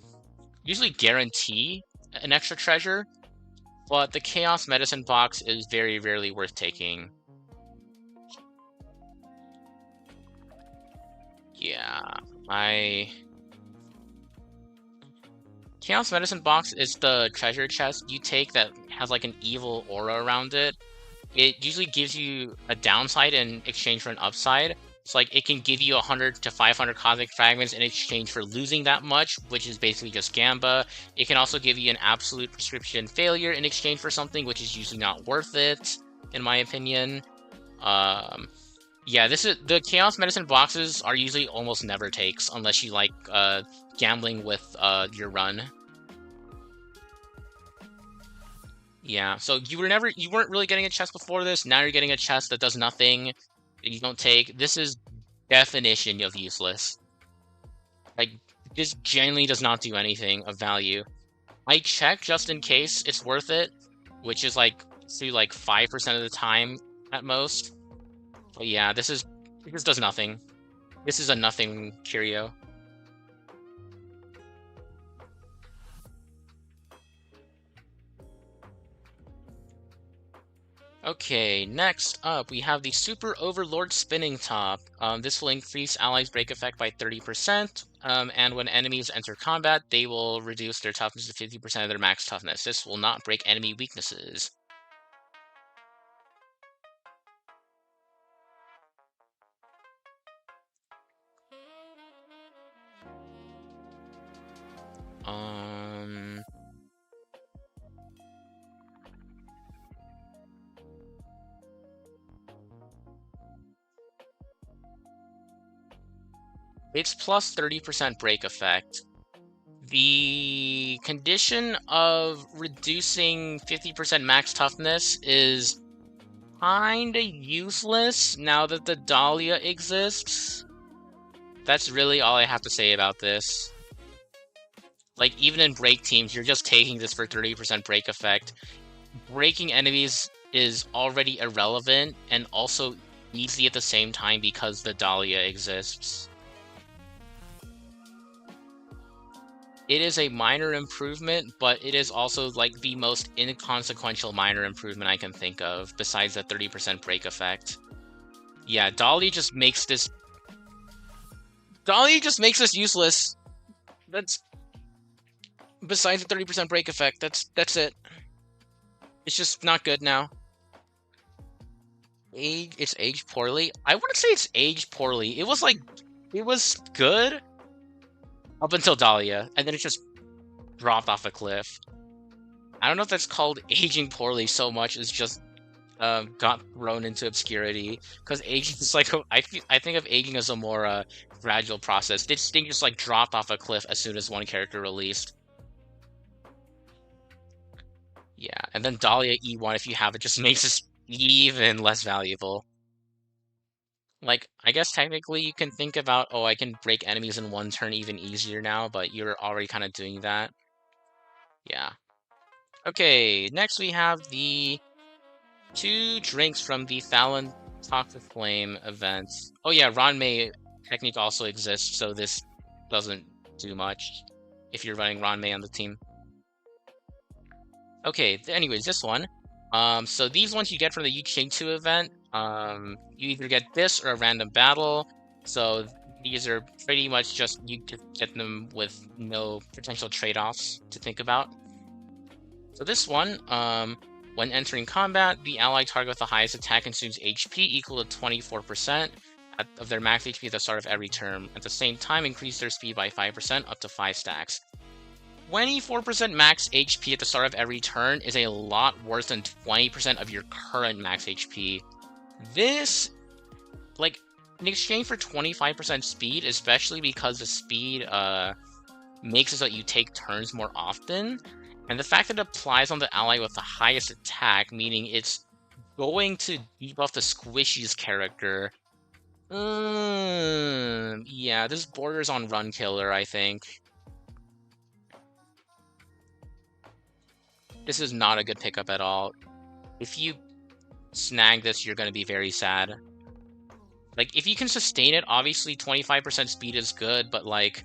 usually guarantee an extra treasure, but the Chaos Medicine box is very rarely worth taking. Yeah, Chaos Medicine box is the treasure chest you take that has like an evil aura around it. It usually gives you a downside in exchange for an upside. So like it can give you 100 to 500 cosmic fragments in exchange for losing that much, which is basically just Gamba. It can also give you an absolute prescription failure in exchange for something, which is usually not worth it, in my opinion. Yeah, the Chaos Medicine boxes are usually almost never takes unless you like gambling with your run. Yeah, so you weren't really getting a chest before this. Now you're getting a chest that does nothing. You don't take. This is definition of useless. Like, this genuinely does not do anything of value. I check just in case it's worth it, which is like through like 5% of the time at most. But yeah, this does nothing. This is a nothing curio. Okay, next up we have the Super Overlord Spinning Top. This will increase allies' break effect by 30%, and when enemies enter combat, they will reduce their toughness to 50% of their max toughness. This will not break enemy weaknesses. Um, it's plus 30% break effect. The condition of reducing 50% max toughness is kinda useless now that the Dahlia exists. That's really all I have to say about this. Like, even in break teams, you're just taking this for 30% break effect. Breaking enemies is already irrelevant and also easy at the same time because the Dahlia exists. It is a minor improvement, but it is also like the most inconsequential minor improvement I can think of, besides the 30% break effect. Yeah, Dahlia just makes this useless. That's besides the 30% break effect, that's it. It's just not good now. It's aged poorly. I wouldn't say it's aged poorly. It was good up until Dahlia, and then it just dropped off a cliff. I don't know if that's called aging poorly so much as just got thrown into obscurity, because aging is like I think of aging as a more gradual process. This thing just like dropped off a cliff as soon as one character released. Yeah, and then Dahlia E1, if you have it, just makes this even less valuable. Like, I guess technically you can think about, oh, I can break enemies in one turn even easier now, but you're already kind of doing that. Yeah. Okay, next we have the 2 drinks from the Fallon Toxic Flame event. Oh yeah, Ranmei technique also exists, so this doesn't do much if you're running Ranmei on the team. Okay, anyways, this one. So these ones you get from the Yu Ching 2 event. You either get this or a random battle. So these are pretty much just you just get them with no potential trade-offs to think about. So this one, when entering combat, the ally target with the highest attack consumes HP equal to 24% of their max HP at the start of every turn. At the same time, increase their speed by 5% up to 5 stacks. 24% max HP at the start of every turn is a lot worse than 20% of your current max HP. This, like, in exchange for 25% speed, especially because the speed makes it so that you take turns more often, and the fact that it applies on the ally with the highest attack, meaning it's going to debuff the Squishy's character. Yeah, this borders on Run Killer, I think. This is not a good pickup at all. If you snag this, you're going to be very sad. Like, if you can sustain it, obviously 25% speed is good, but, like,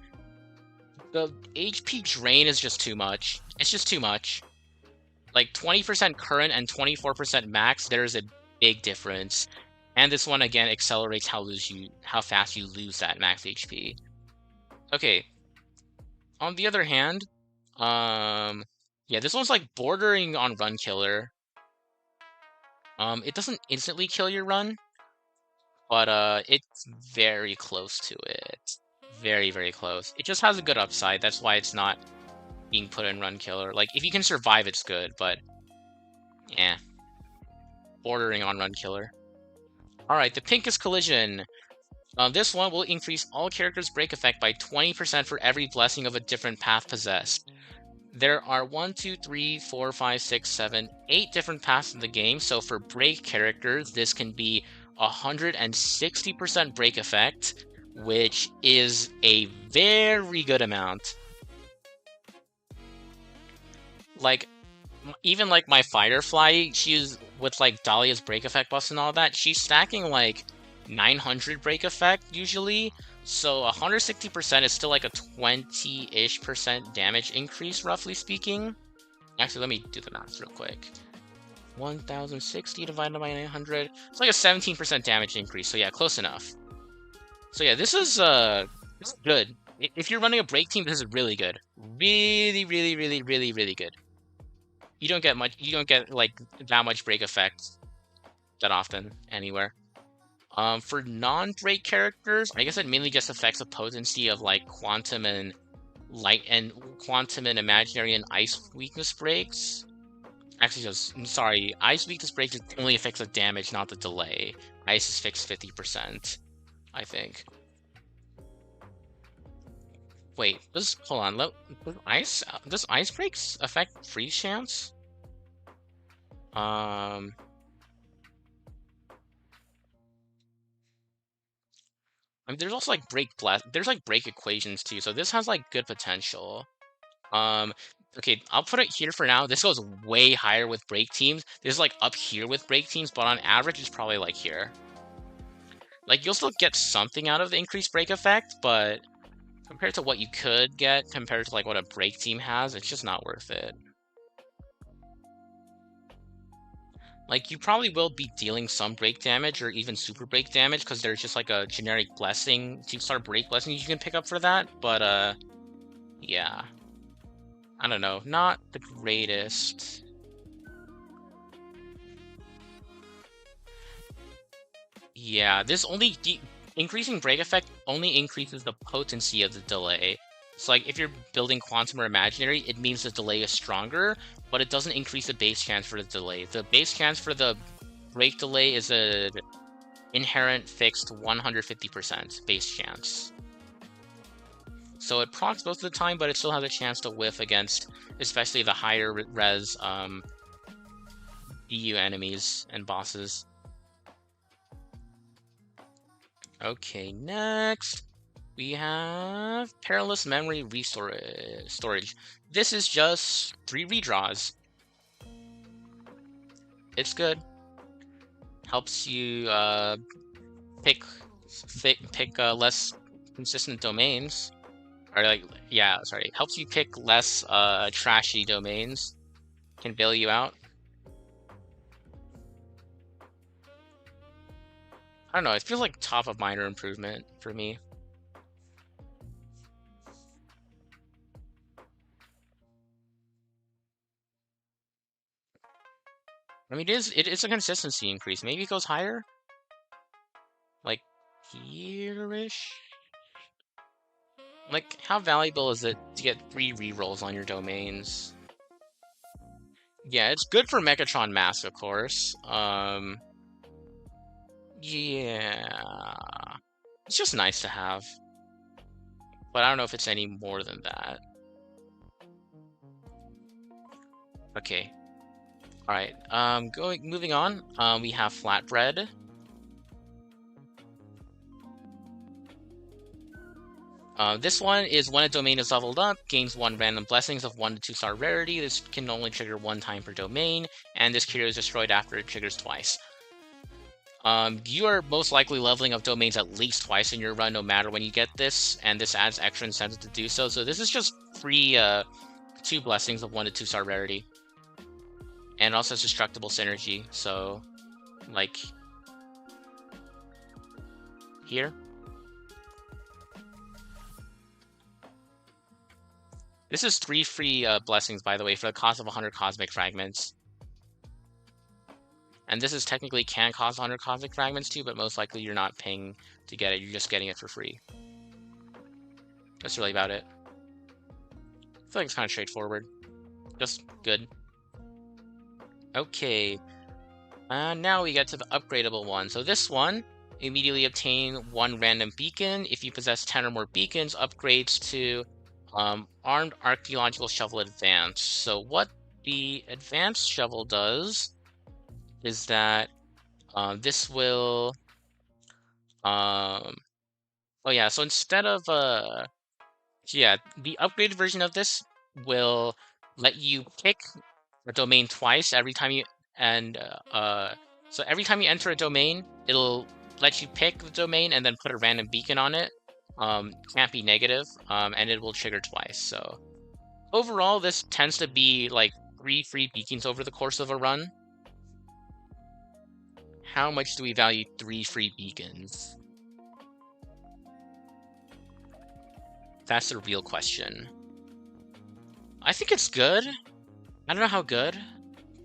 the HP drain is just too much. It's just too much. Like, 20% current and 24% max, there's a big difference. And this one, again, accelerates how fast you lose that max HP. Okay. On the other hand, yeah, this one's, like, bordering on Run Killer. It doesn't instantly kill your run, but it's very close to it. Very, very close. It just has a good upside. That's why it's not being put in Run Killer. Like, if you can survive, it's good, but yeah, bordering on Run Killer. Alright, the Pincus Collision. This one will increase all characters' break effect by 20% for every blessing of a different path possessed. There are 1, 2, 3, 4, 5, 6, 7, 8 different paths in the game, so for break characters, this can be 160% break effect, which is a very good amount. Like, even like my Firefly, she's with like Dahlia's break effect buffs and all that, she's stacking like 900 break effect usually. So 160% is still like a 20-ish% damage increase, roughly speaking. Actually, let me do the math real quick. 1060 divided by 900. It's like a 17% damage increase. So yeah, close enough. So yeah, this is good. If you're running a break team, this is really good. Really, really, really, really, really good. You don't get like that much break effect that often anywhere. For non-break characters, I guess it mainly just affects the potency of like quantum and imaginary and ice weakness breaks. Actually, sorry, ice weakness breaks only affects the damage, not the delay. Ice is fixed 50%, I think. Wait, hold on. Does ice breaks affect freeze chance? I mean, there's also like there's like break equations too, so this has like good potential. Okay, I'll put it here for now. This goes way higher with break teams. This is like up here with break teams, but on average, it's probably like here. Like, you'll still get something out of the increased break effect, but compared to what you could get, compared to like what a break team has, it's just not worth it. Like, you probably will be dealing some break damage or even super break damage because there's just like a generic blessing, 2-star break blessing you can pick up for that, but yeah. I don't know, not the greatest. Yeah, this only increasing break effect only increases the potency of the delay. So like if you're building quantum or imaginary, it means the delay is stronger, but it doesn't increase the base chance for the delay. The base chance for the break delay is a inherent fixed 150% base chance. So it procs most of the time, but it still has a chance to whiff against especially the higher res EU enemies and bosses. Okay, next we have Perilous Memory Storage. This is just 3 redraws. It's good. Helps you pick less consistent domains. Or like, yeah, sorry. Helps you pick less trashy domains. Can bail you out. I don't know, it feels like top of minor improvement for me. I mean, it is a consistency increase. Maybe it goes higher? Like, here-ish? Like, how valuable is it to get 3 rerolls on your domains? Yeah, it's good for Megatron Mask, of course. Yeah. It's just nice to have. But I don't know if it's any more than that. Okay. Alright, moving on. We have Flatbread. This one is when a domain is leveled up, gains 1 random blessings of 1 to 2-star rarity. This can only trigger 1 time per domain, and this Curio is destroyed after it triggers twice. You are most likely leveling up domains at least twice in your run, no matter when you get this, and this adds extra incentive to do so. So this is just free 2 blessings of 1 to 2-star rarity. And also has destructible synergy, so like here. This is 3 free blessings, by the way, for the cost of 100 cosmic fragments. And this is technically can cost 100 cosmic fragments too, but most likely you're not paying to get it, you're just getting it for free. That's really about it. I feel like it's kind of straightforward. Just good. Okay. Now we get to the upgradable one. So this one, immediately obtain 1 random beacon. If you possess 10 or more beacons, upgrades to Armed Archaeological Shovel Advanced. So what the Advanced Shovel does is that this will Oh yeah, so instead of yeah, the upgraded version of this will let you pick a domain twice every time you and so every time you enter a domain, it'll let you pick the domain and then put a random beacon on it. Can't be negative, and it will trigger twice. So overall, this tends to be like 3 free beacons over the course of a run. How much do we value 3 free beacons? That's the real question. I think it's good. I don't know how good,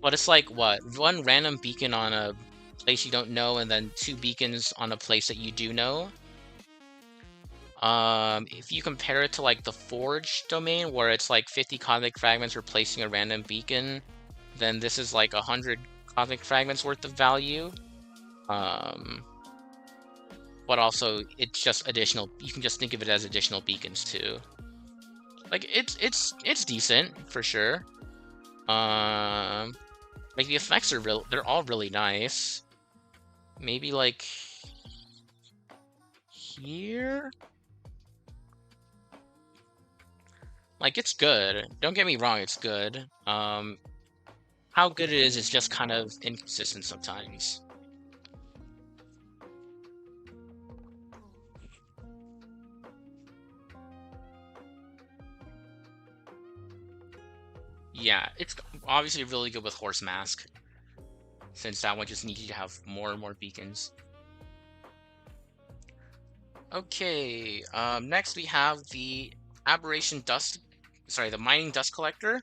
but it's like what? One random beacon on a place you don't know, and then 2 beacons on a place that you do know. If you compare it to like the Forge domain, where it's like 50 cosmic fragments replacing a random beacon, then this is like 100 cosmic fragments worth of value. But also it's just additional. You can just think of it as additional beacons too. Like it's decent for sure. Like the effects are real. They're all really nice. Maybe like here. Like it's good. Don't get me wrong, it's good. How good it is just kind of inconsistent sometimes. Yeah, it's obviously really good with Horse Mask, since that one just needs you to have more and more beacons. Okay, next we have the Aberration Dust, sorry, the Mining Dust Collector.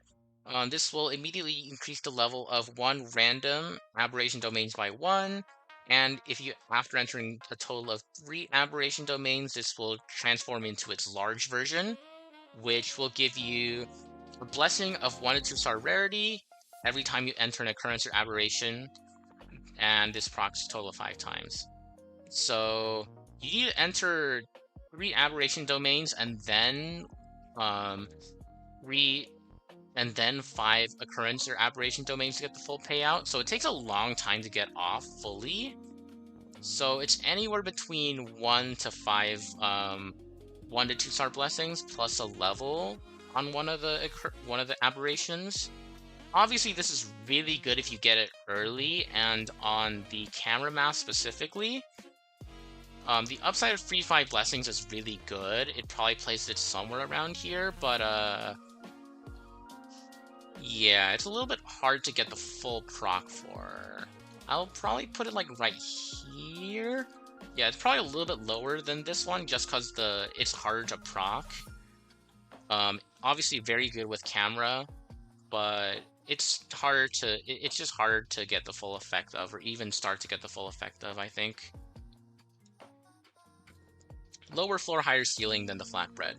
This will immediately increase the level of 1 random aberration domains by 1, and if you, after entering a total of 3 aberration domains, this will transform into its large version, which will give you a blessing of 1 to 2 star rarity every time you enter an occurrence or aberration, and this procs a total of 5 times. So you need to enter 3 aberration domains and then um, 3 and then 5 occurrence or aberration domains to get the full payout. So it takes a long time to get off fully. So it's anywhere between 1 to 5 1 to 2 star blessings plus a level on one of the aberrations. Obviously, this is really good if you get it early and on the camera mask specifically. The upside of free 5 blessings is really good. It probably places it somewhere around here, but yeah, it's a little bit hard to get the full proc for. I'll probably put it like right here. Yeah, it's probably a little bit lower than this one just because it's harder to proc. Obviously very good with camera, but it's harder to it's just harder to get the full effect of, or even start to get the full effect of, I think. Lower floor, higher ceiling than the flatbread.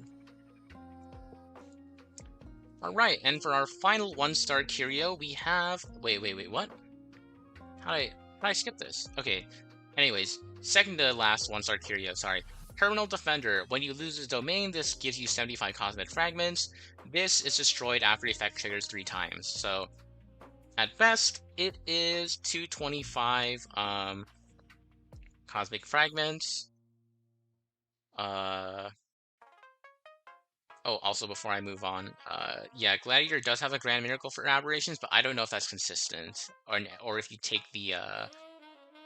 Alright, and for our final 1-star curio, we have... Wait, what? How did I skip this? Okay, anyways, second to last 1-star curio, sorry. Terminal Defender. When you lose this domain, this gives you 75 cosmic fragments. This is destroyed after the effect triggers 3 times. So, at best, it is 225 cosmic fragments. Oh, also before I move on, yeah, Gladiator does have a Grand Miracle for aberrations, but I don't know if that's consistent, or if you take the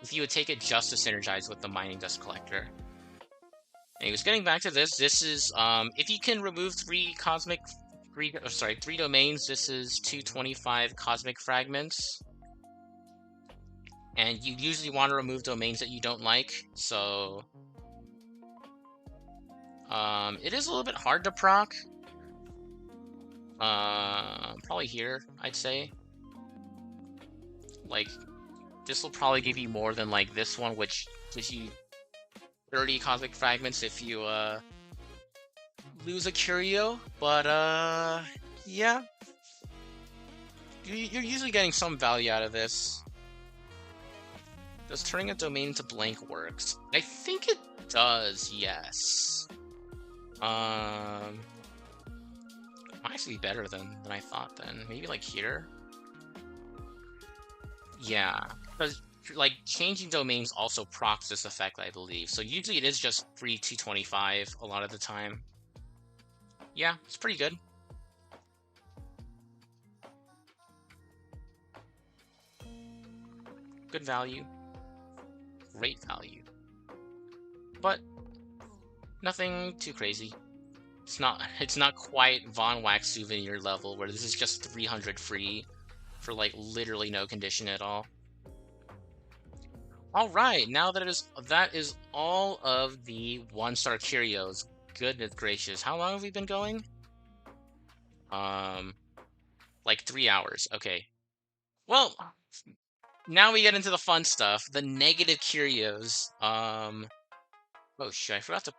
if you would take it just to synergize with the Mining Dust Collector. Anyways, getting back to this, this is if you can remove 3 domains, this is 225 cosmic fragments. And you usually want to remove domains that you don't like, so it is a little bit hard to proc. Probably here, I'd say. Like, this will probably give you more than like this one, which gives you 30 cosmic fragments if you lose a curio. But yeah, you're usually getting some value out of this. Does turning a domain into blank works? I think it does, yes. Might actually be better than I thought then. Maybe like here? Yeah, because like changing domains also procs this effect, I believe. So usually it is just free 225 a lot of the time. Yeah, it's pretty good. Good value. Great value. But nothing too crazy. It's not quite Von Wax souvenir level where this is just 300 free for like literally no condition at all. All right, now that is all of the 1-star curios. Goodness gracious, how long have we been going? Like 3 hours. Okay. Well, now we get into the fun stuff. The negative curios. Oh shit, I forgot to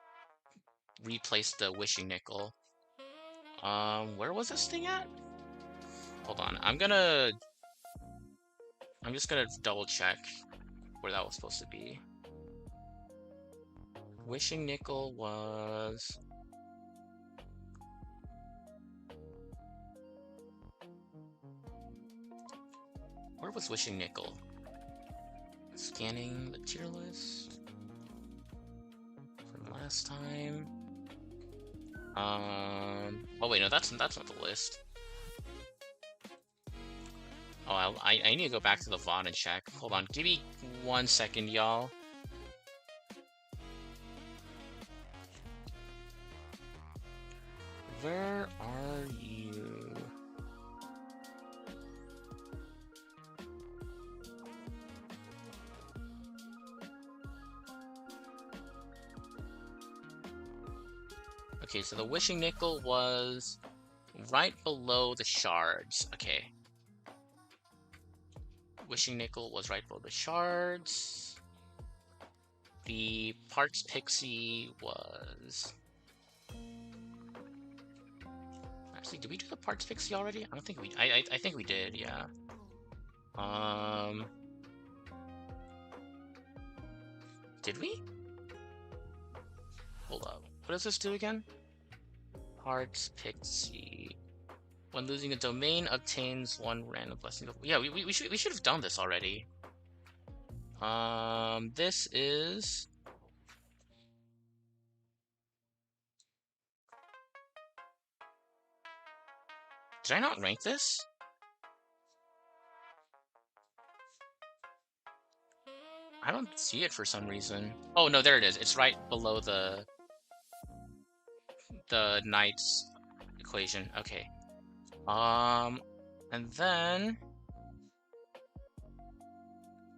replace the wishing nickel. Where was this thing at? Hold on. I'm just gonna double check where that was supposed to be. Wishing nickel was... Where was wishing nickel? Scanning the tier list from last time. Oh wait, no, that's not the list. Oh, I need to go back to the VOD and check. Hold on, give me 1 second, y'all. Where are you? Okay, so the wishing nickel was right below the shards. Okay. Wishing nickel was right below the shards. The parts pixie was... Actually, did we do the parts pixie already? I don't think we... I think we did, yeah. Did we? Hold up. What does this do again? Parts pixie. When losing a domain, obtains 1 random blessing. Yeah, we should have done this already. This is... Did I not rank this? I don't see it for some reason. Oh no, there it is. It's right below the knight's equation. Okay. And then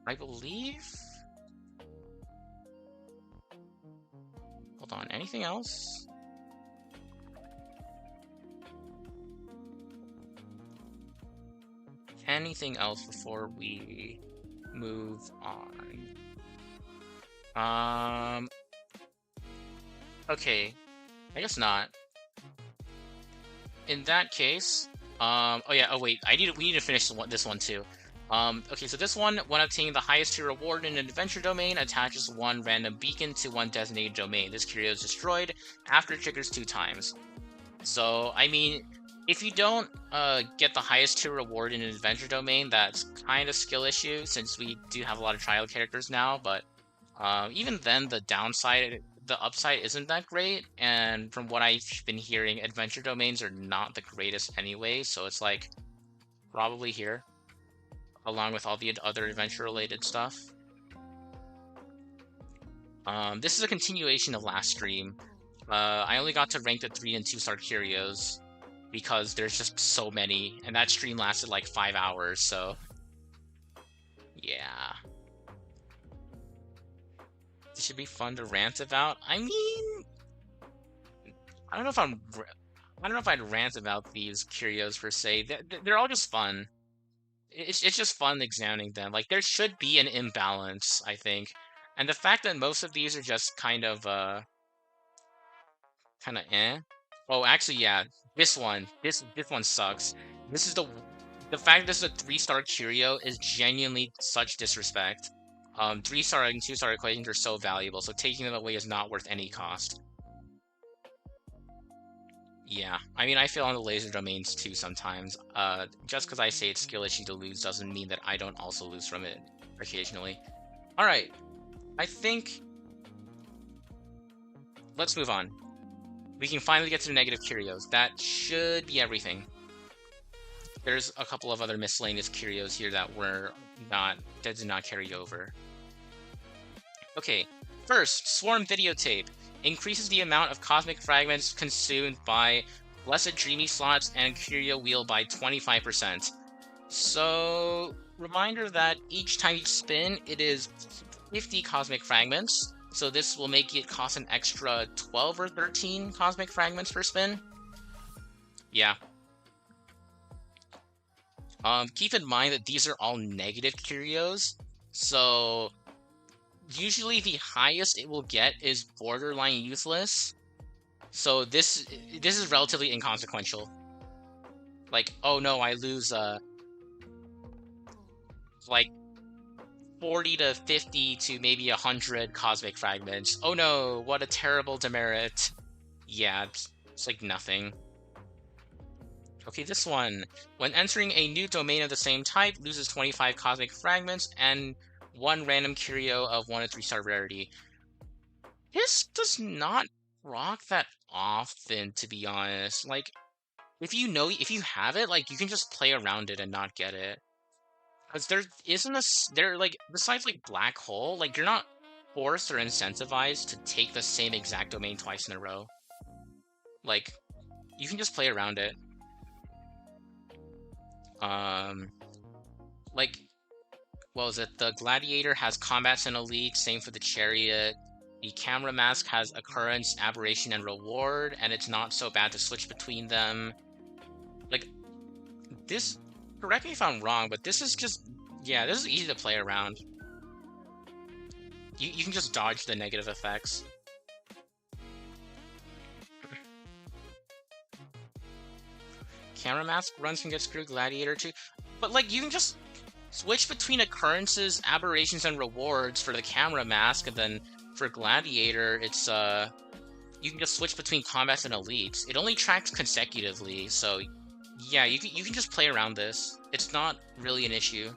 I believe... Hold on, anything else? Anything else before we move on? Okay, I guess not. In that case, oh yeah, oh wait, we need to finish this one too. Okay, so this one, when obtaining the highest tier reward in an adventure domain, attaches 1 random beacon to 1 designated domain. This curio is destroyed after it triggers 2 times. So, I mean, if you don't get the highest tier reward in an adventure domain, that's kind of skill issue, since we do have a lot of trial characters now, but even then, the upside isn't that great, and from what I've been hearing, adventure domains are not the greatest anyway, so it's like, probably here, along with all the other adventure-related stuff. This is a continuation of last stream. I only got to rank the 3 and 2-star curios, because there's just so many, and that stream lasted like 5 hours, so... Yeah. This should be fun to rant about. I mean... I don't know if I'd rant about these curios per se. They're all just fun. It's just fun examining them. Like, there should be an imbalance, I think. And the fact that most of these are just kind of eh. Oh, actually, yeah. This one sucks. This is the fact that this is a 3-star curio is genuinely such disrespect. 3-star and 2-star equations are so valuable, so taking them away is not worth any cost. Yeah, I mean, I fail on the laser domains too sometimes. Just because I say it's skill issue to lose doesn't mean that I don't also lose from it. occasionally. All right, I think let's move on. We can finally get to the negative curios. That should be everything. There's a couple of other miscellaneous curios here that did not carry over. Okay, first, Swarm Videotape increases the amount of cosmic fragments consumed by Blessed Dreamy Slots and Curio Wheel by 25%. So, reminder that each time you spin, it is 50 cosmic fragments. So this will make it cost an extra 12 or 13 cosmic fragments per spin. Yeah. Keep in mind that these are all negative curios. So usually the highest it will get is borderline useless. So this is relatively inconsequential. Like, oh no, I lose like 40 to 50 to maybe 100 cosmic fragments. Oh no, what a terrible demerit. Yeah, it's like nothing. Okay, this one. When entering a new domain of the same type, loses 25 cosmic fragments and 1 random curio of 1 to 3 star rarity. This does not rock that often, to be honest. Like, if you have it, like, you can just play around it and not get it. Because there isn't like, besides, like, Black Hole, like, you're not forced or incentivized to take the same exact domain twice in a row. Like, you can just play around it. Like, what was it? The Gladiator has combats and elite, same for the Chariot. The Camera Mask has occurrence, aberration, and reward, and it's not so bad to switch between them. Like, this, correct me if I'm wrong, but this is just, yeah, this is easy to play around. You can just dodge the negative effects. Camera Mask runs can get screwed, Gladiator too. But, like, you can just switch between occurrences, aberrations, and rewards for the Camera Mask, and then for Gladiator, it's, you can just switch between combats and elites. It only tracks consecutively, so yeah, you can just play around this. It's not really an issue.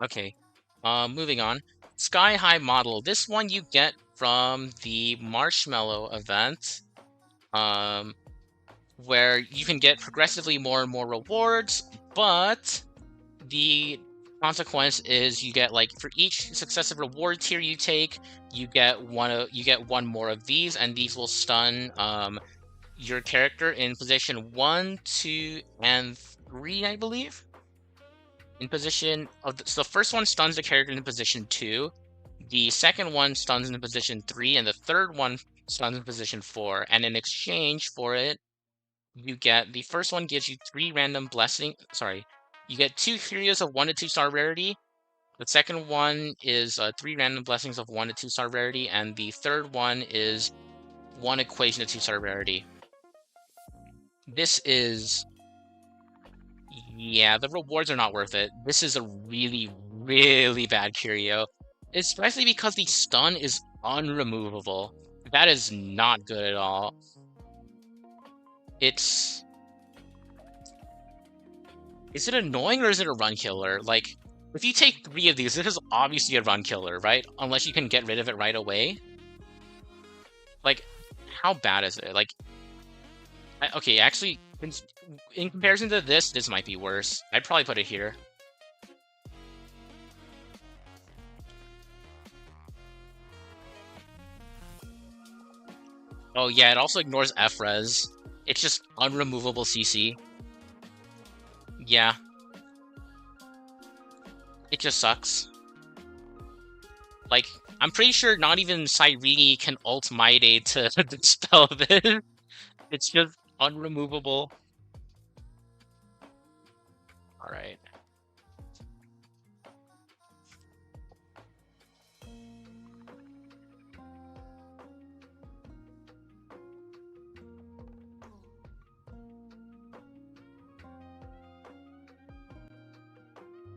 Okay, moving on. Sky High Model. This one you get from the Marshmallow event, where you can get progressively more and more rewards, but the consequence is you get, like, for each successive reward tier you take, you get one more of these, and these will stun your character in position 1, 2, and 3, I believe. In position of so the first one stuns the character in position 2, the second one stuns in position 3, and the third one stuns in position 4. And in exchange for it, you get the first one gives you 3 random blessing. Sorry, you get 2 curios of 1 to 2 star rarity. The second one is 3 random blessings of 1 to 2 star rarity, and the third one is 1 equation of 2 star rarity. This is, yeah, the rewards are not worth it. This is a really, really bad curio, especially because the stun is unremovable. That is not good at all. Is it annoying or is it a run killer? Like, if you take 3 of these, this is obviously a run killer, right? Unless you can get rid of it right away. Like, how bad is it? Like, okay, actually, in comparison to this might be worse. I'd probably put it here. Oh yeah, it also ignores F-res. It's just unremovable CC. Yeah. It just sucks. Like, I'm pretty sure not even Cyrene can ult Mighty to dispel this. It's just unremovable. Alright.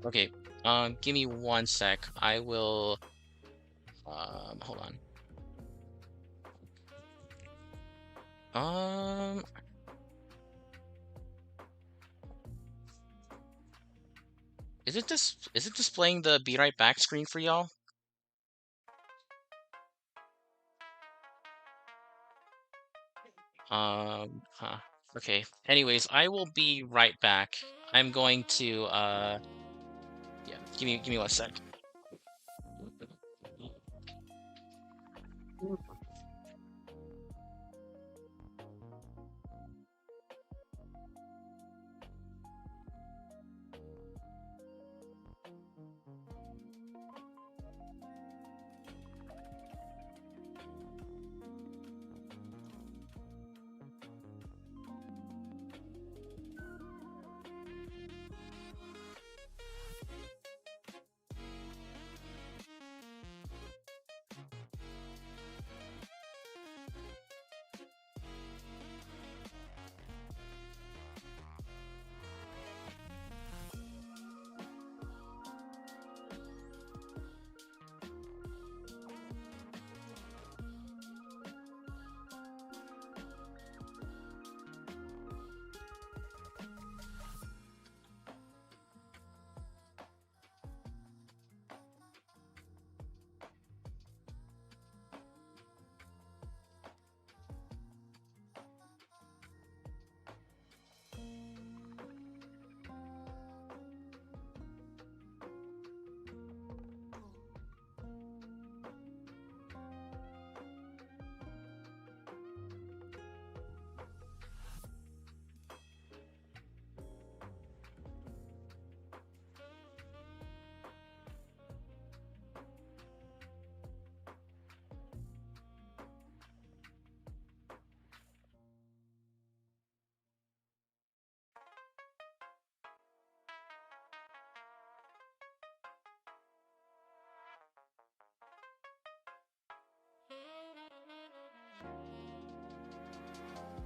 Okay, give me 1 sec. I will, hold on. Um, is it displaying the be right back screen for y'all? Huh. Okay. Anyways, I will be right back. I'm going to yeah, give me 1 sec.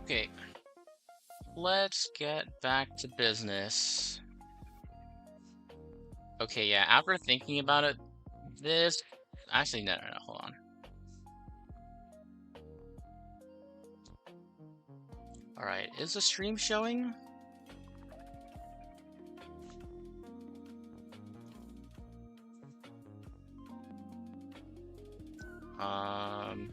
Okay, let's get back to business. Okay, yeah, after thinking about it, this actually no, hold on. All right, is the stream showing? Um,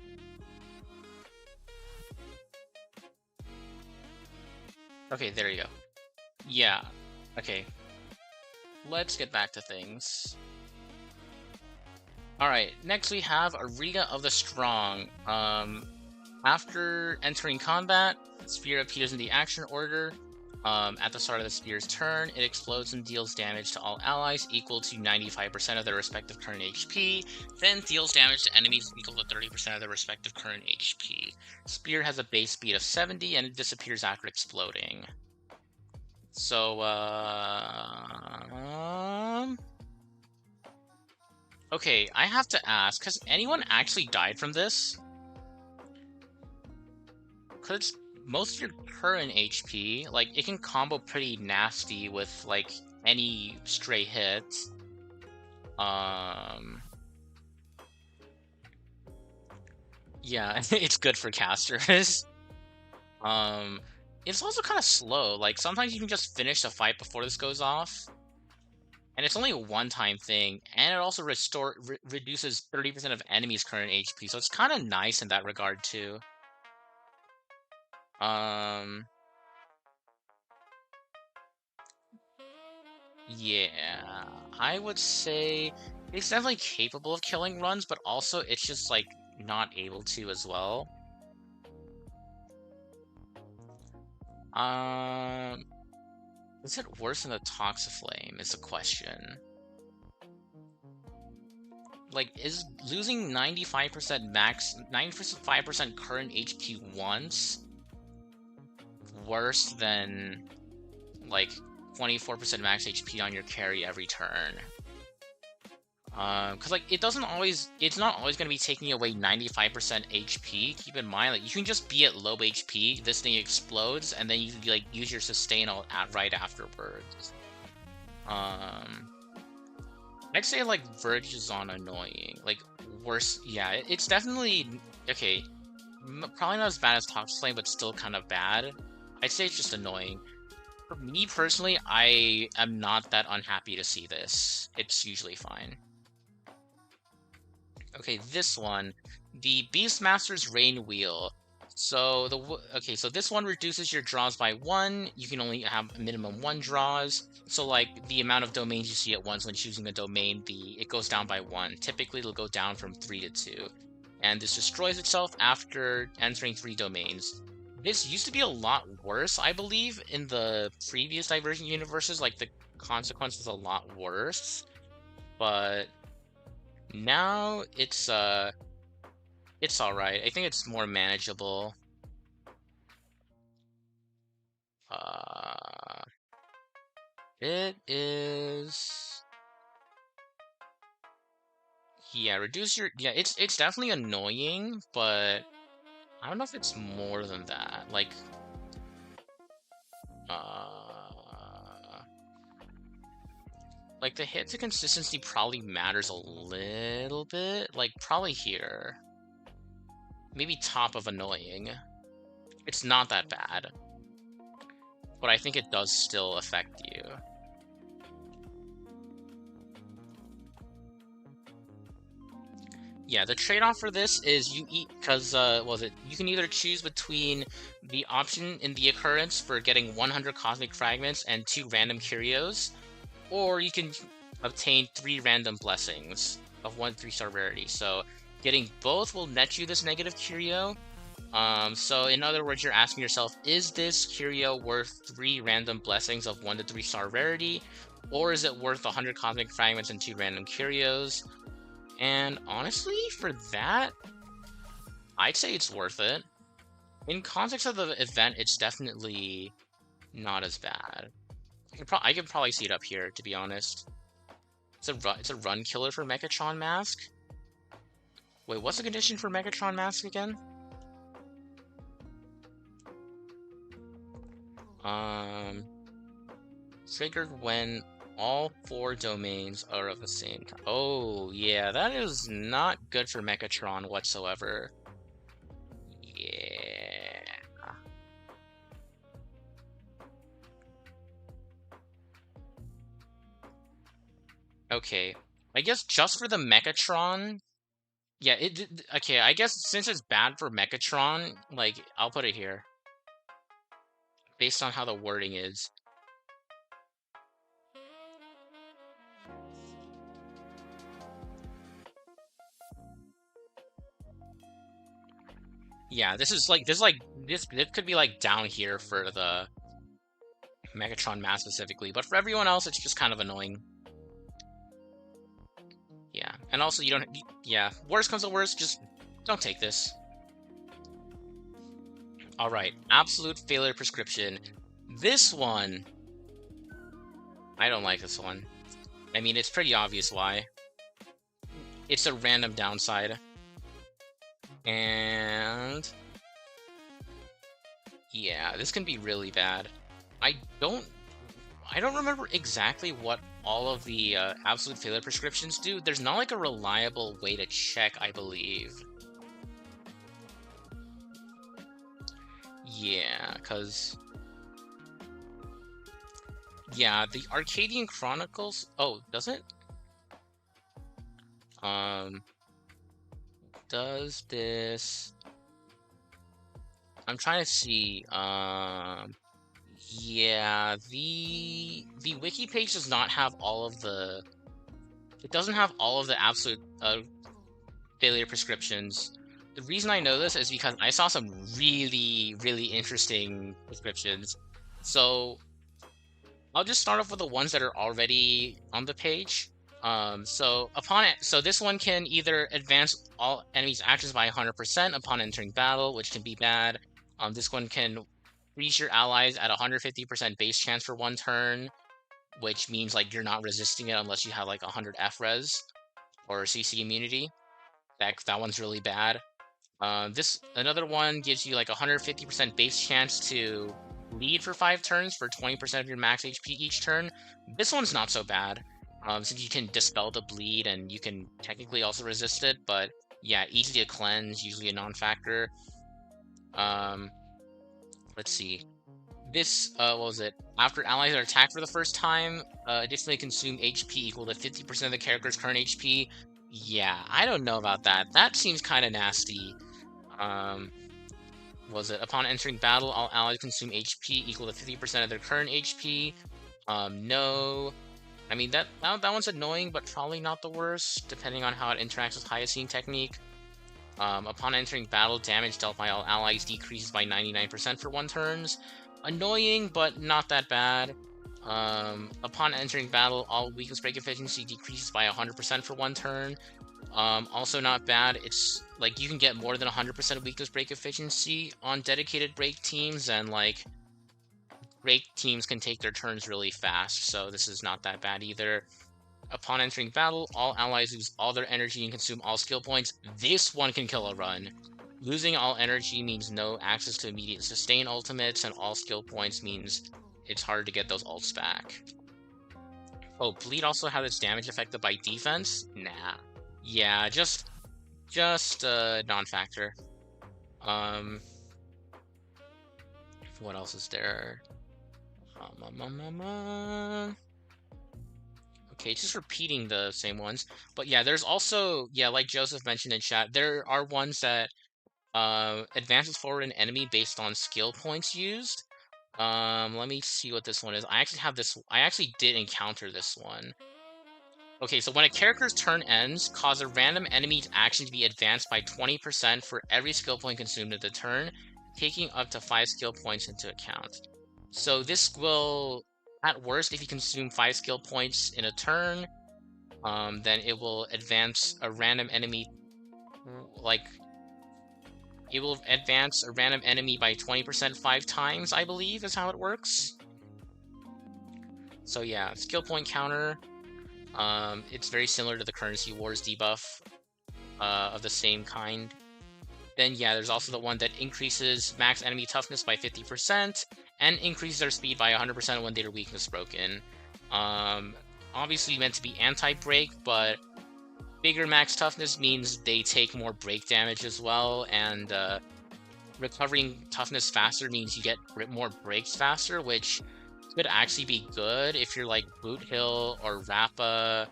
okay, there you go. Yeah, okay. Let's get back to things. All right, next we have Arena of the Strong. After entering combat, Spear appears in the action order. At the start of the Spear's turn, it explodes and deals damage to all allies equal to 95% of their respective current HP, then deals damage to enemies equal to 30% of their respective current HP. Spear has a base speed of 70 and it disappears after exploding. So, okay, I have to ask, has anyone actually died from this? Because most of your current HP, like, it can combo pretty nasty with, like, any stray hits. Yeah, it's good for casters. It's also kind of slow. Like, sometimes you can just finish the fight before this goes off. And it's only a one-time thing, and it also reduces 30% of enemies' current HP, so it's kind of nice in that regard, too. Yeah, I would say it's definitely capable of killing runs, but also it's just like not able to as well. Um, is it worse than the Toxiflame is the question. Like, is losing 95% max, 95% current HP once worse than like 24% max HP on your carry every turn? Because like it's not always going to be taking away 95% HP. Keep in mind, like you can just be at low HP, this thing explodes, and then you can like use your sustain right afterwards. I'd say like Verge is on annoying, like worse. Yeah, it's definitely okay. Probably not as bad as Toxic Flame, but still kind of bad. I'd say it's just annoying. For me personally, I am not that unhappy to see this. It's usually fine. Okay, this one, the Beastmaster's Rain Wheel. So okay, so this one reduces your draws by 1. You can only have a minimum 1 draws. So like the amount of domains you see at once when choosing a domain, it goes down by 1. Typically, it'll go down from 3 to 2. And this destroys itself after entering 3 domains. This used to be a lot worse, I believe, in the previous Divergent universes. Like the consequence was a lot worse, but now it's all right. I think it's more manageable. Uh, it is. Yeah, reduce your. Yeah, it's definitely annoying, but I don't know if it's more than that. Uh, like the hit to consistency probably matters a little bit. Like probably here, maybe top of annoying. It's not that bad, but I think it does still affect you. Yeah, the trade-off for this is you can either choose between the option in the occurrence for getting 100 cosmic fragments and 2 random curios, or you can obtain 3 random blessings of 1 3-star rarity. So getting both will net you this negative curio. So in other words, you're asking yourself, is this curio worth 3 random blessings of 1 to 3-star rarity, or is it worth 100 cosmic fragments and 2 random curios? And honestly, for that, I'd say it's worth it. In context of the event, it's definitely not as bad. I could probably see it up here, to be honest. It's a run killer for Megatron Mask. Wait, what's the condition for Megatron Mask again? Triggered when all 4 domains are of the same type. Oh, yeah, that is not good for Megatron whatsoever. Yeah. Okay. I guess just for the Megatron. Yeah, okay, I guess since it's bad for Megatron, like, I'll put it here. Based on how the wording is. Yeah, this could be like down here for the Megatron Mask specifically, but for everyone else, it's just kind of annoying. Yeah, and also you don't. Yeah, worst comes to worst, just don't take this. All right, absolute failure prescription. This one, I don't like this one. I mean, it's pretty obvious why. It's a random downside, and yeah, this can be really bad. I don't I don't remember exactly what all of the absolute failure prescriptions do. There's not like a reliable way to check, I believe. Yeah, because yeah, the Arcadian Chronicles. Oh, does it? Um, does this? I'm trying to see. Yeah, the wiki page does not have all of the. It doesn't have all of the absolute failure prescriptions. The reason I know this is because I saw some really, really interesting prescriptions. So I'll just start off with the ones that are already on the page. So this one can either advance all enemies' actions by 100% upon entering battle, which can be bad. This one can freeze your allies at 150% base chance for 1 turn, which means like you're not resisting it unless you have like 100 F-res or CC immunity. That one's really bad. Another one gives you like 150% base chance to bleed for 5 turns for 20% of your max HP each turn. This one's not so bad, since you can dispel the bleed and you can technically also resist it, but yeah, easy to cleanse, usually a non-factor. Let's see. This, what was it? After allies are attacked for the first time, additionally consume HP equal to 50% of the character's current HP. Yeah, I don't know about that. That seems kind of nasty. Um, was it? Upon entering battle, all allies consume HP equal to 50% of their current HP. No. I mean, that one's annoying, but probably not the worst, depending on how it interacts with Hyoscene technique. Upon entering battle, damage dealt by all allies decreases by 99% for 1 turns. Annoying, but not that bad. Upon entering battle, all weakness break efficiency decreases by 100% for 1 turn. Also not bad. It's like you can get more than 100% weakness break efficiency on dedicated break teams, and like break teams can take their turns really fast, so this is not that bad either. Upon entering battle, all allies lose all their energy and consume all skill points. This one can kill a run. Losing all energy means no access to immediate sustain ultimates, and all skill points means it's hard to get those ults back. Oh, bleed also has its damage affected by defense? Nah. Yeah, just non-factor. What else is there? Okay, just repeating the same ones. But yeah, there's also, yeah, like Joseph mentioned in chat, there are ones that advances forward an enemy based on skill points used. Let me see what this one is. I actually did encounter this one. Okay, so when a character's turn ends, cause a random enemy's action to be advanced by 20% for every skill point consumed in the turn, taking up to 5 skill points into account. So this will, at worst, if you consume 5 skill points in a turn, then it will advance a random enemy, like, it will advance a random enemy by 20% 5 times, I believe, is how it works. So yeah, skill point counter. It's very similar to the Currency Wars debuff of the same kind. Then yeah, there's also the one that increases max enemy toughness by 50% and increases their speed by 100% when their weakness broken. Obviously meant to be anti-break, but bigger max toughness means they take more break damage as well, and recovering toughness faster means you get more breaks faster, which could actually be good if you're like Boot Hill or Rappa,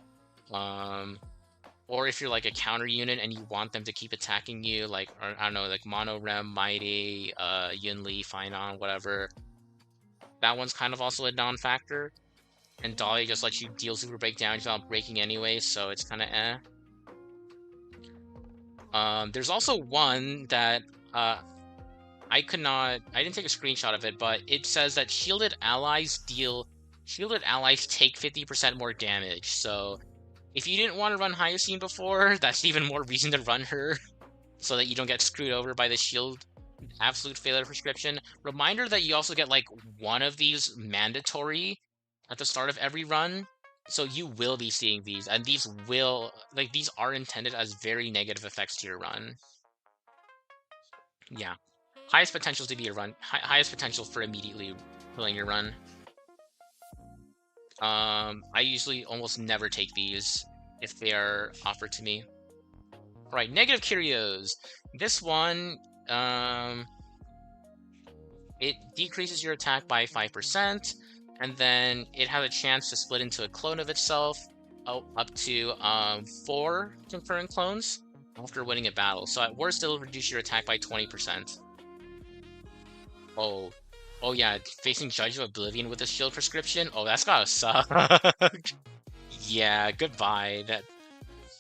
or if you're like a counter unit and you want them to keep attacking you, like, or, I don't know, like Mono Rem, Mighty, Yunli, Finon, whatever. That one's kind of also a non-factor. And Dahlia just lets you deal super break damage without breaking anyway, so it's kind of eh. There's also one that I didn't take a screenshot of it, but it says that shielded allies take 50% more damage. So if you didn't want to run Hyoscene before, that's even more reason to run her, so that you don't get screwed over by the shield absolute failure prescription. Reminder that you also get like one of these mandatory at the start of every run. So you will be seeing these, and these are intended as very negative effects to your run. Yeah. Highest potential to be a run. Highest potential for immediately killing your run. I usually almost never take these if they are offered to me. Alright, Negative Curios. This one, it decreases your attack by 5%, and then it has a chance to split into a clone of itself, up to 4 concurrent clones after winning a battle. So at worst, it'll reduce your attack by 20%. Oh yeah, facing Judge of Oblivion with a shield prescription? Oh, that's gotta suck. Yeah, goodbye.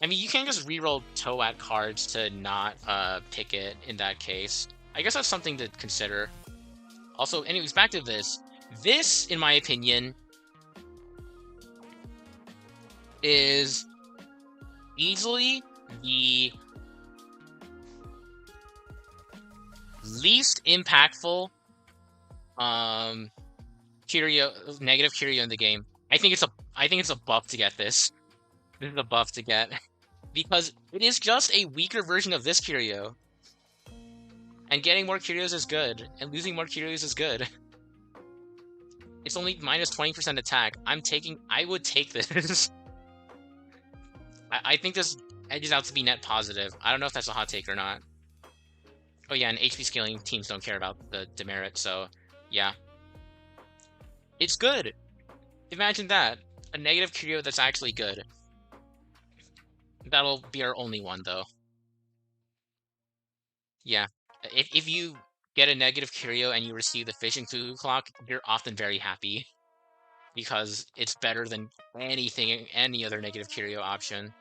I mean, you can just reroll Toad cards to not pick it in that case. I guess that's something to consider. Also, anyways, back to this. This, in my opinion, is easily the least impactful negative curio in the game. I think it's a buff to get this. This is a buff to get. Because it is just a weaker version of this curio. And getting more curios is good, and losing more curios is good. It's only minus 20% attack. I would take this. I think this edges out to be net positive. I don't know if that's a hot take or not. Oh yeah, and HP scaling teams don't care about the demerit, so yeah. It's good. Imagine that. A negative curio that's actually good. That'll be our only one, though. Yeah. If you get a negative curio and you receive the fishing cuckoo clock, you're often very happy because it's better than any other negative curio option.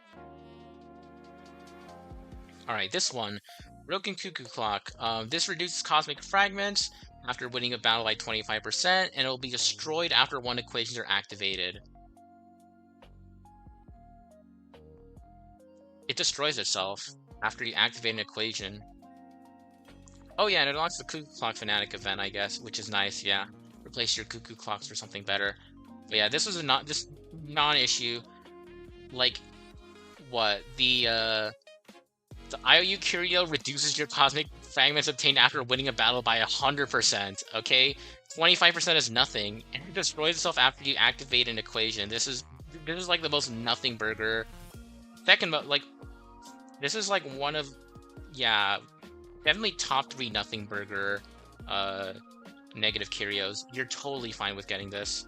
All right, this one, Broken Cuckoo Clock. This reduces cosmic fragments after winning a battle by 25%, and it will be destroyed after one equations are activated. It destroys itself after you activate an equation. Oh yeah, and it unlocks the Cuckoo Clock Fanatic event, I guess, which is nice, yeah. Replace your Cuckoo Clocks for something better. But yeah, this was a non-issue. Like, what? The IOU Curio reduces your cosmic fragments obtained after winning a battle by 100%, okay? 25% is nothing, and it destroys itself after you activate an equation. This is like the most nothing burger. Second, like, this is like one of, yeah, definitely top 3 nothing burger negative curios. You're totally fine with getting this.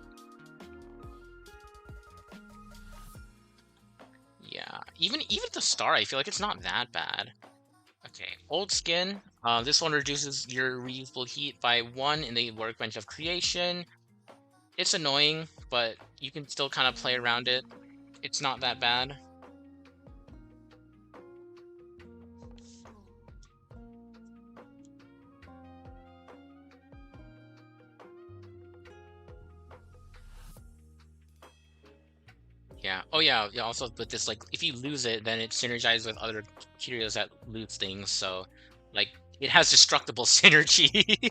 Yeah, even the star, I feel like it's not that bad. Okay, old skin. This one reduces your reusable heat by 1 in the workbench of creation. It's annoying, but you can still kind of play around it. It's not that bad. Yeah. Oh yeah. Yeah. Also, with this, like, if you lose it, then it synergizes with other curios that loot things. So, like, it has destructible synergy.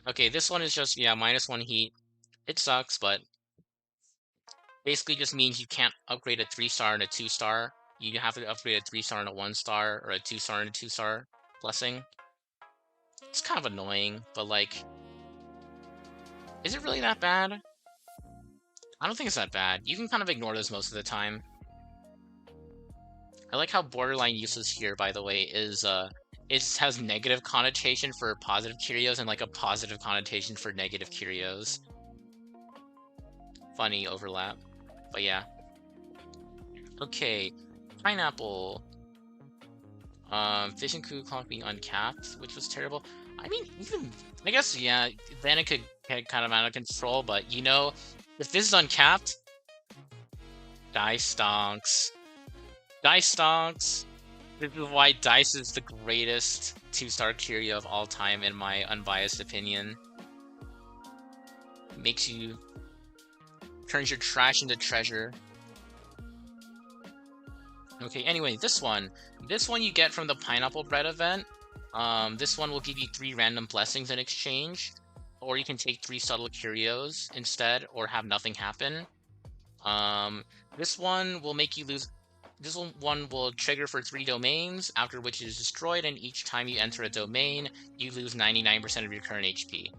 Okay, this one is just, yeah, -1 heat. It sucks, but basically just means you can't upgrade a 3-star and a 2-star. You have to upgrade a 3-star and a 1-star, or a 2-star and a 2-star blessing. It's kind of annoying, but like, is it really that bad? I don't think it's that bad. You can kind of ignore this most of the time. I like how borderline useless here, by the way, is it has negative connotation for positive curios and like a positive connotation for negative curios. Funny overlap. But yeah. Okay. Pineapple. Fish and Cuckoo Clock being uncapped, which was terrible. I mean, even I guess, yeah, then it could get kind of out of control, but you know, if this is uncapped, Dice stonks. Dice stonks. This is why Dice is the greatest 2-star curio of all time, in my unbiased opinion. Makes you turns your trash into treasure. Okay, anyway, this one you get from the pineapple bread event. This one will give you 3 random blessings in exchange, or you can take 3 subtle curios instead, or have nothing happen. This one will make you lose. This one will trigger for 3 domains, after which it is destroyed, and each time you enter a domain, you lose 99% of your current HP.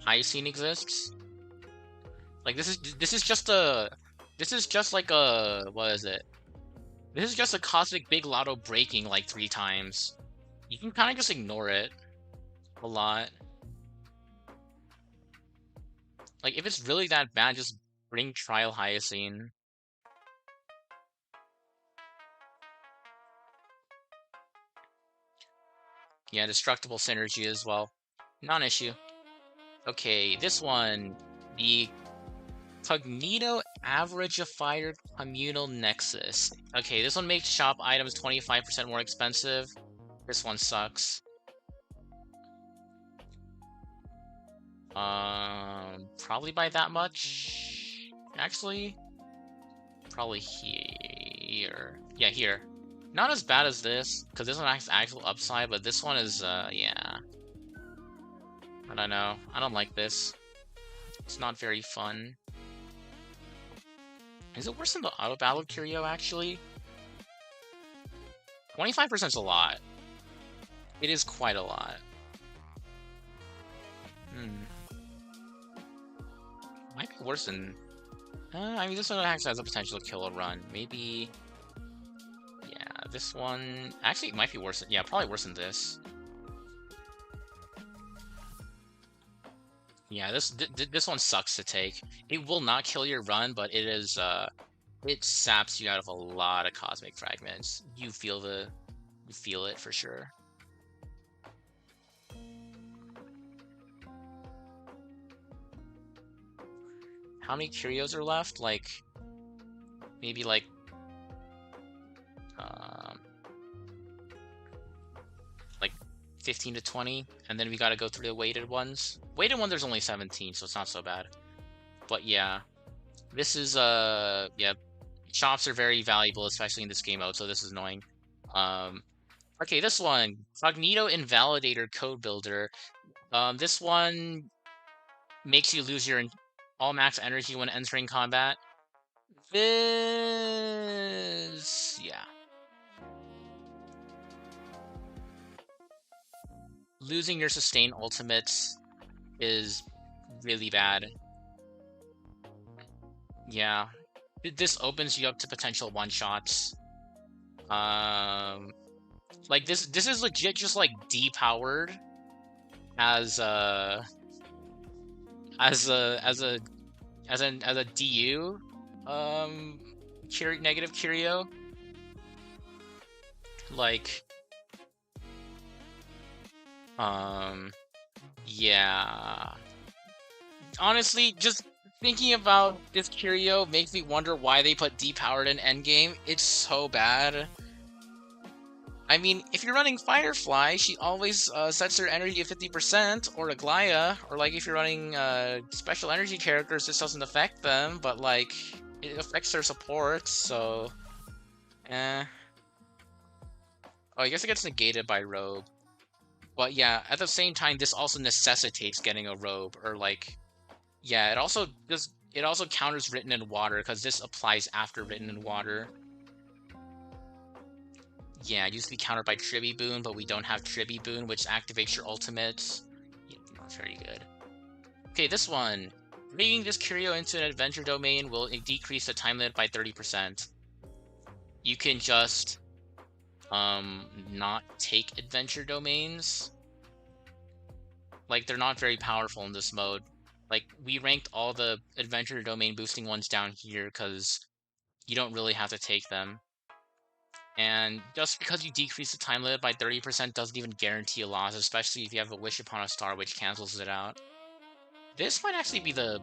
Hyoscene exists. Like, this is just like a, what is it? This is just a cosmic big lotto breaking like 3 times. You can kind of just ignore it a lot. Like, if it's really that bad, just bring Trial Hyoscene. Yeah, Destructible Synergy as well. Non-issue. Okay, this one. The Cognito Averagifier Communal Nexus. Okay, this one makes shop items 25% more expensive. This one sucks. Probably by that much. Actually, probably here. Yeah, here. Not as bad as this, because this one has actual upside, but this one is, yeah. I don't know. I don't like this. It's not very fun. Is it worse than the Auto Battle Curio, actually? 25% is a lot. It is quite a lot. Might be worse than... I mean, this one actually has the potential to kill a run. Maybe... Yeah, This one actually it might be worse. Yeah, probably worse than this. Yeah, this one sucks to take. It will not kill your run, but it is it saps you out of a lot of cosmic fragments. You feel it for sure. How many Curios are left? Like maybe like um like 15 to 20, and then we got to go through the weighted ones. Weighted one there's only 17, so it's not so bad. But yeah, this is yeah, shops are very valuable, especially in this game mode, so this is annoying. Okay, this one, Cognito Invalidator Code Builder. This one makes you lose your all max energy when entering combat. This, yeah. Losing your sustain ultimates is really bad. Yeah. This opens you up to potential one-shots. Like this is legit just like depowered as as a as a as a DU negative curio. Like yeah. Honestly, just thinking about this curio makes me wonder why they put depowered in endgame. It's so bad. I mean, if you're running Firefly, she always sets her energy at 50%, or Aglaya, or like if you're running special energy characters, this doesn't affect them, but like, it affects their supports, so... Eh. Oh, I guess it gets negated by Robe. But yeah, at the same time, this also necessitates getting a Robe, or like... Yeah, it also counters Written in Water, because this applies after Written in Water. Yeah, it used to be countered by Boon, but we don't have Boon, which activates your ultimates. Yeah, not very good. Okay, this one. Bringing this Curio into an adventure domain will decrease the time limit by 30%. You can just not take adventure domains. Like, they're not very powerful in this mode. Like, we ranked all the adventure domain boosting ones down here because you don't really have to take them. And just because you decrease the time limit by 30% doesn't even guarantee a loss, especially if you have a Wish Upon a Star, which cancels it out. This might actually be the...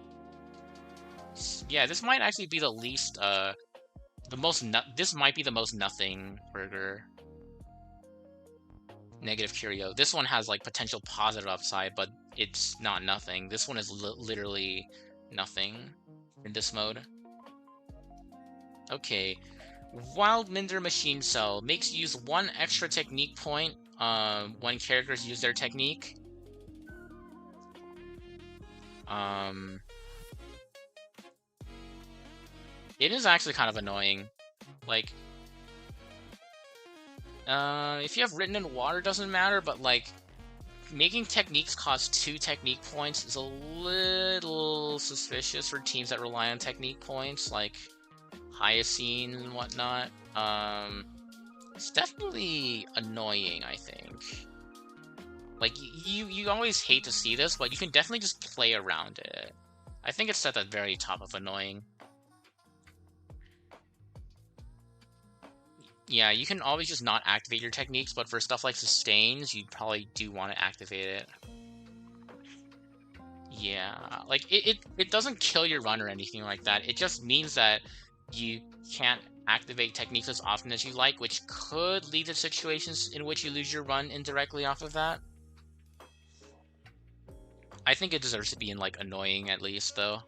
Yeah, this might actually be the least, this might be the most nothing burger. Negative Curio. This one has, like, potential positive upside, but it's not nothing. This one is literally nothing in this mode. Okay. Wild Minder Machine Cell makes you use 1 extra technique point when characters use their technique. It is actually kind of annoying. Like, if you have Written in Water, doesn't matter, but like, making techniques cost 2 technique points is a little suspicious for teams that rely on technique points, like Hyacine and whatnot. It's definitely annoying, I think. Like, you always hate to see this, but you can definitely just play around it. I think it's at the very top of annoying. Yeah, you can always just not activate your techniques, but for stuff like sustains, you probably do want to activate it. Yeah, like, it doesn't kill your run or anything like that. It just means that you can't activate techniques as often as you like, which could lead to situations in which you lose your run indirectly off of that. I think it deserves to be in, like, annoying at least, though.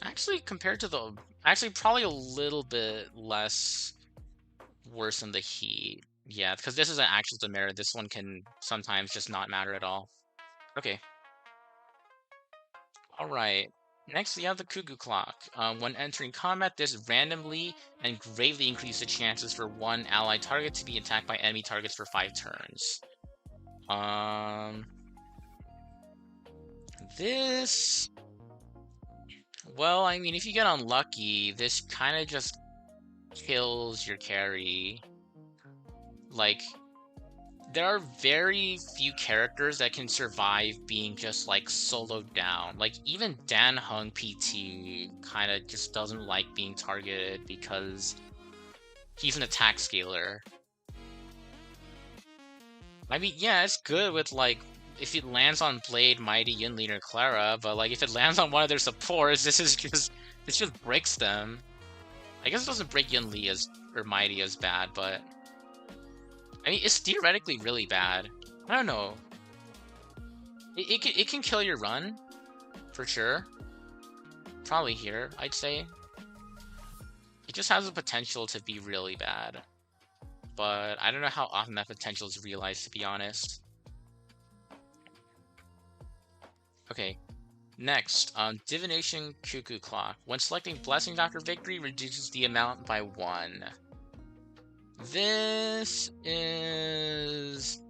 Actually, compared to the... Actually, probably a little bit less worse than the Heat. Yeah, because this is an actual demerit. This one can sometimes just not matter at all. Okay. Alright. Next, we have the Cuckoo Clock. When entering combat, this randomly and greatly increases the chances for one allied target to be attacked by enemy targets for 5 turns. This... Well, I mean, if you get unlucky, this kind of just kills your carry. Like, there are very few characters that can survive being just like soloed down. Like even Dan Hung PT kind of just doesn't like being targeted because he's an attack scaler. I mean, yeah, it's good with like if it lands on Blade, Mighty, Yunli, or Clara, but like if it lands on one of their supports, this just breaks them. I guess it doesn't break Yunli as or Mighty as bad, but I mean it's theoretically really bad. I don't know. It can kill your run, for sure. Probably here, I'd say. It just has the potential to be really bad. But I don't know how often that potential is realized, to be honest. Okay, next, Divination Cuckoo Clock. When selecting Blessings after victory, reduces the amount by 1. This is...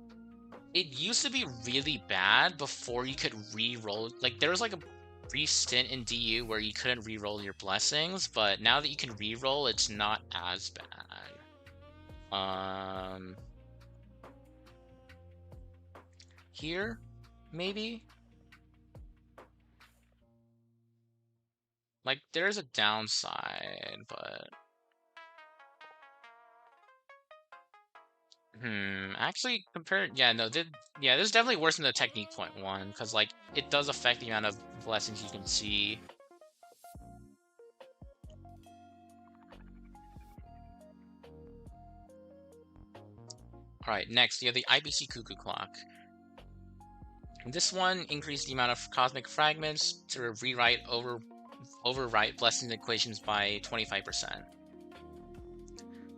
It used to be really bad before you could re-roll. Like, there was like a brief stint in DU where you couldn't re-roll your blessings, but now that you can re-roll, it's not as bad. Here, maybe? Like, there's a downside, but... actually, compared... Yeah, no, yeah, this is definitely worse than the technique point one, because, like, it does affect the amount of blessings you can see. Alright, next, you have the IBC Cuckoo Clock. This one increased the amount of cosmic fragments to overwrite blessings equations by 25%.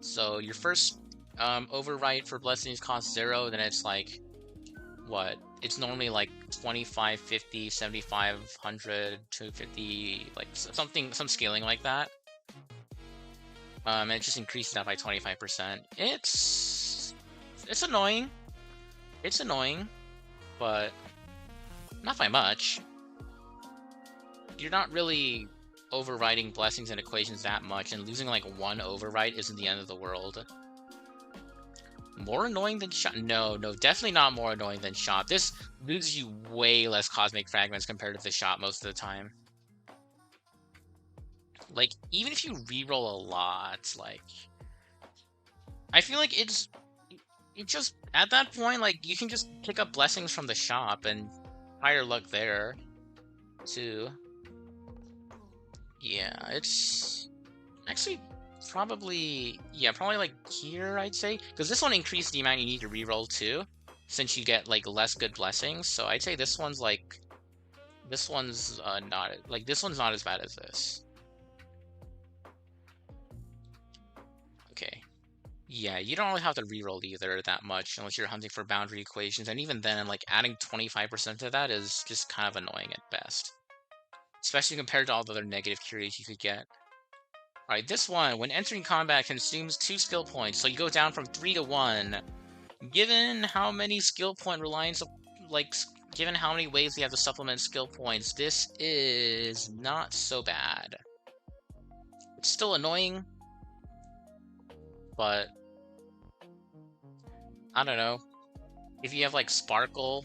So your first overwrite for blessings costs 0, then it's like, what? It's normally like 25, 50, 75, 100, 250, like something, some scaling like that. And it just increased that by 25%. It's annoying. It's annoying, but not by much. You're not really overriding blessings and equations that much, and losing like one override isn't the end of the world. More annoying than Shot? No, definitely not more annoying than Shot. This loses you way less cosmic fragments compared to the Shot most of the time. Like, even if you reroll a lot, like... I feel like it just, at that point, like, you can just pick up blessings from the shop and higher luck there, too. Yeah, it's actually probably, yeah, probably like here, I'd say. Because this one increased the amount you need to reroll, too, since you get, like, less good blessings. So I'd say this one's, like, this one's not, like, this one's not as bad as this. Okay. Yeah, you don't really have to reroll either that much unless you're hunting for boundary equations, and even then, like, adding 25% to that is just kind of annoying at best. Especially compared to all the other negative curios you could get. Alright, this one, when entering combat, consumes 2 skill points, so you go down from 3 to 1. Given how many skill point reliance, like, given how many ways we have to supplement skill points, this is not so bad. It's still annoying, but I don't know. If you have, like, Sparkle,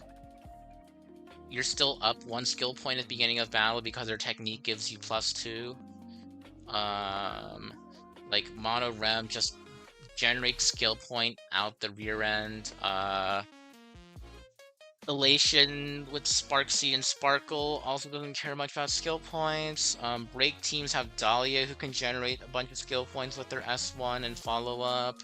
you're still up 1 skill point at the beginning of battle because their technique gives you +2. Like, Mono Rem just generates skill point out the rear end. Elation with Spark Seed and Sparkle also doesn't care much about skill points. Break teams have Dahlia, who can generate a bunch of skill points with their S1 and follow-up.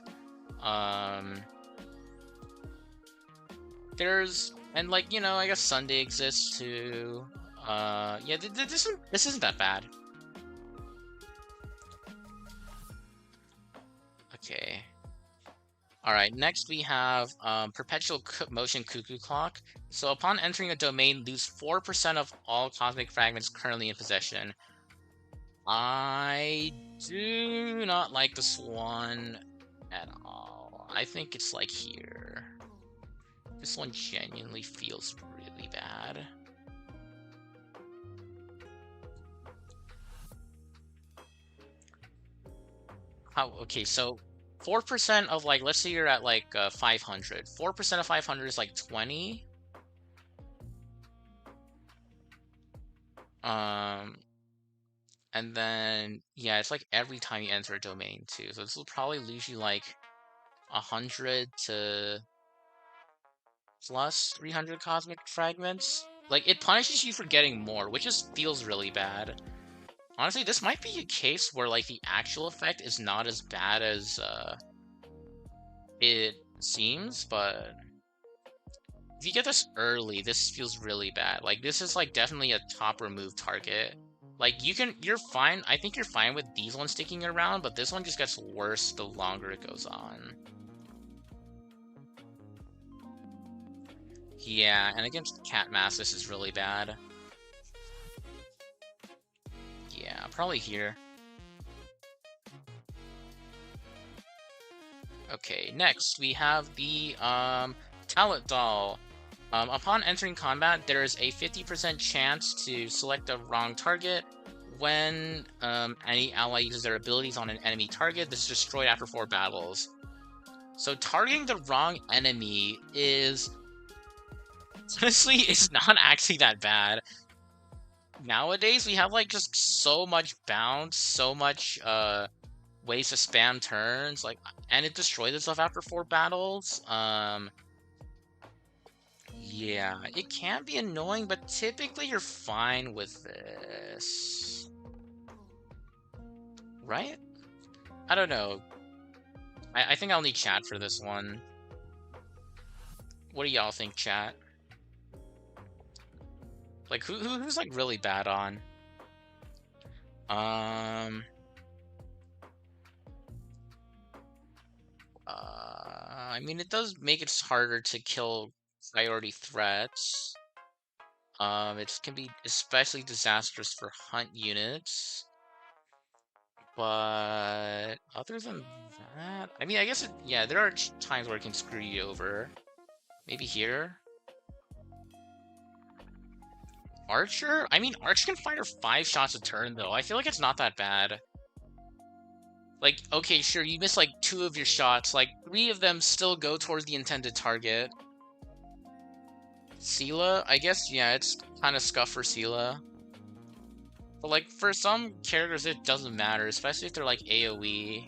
And like, you know, I guess Sunday exists too. Yeah, this isn't that bad. Okay. Alright, next we have Perpetual Motion Cuckoo Clock. So upon entering a domain, lose 4% of all cosmic fragments currently in possession. I do not like this one at all. I think it's like here. This one genuinely feels really bad. Okay, so 4% of like, let's say you're at like 500. 4% of 500 is like 20. Um, and then yeah, it's like every time you enter a domain too. So this will probably lose you like 100 to plus 300 cosmic fragments. Like it punishes you for getting more, which just feels really bad. Honestly, this might be a case where like the actual effect is not as bad as it seems, but if you get this early, this feels really bad. Like this is like definitely a top remove target. Like you're fine. I think you're fine with these ones sticking around, but this one just gets worse the longer it goes on. Yeah, and against Cat Mass, this is really bad. Yeah, probably here. Okay, next we have the Talent Doll. Upon entering combat, there is a 50% chance to select the wrong target. When any ally uses their abilities on an enemy target, this is destroyed after 4 battles. So targeting the wrong enemy is honestly, it's not actually that bad. Nowadays, we have like just so much bounce, so much ways to spam turns, like, and it destroys itself after 4 battles. Yeah, it can be annoying, but typically you're fine with this. Right? I don't know. I think I'll need chat for this one. What do y'all think, chat? Like, who's like really bad on? Um, I mean, it does make it harder to kill priority threats. It can be especially disastrous for hunt units. But other than that, I mean, I guess yeah, there are times where it can screw you over. Maybe here. Archer? I mean, Archer can fire 5 shots a turn, though. I feel like it's not that bad. Like, okay, sure, you miss like 2 of your shots. Like, 3 of them still go towards the intended target. Sela? I guess, yeah, it's kind of scuff for Sela. But like, for some characters, it doesn't matter, especially if they're like AoE.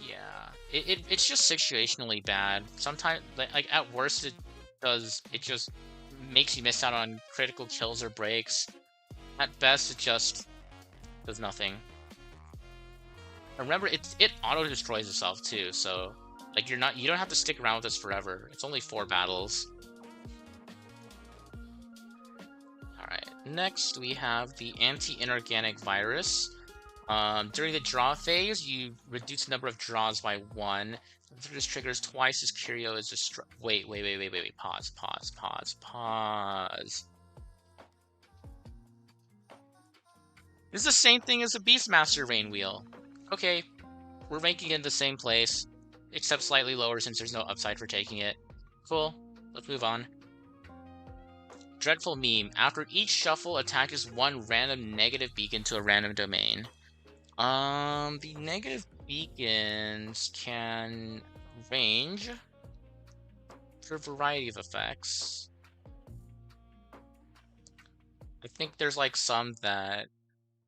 Yeah, it's just situationally bad. Sometimes, like at worst, it just makes you miss out on critical kills or breaks. At best, it just does nothing. And remember, it auto destroys itself too, so like you don't have to stick around with this forever. It's only 4 battles. All right, next we have the anti-inorganic virus. During the draw phase, you reduce the number of draws by 1. If this triggers twice as Curio is destroyed. Wait. Pause. This is the same thing as the Beastmaster Rain Wheel. Okay, we're ranking in the same place, except slightly lower since there's no upside for taking it. Cool, let's move on. Dreadful Meme. After each shuffle, attaches 1 random negative beacon to a random domain. The negative beacons can range for a variety of effects. I think there's like some that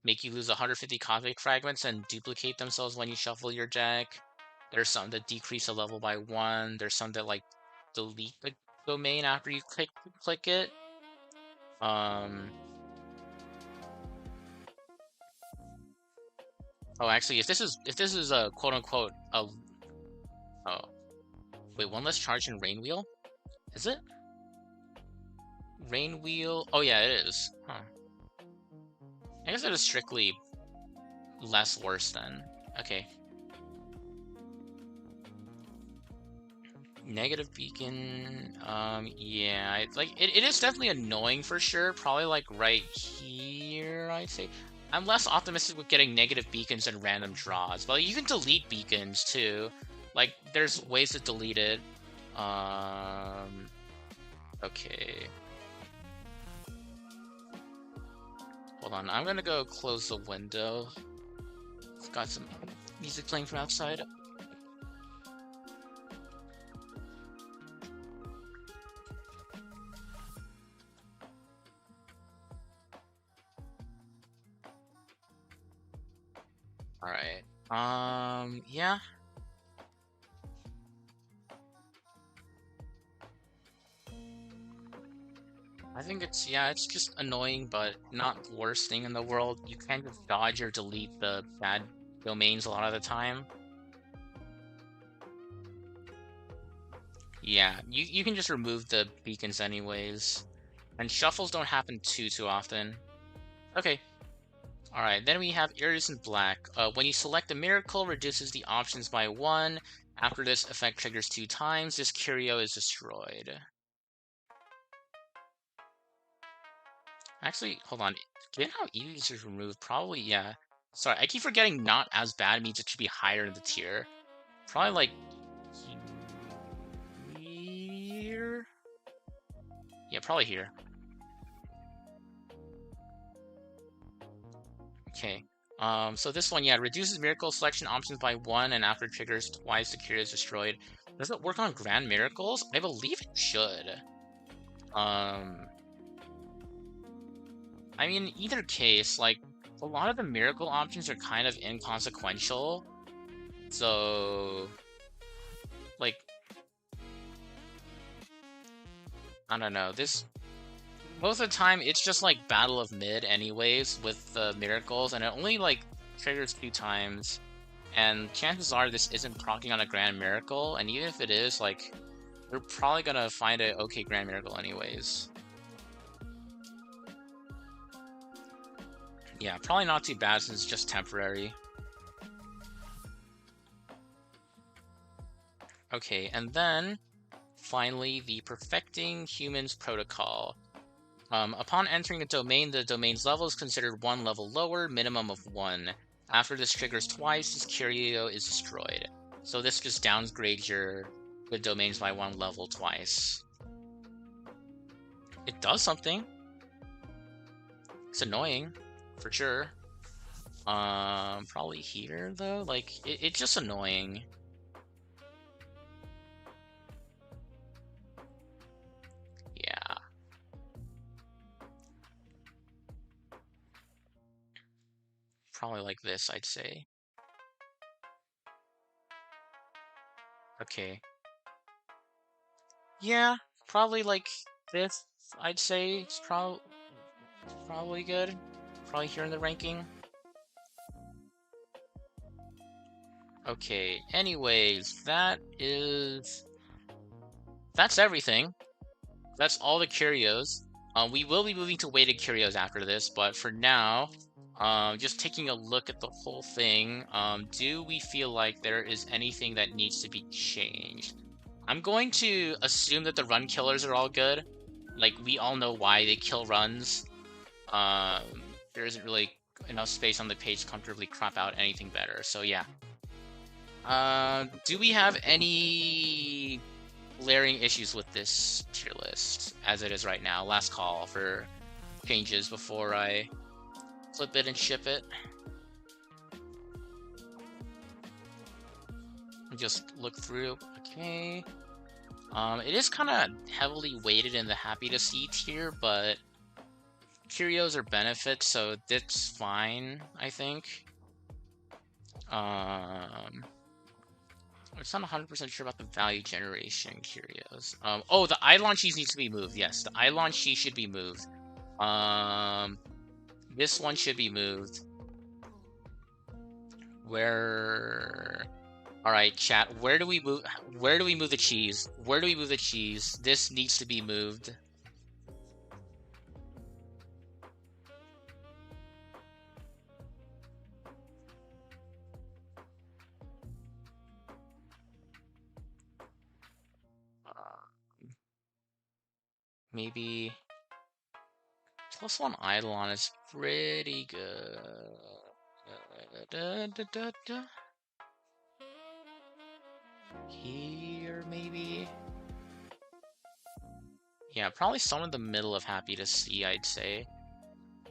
make you lose 150 cosmic fragments and duplicate themselves when you shuffle your deck. There's some that decrease a level by 1. There's some that like delete the domain after you click it. Oh, actually, if this is a quote unquote a oh wait, 1 less charge in Rain Wheel, is it? Rain Wheel? Oh yeah, it is. Huh. I guess it is strictly less worse then. Okay. Negative beacon. Yeah, it's like it is definitely annoying for sure. Probably like right here, I'd say. I'm less optimistic with getting negative beacons and random draws, but you can delete beacons too. Like there's ways to delete it. Okay. Hold on, I'm gonna go close the window Got some music playing from outside. All right. Yeah. I think it's just annoying, but not the worst thing in the world. You can just dodge or delete the bad domains a lot of the time. Yeah, you can just remove the beacons anyways. And shuffles don't happen too often. Okay. Alright, then we have Iridescent Black. When you select a miracle, reduces the options by 1. After this effect triggers 2 times, this curio is destroyed. Actually, hold on. Given how easy to remove, probably, yeah. Sorry, I keep forgetting not as bad means it should be higher in the tier. Probably like here? Yeah, probably here. Okay. So this one, yeah, reduces miracle selection options by 1, and after triggers twice, the cure is destroyed. Does it work on grand miracles? I believe it should. Um, I mean, either case, like, a lot of the miracle options are kind of inconsequential. So, like, I don't know. Most of the time, it's just like Battle of Mid anyways with the miracles, and it only like triggers 2 times. And chances are this isn't proccing on a Grand Miracle, and even if it is, like, we're probably gonna find a okay Grand Miracle anyways. Yeah, probably not too bad since it's just temporary. Okay, and then, finally, the Perfecting Humans Protocol. Upon entering a domain, the domain's level is considered 1 level lower, minimum of 1. After this triggers twice, this curio is destroyed. So this just downgrades your good domains by 1 level twice. It does something. It's annoying, for sure. Probably here, though? Like, it's just annoying. Yeah. Probably like this, I'd say. Okay. Yeah, probably like this, I'd say. It's probably good. Probably here in the ranking. Okay, anyways, that's everything. That's all the curios. We will be moving to weighted curios after this, but for now, just taking a look at the whole thing, do we feel like there is anything that needs to be changed? I'm going to assume that the run killers are all good. Like, we all know why they kill runs. Um, there isn't really enough space on the page to comfortably crop out anything better, so yeah. Do we have any glaring issues with this tier list as it is right now? Last call for changes before I flip it and ship it. Just look through. Okay. It is kind of heavily weighted in the happy to see tier, but curios are benefits, so that's fine, I think. I'm just not 100% sure about the value generation curios. Oh, the Eidolon cheese needs to be moved. Yes, the Eidolon cheese should be moved. This one should be moved. Where? All right, chat. Where do we move? Where do we move the cheese? Where do we move the cheese? This needs to be moved. Maybe +1 Eidolon is pretty good. Here, maybe? Yeah, probably somewhere in the middle of happy to see, I'd say.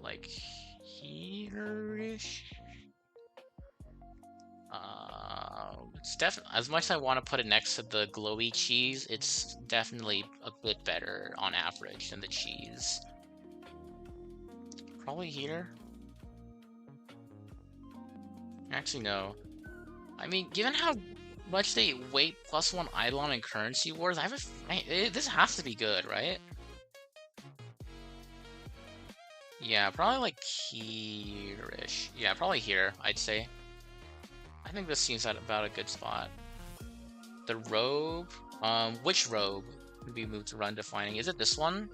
Like, here-ish? as much as I want to put it next to the glowy cheese, it's definitely a bit better on average than the cheese. Probably here. Actually, no. I mean, given how much they weight +1 Eidolon and Currency Wars, this has to be good, right? Yeah, probably like here-ish. Yeah, probably here, I'd say. I think this seems at about a good spot. The robe? Which robe would be moved to run defining? Is it this one?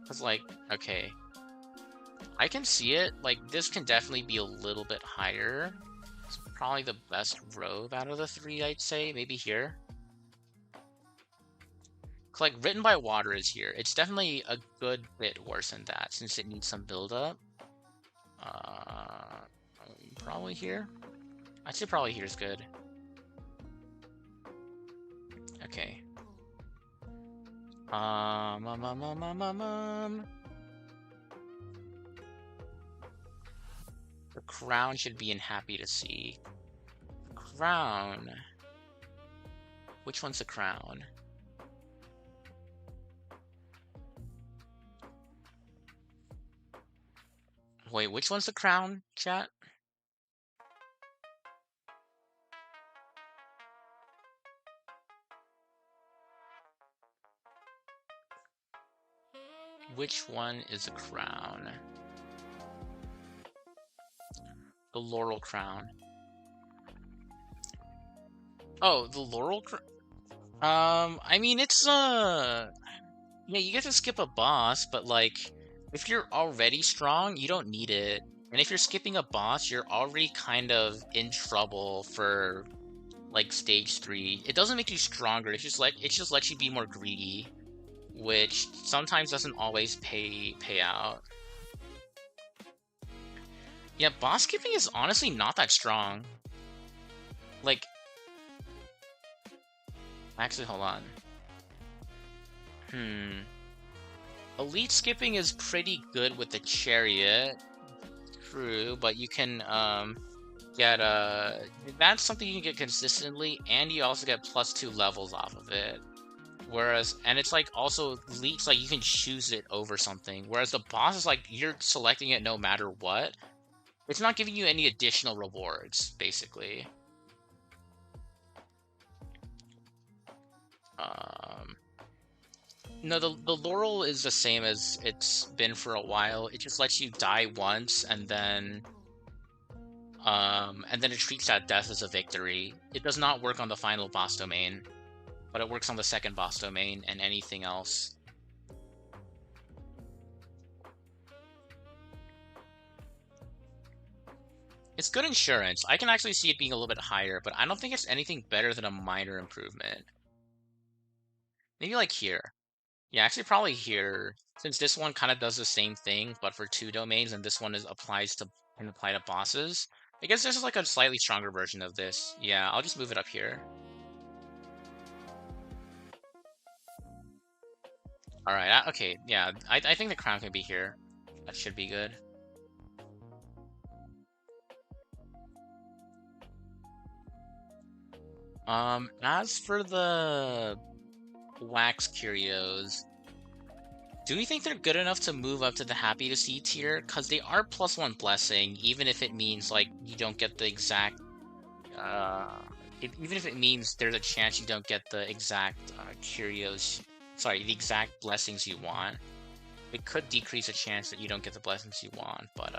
Because, like, okay. I can see it. Like, this can definitely be a little bit higher. It's probably the best robe out of the three, I'd say. Maybe here. Like, Written by Water is here. It's definitely a good bit worse than that, since it needs some build-up. Probably here? I'd say probably here is good. Okay. The crown should be in Happy to See. Crown. Which one's the crown? Wait, which one's the crown, chat? Which one is the crown? The Laurel Crown. Oh, the Laurel Crown? I mean, it's, yeah, you get to skip a boss, but, like, if you're already strong, you don't need it. And if you're skipping a boss, you're already kind of in trouble for, like, stage 3. It doesn't make you stronger, it just lets you be more greedy, which sometimes doesn't always pay out. Yeah, boss skipping is honestly not that strong. Like, actually, hold on. Elite skipping is pretty good with the chariot. True, but you can get that's something you can get consistently, and you also get +2 levels off of it. Whereas, and it's like also elite's like you can choose it over something. Whereas the boss is like you're selecting it no matter what. It's not giving you any additional rewards, basically. No, the Laurel is the same as it's been for a while. It just lets you die once, and then it treats that death as a victory. It does not work on the final boss domain, but it works on the second boss domain and anything else. It's good insurance. I can actually see it being a little bit higher, but I don't think it's anything better than a minor improvement. Maybe like here. Yeah, actually probably here, since this one kind of does the same thing, but for 2 domains, and this one can apply to bosses. I guess this is like a slightly stronger version of this. Yeah, I'll just move it up here. Alright, okay, yeah, I think the crown can be here. That should be good. As for the wax curios, do we think they're good enough to move up to the Happy to See tier? Because they are +1 blessing, even if it means, like, you don't get the exact, even if it means there's a chance you don't get the exact, curios, sorry, the exact blessings you want. It could decrease the chance that you don't get the blessings you want, but,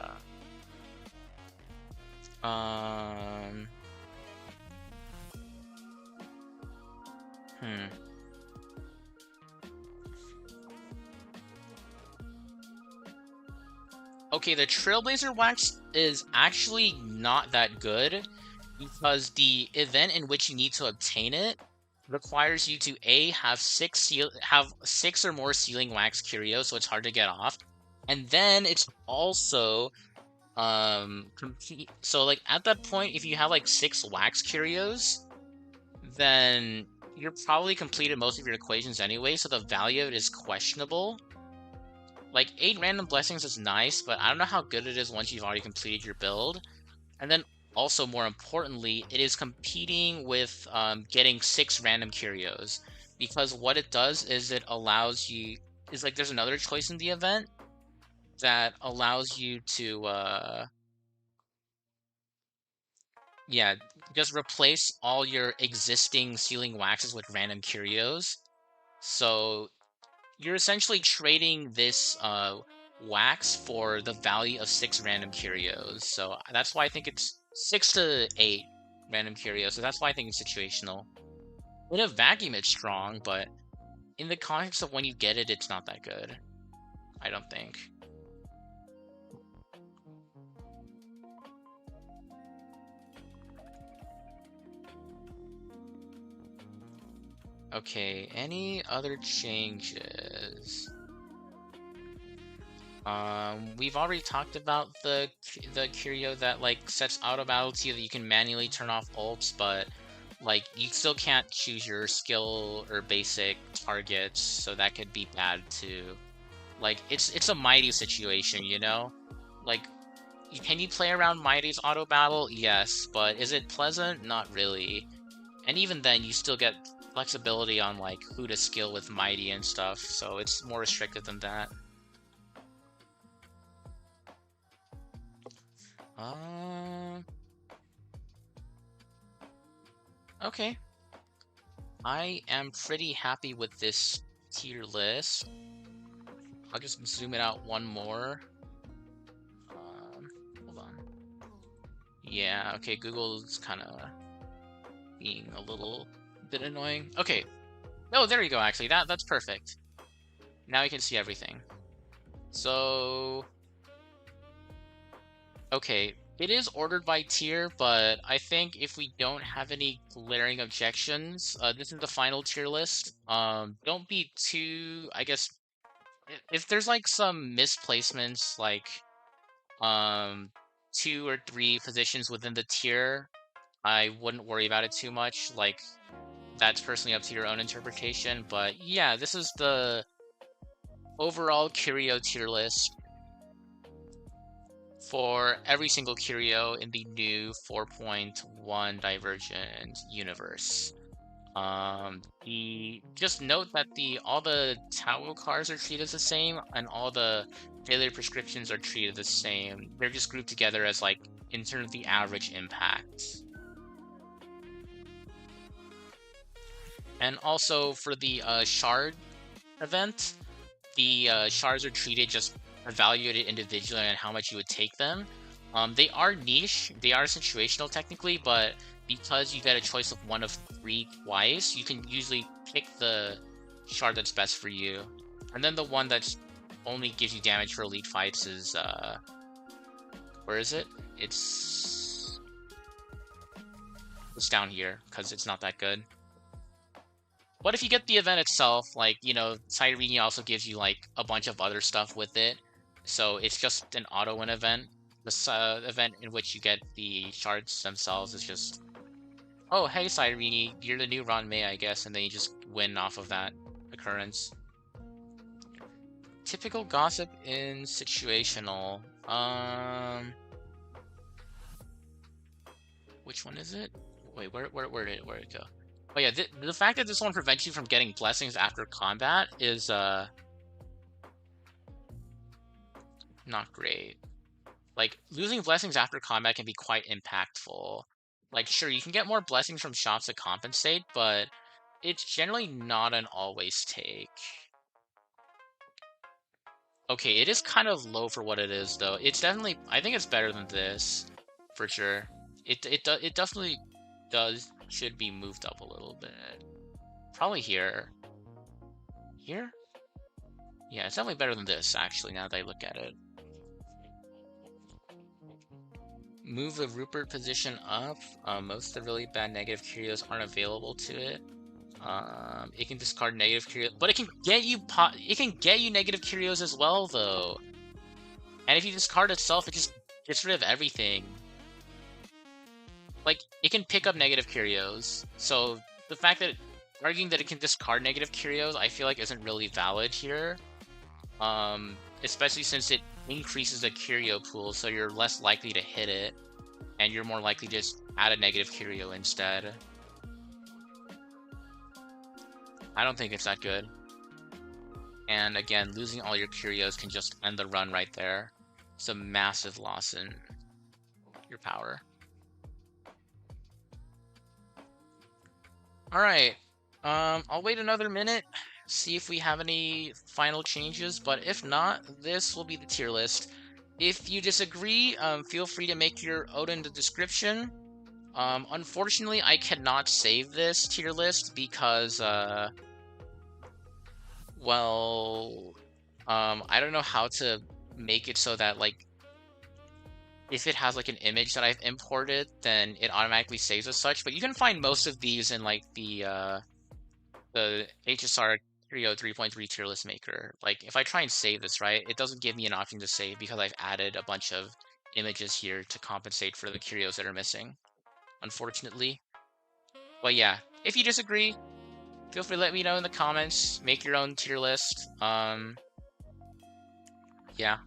Okay, the Trailblazer Wax is actually not that good because the event in which you need to obtain it requires you to have 6 or more Sealing Wax Curios, so it's hard to get off. And then it's also so like at that point, if you have like 6 Wax Curios, then you're probably completed most of your equations anyway, so the value of it is questionable. Like, 8 random blessings is nice, but I don't know how good it is once you've already completed your build. And then also more importantly, it is competing with getting 6 random curios, because what it does is it allows you is like there's another choice in the event that allows you to yeah, just replace all your existing sealing waxes with random curios. So you're essentially trading this wax for the value of 6 random curios. So that's why I think it's 6 to 8 random curios. So that's why I think it's situational. In a vacuum, it's strong, but in the context of when you get it, it's not that good. I don't think. Okay, any other changes? We've already talked about the curio that like sets auto battle to you that you can manually turn off ults, but like you still can't choose your skill or basic targets, so that could be bad too. Like it's a Mighty situation, you know? Like can you play around Mighty's auto battle? Yes, but is it pleasant? Not really. And even then you still get flexibility on like who to skill with Mighty and stuff, so it's more restricted than that. Uh, okay. I am pretty happy with this tier list. I'll just zoom it out one more. Hold on. Yeah, okay, Google's kind of being a little bit annoying. Okay. Oh, there you go, actually. That's perfect. Now you can see everything. So, okay, it is ordered by tier, but I think if we don't have any glaring objections, this is the final tier list. Don't be too, I guess, if there's like some misplacements, like um 2 or 3 positions within the tier, I wouldn't worry about it too much. Like that's personally up to your own interpretation. But yeah, this is the overall Curio tier list for every single Curio in the new 4.1 Divergent universe. The just note that the all the Tao cards are treated the same, and all the failure prescriptions are treated the same. They're just grouped together as like in terms of the average impact. And also for the shard event, the shards are treated just evaluated individually on how much you would take them. They are niche, they are situational technically, but because you get a choice of one of 3 twice, you can usually pick the shard that's best for you. And then the one that's only gives you damage for elite fights is where is it? It's down here because it's not that good. But if you get the event itself, like, you know, Cyrene also gives you, like, a bunch of other stuff with it. So it's just an auto-win event. The event in which you get the shards themselves is just, oh, hey, Cyrene, you're the new Ron May, I guess, and then you just win off of that occurrence. Typical gossip in situational. Which one is it? Wait, where did it go? Oh yeah, the fact that this one prevents you from getting blessings after combat is not great. Like losing blessings after combat can be quite impactful. Like sure, you can get more blessings from shops to compensate, but it's generally not an always take. Okay, it is kind of low for what it is though. It's definitely, I think it's better than this for sure. It definitely should be moved up a little bit. Probably here. Here? Yeah, it's definitely better than this, actually, now that I look at it. Move the Rupert position up. Most of the really bad negative curios aren't available to it. It can discard negative curios, but it can get you negative curios as well, though. And if you discard itself, it just gets rid of everything. Like, it can pick up negative curios. So the fact that arguing that it can discard negative curios, I feel like isn't really valid here. Especially since it increases the curio pool, so you're less likely to hit it. and you're more likely to just add a negative curio instead. I don't think it's that good. And again, losing all your curios can just end the run right there. It's a massive loss in your power. All right. I'll wait another minute, see if we have any final changes, but if not, this will be the tier list. If you disagree, feel free to make your own in the description. Unfortunately, I cannot save this tier list because, well, I don't know how to make it so that, like, if it has, like, an image that I've imported, then it automatically saves as such, but you can find most of these in, like, the HSR Curio 3.3 tier list maker. Like, if I try and save this, right, it doesn't give me an option to save because I've added a bunch of images here to compensate for the curios that are missing, unfortunately. But yeah, if you disagree, feel free to let me know in the comments. Make your own tier list. Yeah.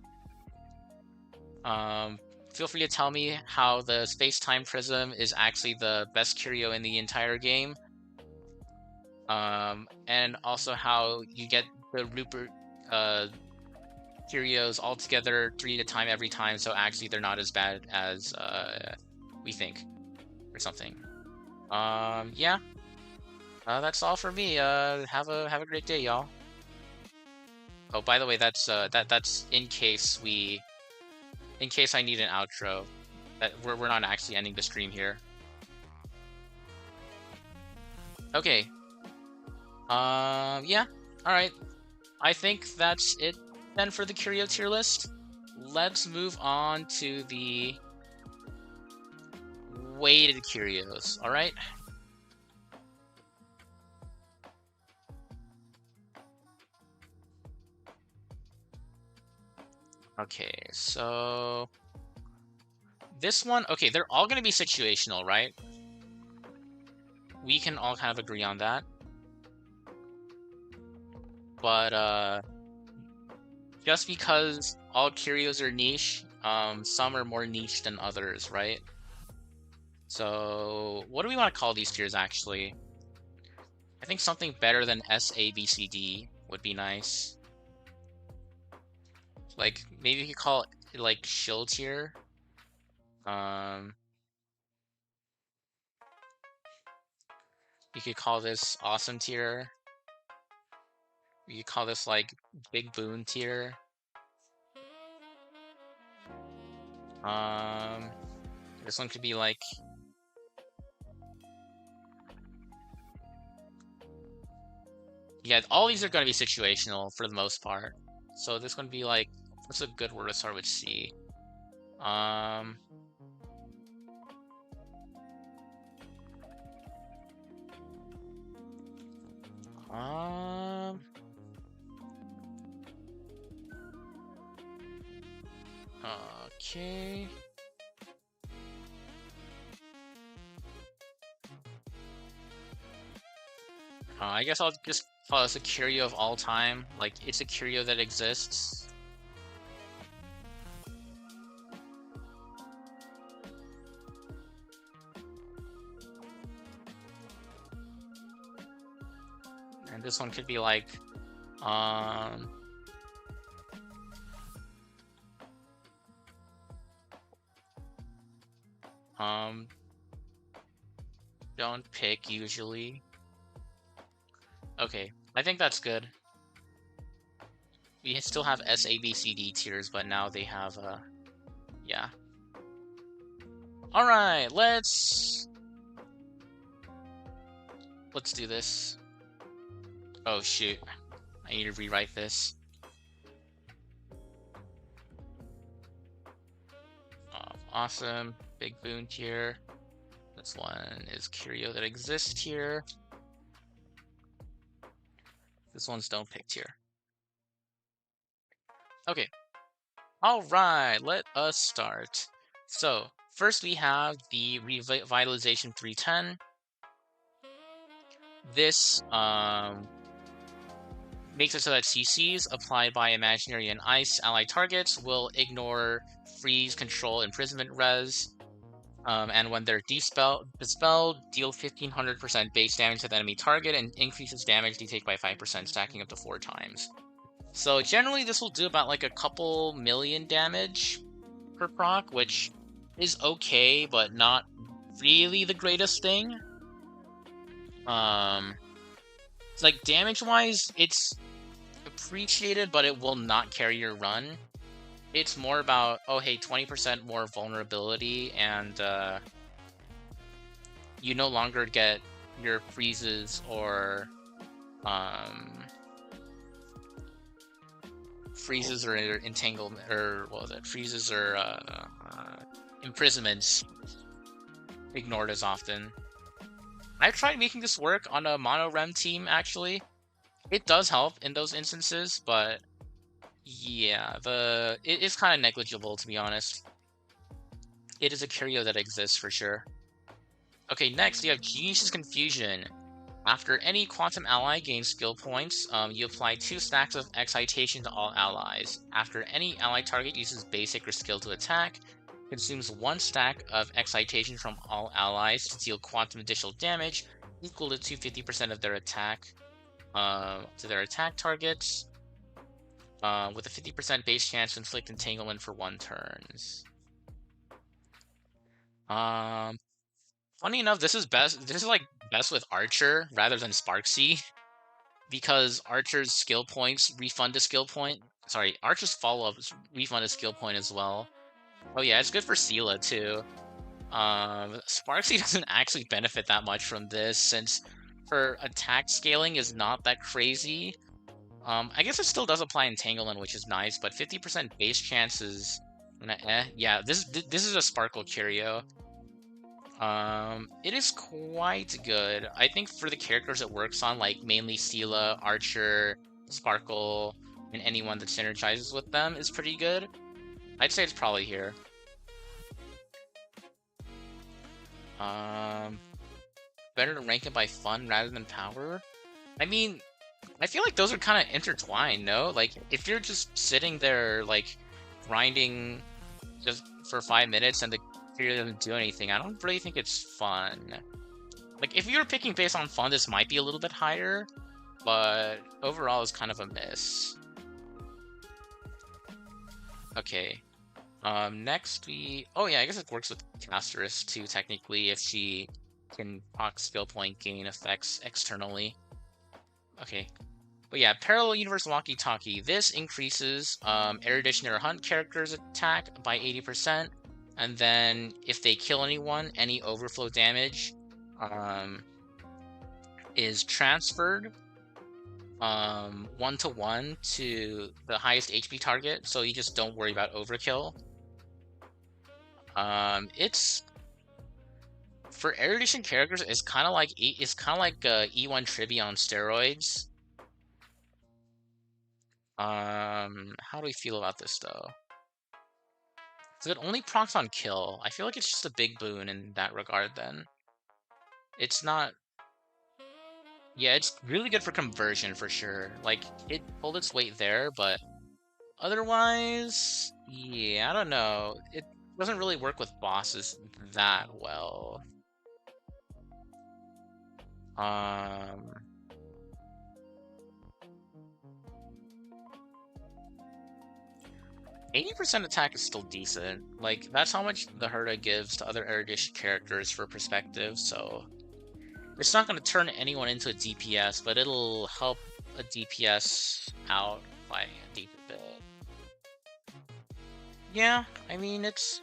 Feel free to tell me how the space-time prism is actually the best curio in the entire game. And also how you get the Rupert curios all together 3 at a time every time, so actually they're not as bad as we think, or something. Yeah. That's all for me. Have a great day, y'all. Oh, by the way, that's in case I need an outro. That we're not actually ending the stream here. Okay. Yeah. All right. I think that's it then for the Curio tier list. Let's move on to the weighted curios. All right. Okay, so this one, okay, they're all going to be situational, right? We can all kind of agree on that. But just because all curios are niche, some are more niche than others, right? So what do we want to call these tiers actually? I think something better than S, A, B, C, D would be nice. Like maybe you could call it like shill tier. You could call this awesome tier. You could call this like big boon tier. This one could be like yeah, all these are going to be situational for the most part. So this one be like, what's a good word to start with C? Um, um, okay. I guess I'll just call this a curio of all time. Like, it's a curio that exists. And this one could be like, um, don't pick usually. Okay, I think that's good. We still have S, A, B, C, D tiers, but now they have, yeah. Alright, let's do this. Oh shoot, I need to rewrite this. Awesome, big boon tier. This one is curio that exists here. This one's don't pick tier. Okay. Alright, let us start. So, first we have the Revitalization 310. This makes it so that CCs applied by imaginary and ice allied targets will ignore freeze, control, imprisonment res. And when they're dispelled, deal 1500% base damage to the enemy target and increases damage they take by 5%, stacking up to 4 times. So generally this will do about like a couple million damage per proc, which is okay, but not really the greatest thing. It's like damage-wise, it's appreciated, but it will not carry your run. It's more about, oh hey, 20% more vulnerability, and you no longer get your freezes or entanglement, or what was it? Freezes or imprisonments ignored as often. I've tried making this work on a mono rem team actually. It does help in those instances, but yeah, it is kind of negligible to be honest. It is a curio that exists for sure. Okay, next we have Genius's Confusion. After any quantum ally gains skill points, you apply 2 stacks of excitation to all allies. After any ally target uses basic or skill to attack, consumes 1 stack of excitation from all allies to deal quantum additional damage equal to 250% of their attack to their attack targets, with a 50% base chance to inflict entanglement for 1 turns. Funny enough, this is best. This is like best with Archer rather than Sparksy, because Archer's skill points refund a skill point. Sorry, Archer's follow-ups refund a skill point as well. Oh yeah, it's good for Seela too. Sparksy doesn't actually benefit that much from this since her attack scaling is not that crazy. I guess it still does apply Entanglement, which is nice, but 50% base chances. Yeah, this is a Sparkle Curio. It is quite good. I think for the characters it works on, like mainly Seela, Archer, Sparkle, and anyone that synergizes with them is pretty good. I'd say it's probably here. Better to rank it by fun rather than power? I mean, I feel like those are kind of intertwined, no? Like, if you're just sitting there, like, grinding just for 5 minutes and the character doesn't do anything, I don't really think it's fun. Like, if you're picking based on fun, this might be a little bit higher, but overall it's kind of a miss. Okay. Next we... Oh yeah, I guess it works with Casteress too, technically, if she can proc skill point gain effects externally. Okay. But yeah, Parallel Universe Walkie-Talkie. This increases Erudition or Hunt characters' attack by 80%, and then if they kill anyone, any overflow damage is transferred 1-to-1 to the highest HP target, so you just don't worry about overkill. It's for erudition characters. It's kind of like E1 Trivia on steroids. How do we feel about this though? So it only procs on kill. I feel like it's just a big boon in that regard. Then it's not. Yeah, it's really good for conversion for sure. Like it pulled its weight there, but otherwise, yeah, I don't know. It doesn't really work with bosses that well. 80% attack is still decent. Like, that's how much the Herda gives to other erudition characters for perspective, so... It's not going to turn anyone into a DPS, but it'll help a DPS out by a deep bit. Yeah, I mean, it's...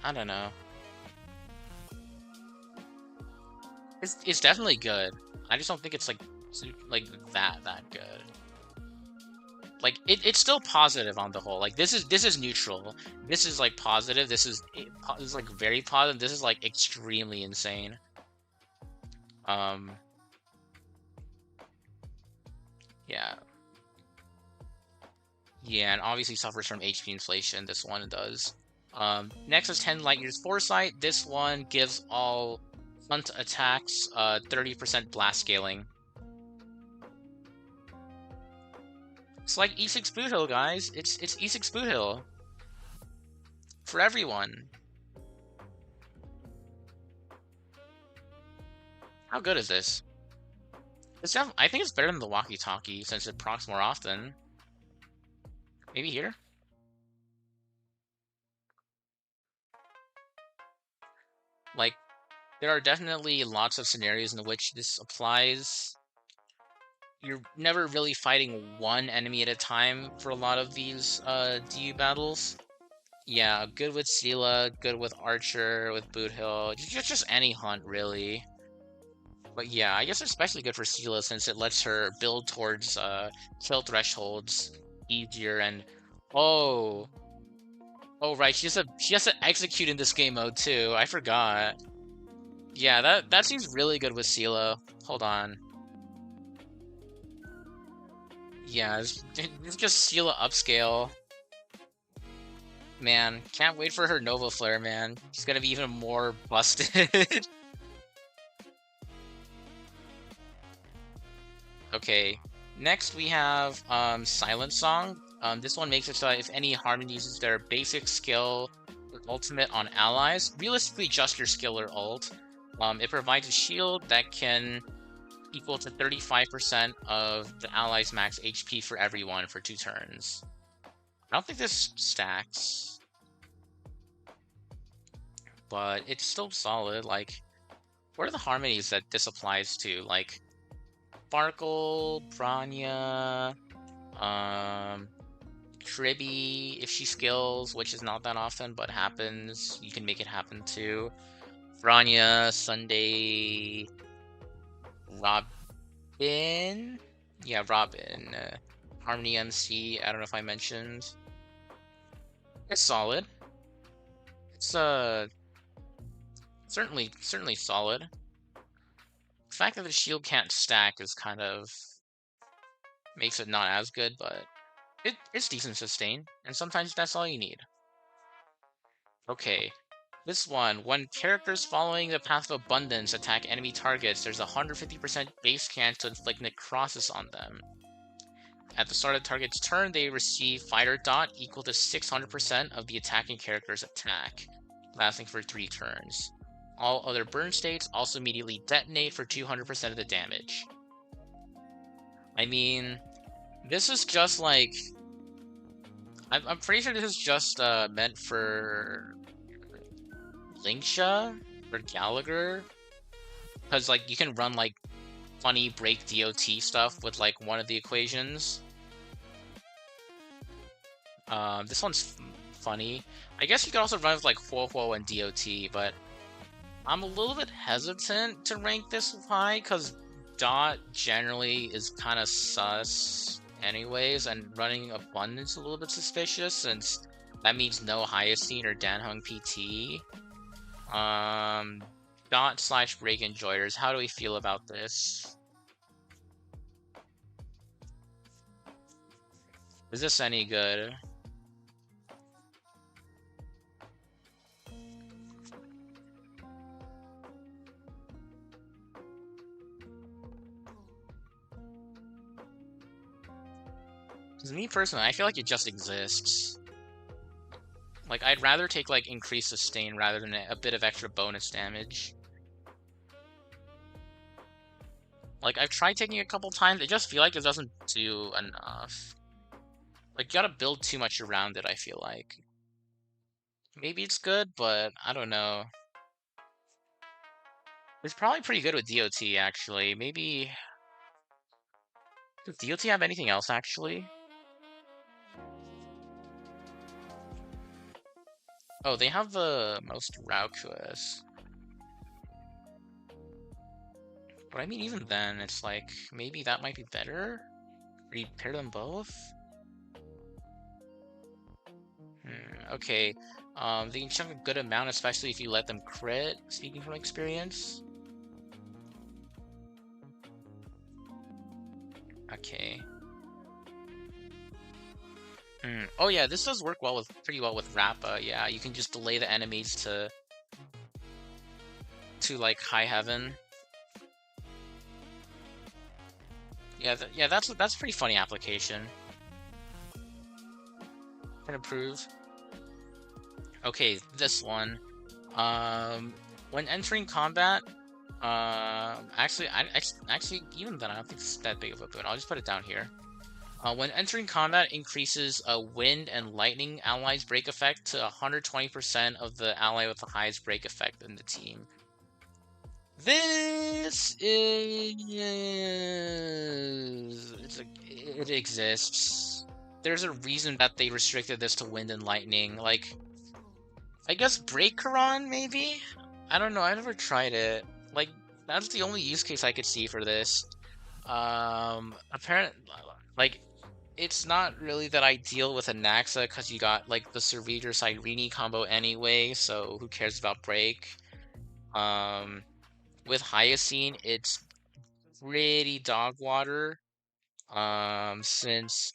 I don't know. It's definitely good. I just don't think it's, like that good. Like it's still positive on the whole. Like this is neutral. This is like positive. This is like very positive. This is like extremely insane. Yeah. Yeah, and obviously suffers from HP inflation. This one does. Next is 10 Light Years Foresight. This one gives all hunt attacks 30% blast scaling. It's like E6 Boot Hill, guys. It's E6 Boot Hill for everyone. How good is this? I think it's better than the walkie-talkie since it procs more often. Maybe here? Like, there are definitely lots of scenarios in which this applies. You're never really fighting one enemy at a time for a lot of these DU battles. Yeah, good with Sela, good with Archer, with Boot Hill, just any hunt really. But yeah, I guess especially good for Sela since it lets her build towards kill thresholds easier and oh oh right, she has to execute in this game mode too. I forgot. Yeah, that seems really good with Sela. Hold on. Yeah, it's just Sela upscale. Man, can't wait for her Nova Flare, man. She's gonna be even more busted. Okay, next we have Silent Song. This one makes it so that if any Harmon uses their basic skill or ultimate on allies, realistically just your skill or ult, it provides a shield that can equal to 35% of the ally's max HP for everyone for 2 turns. I don't think this stacks, but it's still solid. Like, what are the harmonies that this applies to? Like, Sparkle, Branya, Tribby, if she skills, which is not that often, but happens. You can make it happen too. Branya, Sunday, Robin. Yeah, Robin. Harmony MC. I don't know if I mentioned. It's solid. It's certainly solid. The fact that the shield can't stack is kind of makes it not as good, but it's decent sustain, and sometimes that's all you need. Okay, this one, when characters following the path of abundance attack enemy targets, there's a 150% base chance to inflict necrosis on them. At the start of the target's turn, they receive fighter dot equal to 600% of the attacking character's attack, lasting for 3 turns. All other burn states also immediately detonate for 200% of the damage. I mean, this is just like... I'm pretty sure this is just meant for Linksha or Gallagher, because like you can run like funny break DOT stuff with like one of the equations. This one's funny. I guess you could also run with like Huo and DOT, but I'm a little bit hesitant to rank this high because Dot generally is kind of sus anyways, and running Abundance is a little bit suspicious since that means no Hyacine or Danhung PT. Dot / Break Enjoyers, how do we feel about this? Is this any good? Because me personally, I feel like it just exists. Like, I'd rather take, like, increased sustain rather than a bit of extra bonus damage. Like, I've tried taking it a couple times, I just feel like it doesn't do enough. Like, you gotta build too much around it, I feel like. Maybe it's good, but I don't know. It's probably pretty good with DOT, actually. Maybe... Does DOT have anything else, actually? Oh, they have the most Raukuas. But I mean, even then, it's like, maybe that might be better? Repair them both? Okay. They can chunk a good amount, especially if you let them crit, speaking from experience. Okay. Oh yeah, this does work well with pretty well with Rappa. Yeah, you can just delay the enemies to like high heaven. Yeah, yeah, that's a pretty funny application. can approve. Okay, this one. Um, when entering combat, actually, even then, I don't think it's that big of a boon. I'll just put it down here. When entering combat, increases a wind and lightning allies break effect to 120% of the ally with the highest break effect in the team. This is it exists. There's a reason that they restricted this to wind and lightning. Like, I guess Breakeron, maybe? I don't know, I never tried it. Like, that's the only use case I could see for this. Apparent, like, it's not really that ideal with a Naxa because you got, like, the Cerveger Cyrene combo anyway, so who cares about Break? With Hyacine, it's pretty dog water. Since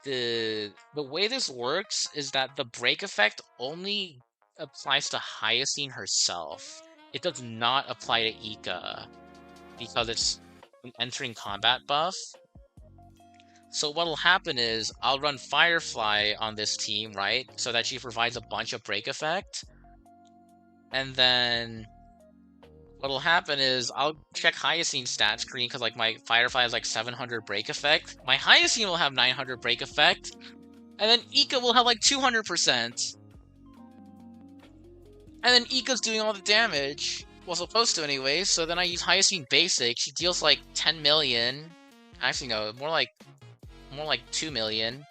the way this works is that the break effect only applies to Hyacine herself. It does not apply to Ika because it's an entering combat buff. So what'll happen is I'll run Firefly on this team, right? So that she provides a bunch of break effect. And then what'll happen is I'll check Hyacine stat screen because like my Firefly has like 700 break effect. My Hyacine will have 900 break effect. And then Ika will have like 200%. And then Ika's doing all the damage. Well, supposed to anyway. So then I use Hyacine Basic. She deals like 10 million. Actually, no, more like 2 million.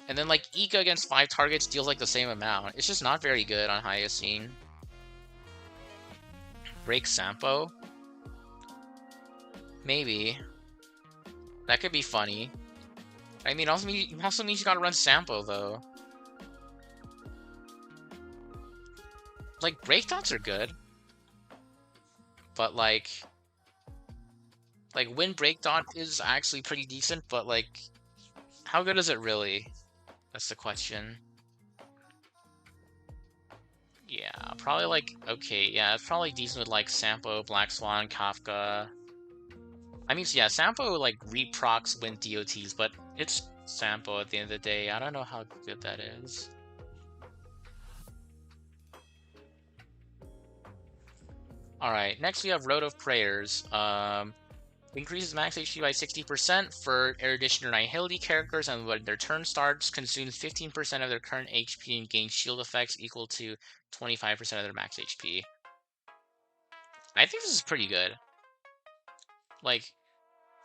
And then like Ika against 5 targets deals like the same amount. It's just not very good on Hyacine. Break Sampo? Maybe. That could be funny. I mean, also means you gotta run Sampo though. Like, breakdowns are good. But like Wind Breakdown is actually pretty decent, but like, how good is it really? That's the question. Yeah, probably like, okay, yeah, it's probably decent with like Sampo, Black Swan, Kafka. I mean, yeah, Sampo like reprocs Wind DOTs, but it's Sampo at the end of the day. I don't know how good that is. Alright, next we have Road of Prayers. Increases max HP by 60% for Erudition or Nihility characters, and when their turn starts, consumes 15% of their current HP and gains shield effects equal to 25% of their max HP. I think this is pretty good. Like,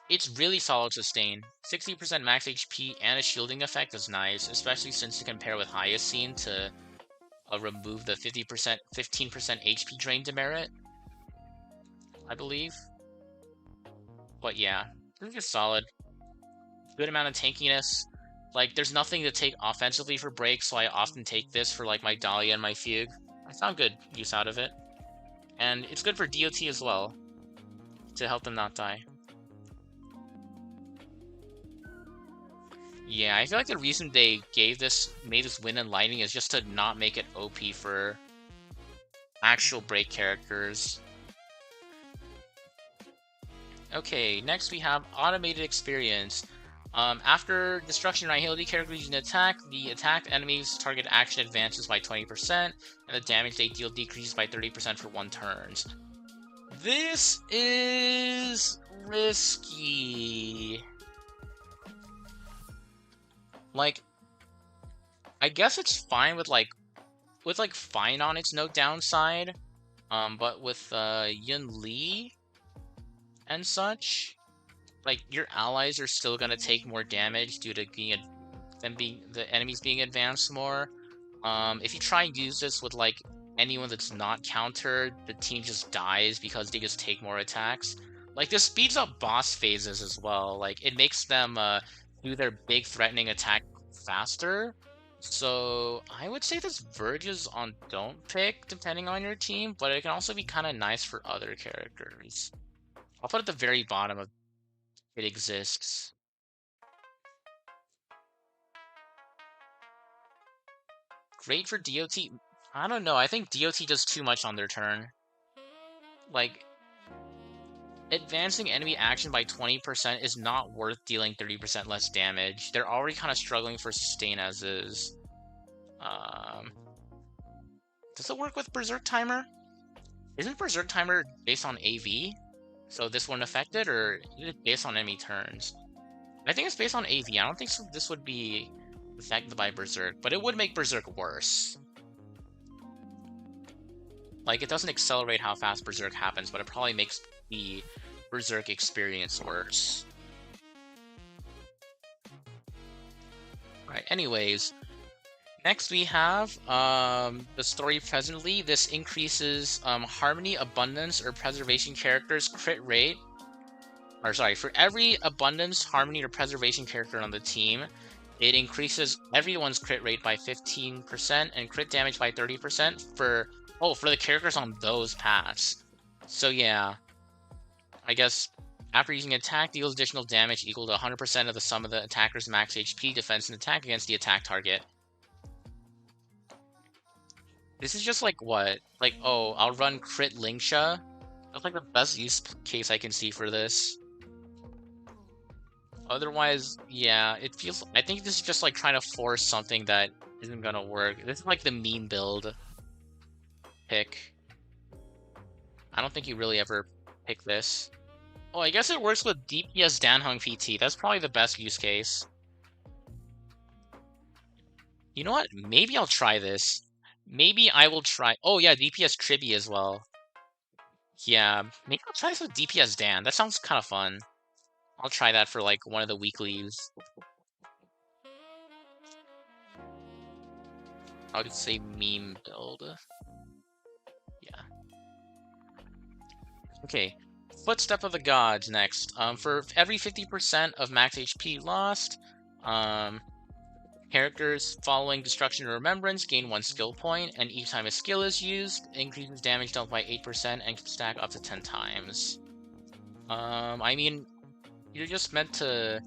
it's really solid sustain. 60% max HP and a shielding effect is nice, especially since you compare with Hyacine to remove the 15% HP drain demerit, I believe. But yeah, this is solid. Good amount of tankiness. Like, there's nothing to take offensively for break, so I often take this for like my Dahlia and my Fugue. I found good use out of it. And it's good for DOT as well, to help them not die. Yeah, I feel like the reason they made this Wind and Lightning is just to not make it OP for actual break characters. Okay, next we have Automated Experience. After Destruction or Nihility characters use an attack, the attacked enemy's target action advances by 20%, and the damage they deal decreases by 30% for 1 turn. This is risky. Like, I guess it's fine with fine on its no downside. But with Yun Li and such, like, your allies are still gonna take more damage due to the enemies being advanced more. If you try and use this with like anyone that's not countered, the team just dies because they just take more attacks. Like, this speeds up boss phases as well. Like, it makes them do their big threatening attack faster. So I would say this verges on don't pick depending on your team, but it can also be kind of nice for other characters. I'll put it at the very bottom of it exists. Great for DOT. I don't know. I think DOT does too much on their turn. Like, advancing enemy action by 20% is not worth dealing 30% less damage. They're already kind of struggling for sustain as is. Does it work with Berserk Timer? Isn't Berserk Timer based on AV? So this wouldn't affect it, or is it based on enemy turns? I think it's based on AV. I don't think this would be affected by Berserk, but it would make Berserk worse. Like, it doesn't accelerate how fast Berserk happens, but it probably makes the Berserk experience worse. Right, anyways. Next we have the story presently. This increases Harmony, Abundance, or Preservation characters' crit rate. Or sorry, for every Abundance, Harmony, or Preservation character on the team, it increases everyone's crit rate by 15% and crit damage by 30% for the characters on those paths. So yeah, I guess after using attack, deals additional damage equal to 100% of the sum of the attacker's max HP, defense, and attack against the attack target. This is just like what? Like, oh, I'll run crit Linksha. That's like the best use case I can see for this. Otherwise, yeah, it feels. I think this is just like trying to force something that isn't gonna work. This is like the meme build pick. I don't think you really ever pick this. Oh, I guess it works with DPS Danhung PT. That's probably the best use case. You know what? Maybe I'll try this. Maybe I will try. Oh yeah, DPS Tribi as well. Yeah, maybe I'll try this with DPS Dan. That sounds kind of fun. I'll try that for like one of the weeklies. I would say meme build. Yeah. Okay. Footstep of the Gods next. For every 50% of max HP lost, characters following Destruction or Remembrance gain 1 skill point, and each time a skill is used, increases damage dealt by 8% and can stack up to 10 times. I mean, you're just meant to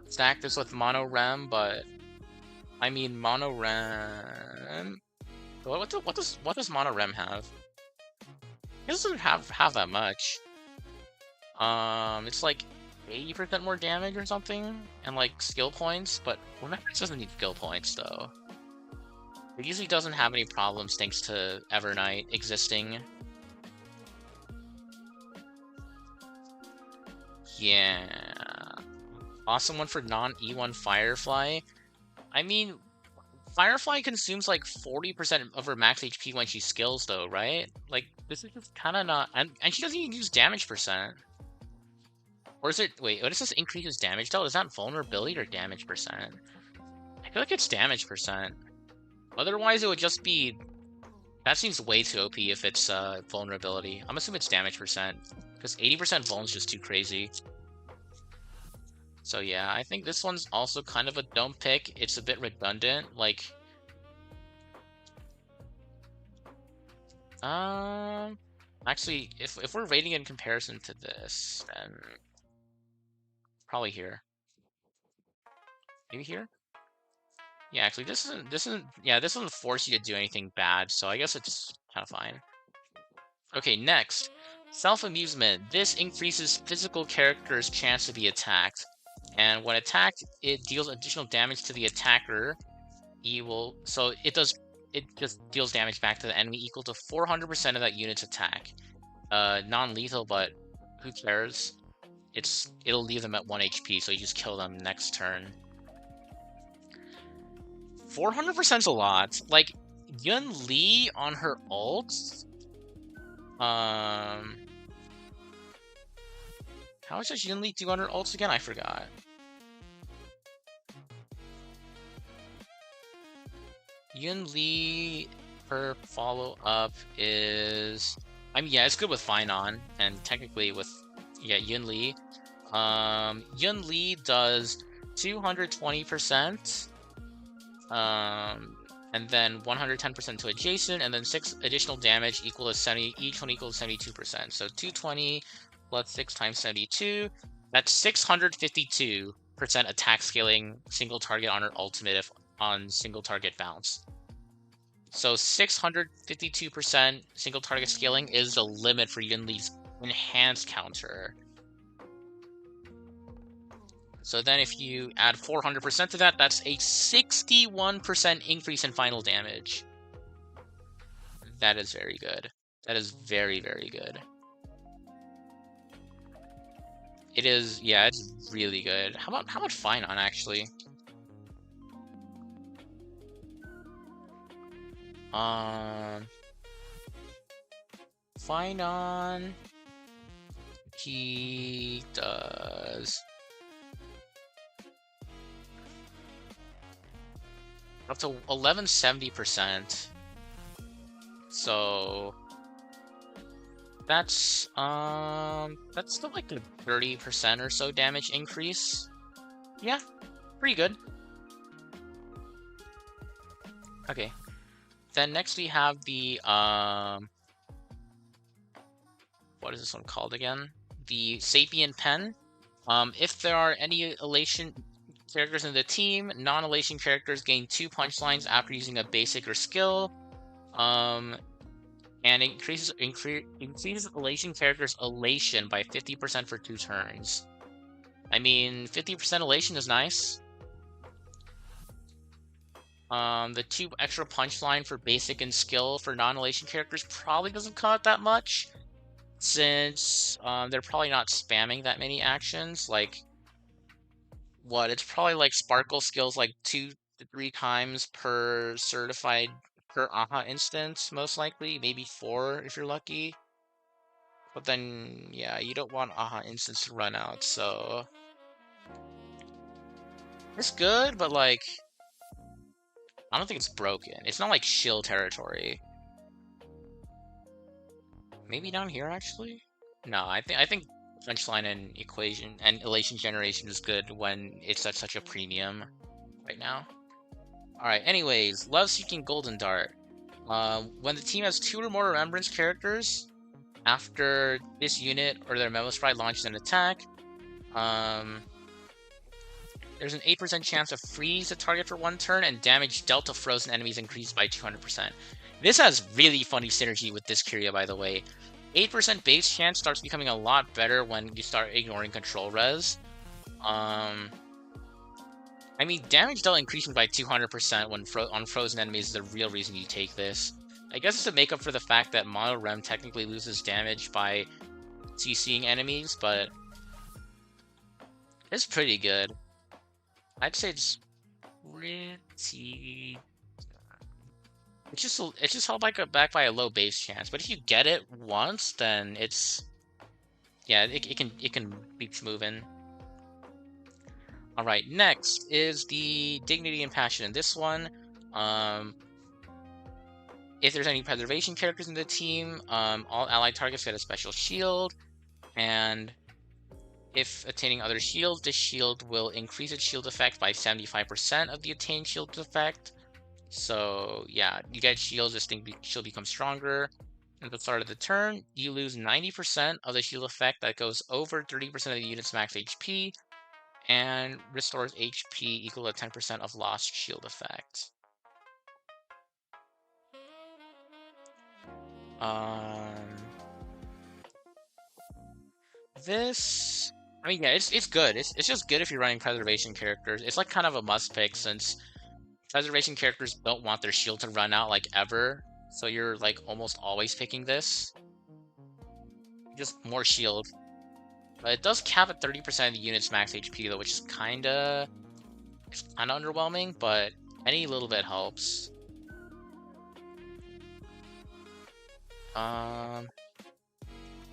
stack this with Mono Rem, but I mean Mono Rem. What does Mono Rem have? It doesn't have that much. It's like 80% more damage or something, and like skill points, but Remembrance doesn't need skill points though. It usually doesn't have any problems thanks to Evernight existing. Yeah. Awesome one for non-E1 Firefly. I mean, Firefly consumes like 40% of her max HP when she skills though, right? Like, this is just kind of not... And she doesn't even use damage percent. Or is it... Wait, what is this increases damage dealt? Is that vulnerability or damage percent? I feel like it's damage percent. Otherwise, it would just be... That seems way too OP if it's vulnerability. I'm assuming it's damage percent. Because 80% vuln is just too crazy. So yeah, I think this one's also kind of a dumb pick. It's a bit redundant. Like... Actually, if we're rating in comparison to this, then... Probably here. Maybe here? Yeah, actually, this doesn't force you to do anything bad, so I guess it's kind of fine. Okay, next. Self-amusement. This increases physical character's chance to be attacked. And when attacked, it deals additional damage to the attacker. So it just deals damage back to the enemy equal to 400% of that unit's attack. Non-lethal, but who cares? It'll leave them at 1 HP, so you just kill them next turn. 400%'s a lot. Like, Yun Li on her ult? How much does Yun Li do on her ults again? I forgot. Yun Li, her follow-up is... I mean, yeah, it's good with Finon, and technically with... Yeah, Yun Li. Yun Li does 220%. And then 110% to adjacent, and then 6 additional damage equal to 70, each one equals 72%. So 220 plus 6 times 72, that's 652% attack scaling single target on her ultimate if on single target bounce. So 652% single target scaling is the limit for Yun Li's enhanced counter. So then if you add 400% to that, that's a 61% increase in final damage. That is very good. That is very, very good. It is, yeah, it's really good. How about Finon, actually? Finon, he does up to 1170%. So that's still like a 30% or so damage increase. Yeah, pretty good. Okay. Then next we have the what is this one called again? The Sapient Pen. If there are any elation characters in the team, non-elation characters gain 2 punchlines after using a basic or skill. And increases elation characters' elation by 50% for 2 turns. I mean, 50% elation is nice. The 2 extra punchline for basic and skill for non-elation characters probably doesn't cut that much, since they're probably not spamming that many actions. Like, what? It's probably like sparkle skills like 2 to 3 times per certified per AHA instance, most likely. Maybe 4 if you're lucky. But then, yeah, you don't want AHA instance to run out, so it's good, but like, I don't think it's broken. It's not like shield territory. Maybe down here, actually? No, I think punchline and equation and elation generation is good when it's at such a premium right now. Alright, anyways, Love-Seeking Golden Dart. When the team has 2 or more Remembrance characters, after this unit or their Memo Sprite launches an attack, there's an 8% chance to freeze the target for 1 turn, and damage dealt to frozen enemies increased by 200%. This has really funny synergy with this Curio, by the way. 8% base chance starts becoming a lot better when you start ignoring control res. I mean, damage dealt increasing by 200% when on frozen enemies is the real reason you take this. I guess it's to make up for the fact that Mono Rem technically loses damage by CCing enemies, but it's pretty good. I'd say it's pretty. It's just held back by a low base chance, but if you get it once, then it's, yeah, it can be moving. All right, next is the Dignity and Passion. In this one, if there's any preservation characters in the team, all allied targets get a special shield, and if attaining other shields, the shield will increase its shield effect by 75% of the attained shield effect. So yeah, you get shields, this shield becomes stronger. At the start of the turn, you lose 90% of the shield effect that goes over 30% of the unit's max HP, and restores HP equal to 10% of lost shield effect. This, I mean, yeah, it's good. It's just good if you're running preservation characters. It's like kind of a must pick, since preservation characters don't want their shield to run out like ever. So you're like almost always picking this. Just more shield. But it does cap at 30% of the unit's max HP though, which is kinda underwhelming, but any little bit helps.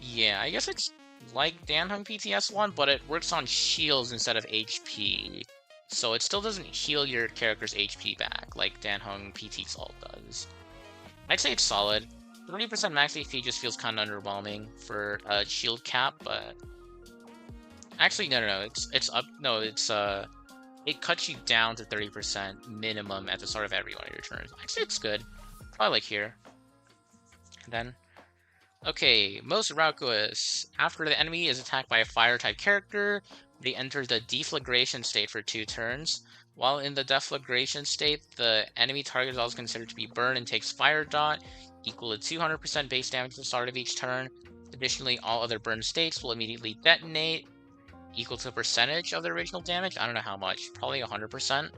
Yeah, I guess it's like Danhung PTS1, but it works on shields instead of HP. So it still doesn't heal your character's HP back, like Danhung PT's ult does. I'd say it's solid. 30% max HP just feels kind of underwhelming for a shield cap, but... Actually, no, it's up, no, it's, it cuts you down to 30% minimum at the start of every one of your turns. I'd say it's good. Probably like here. Then... Okay, Most Raucous. After the enemy is attacked by a fire-type character, they enter the deflagration state for 2 turns. While in the deflagration state, the enemy target is also considered to be burned and takes fire dot, equal to 200% base damage at the start of each turn. Additionally, all other burn states will immediately detonate, equal to a percentage of the original damage. I don't know how much, probably 100%.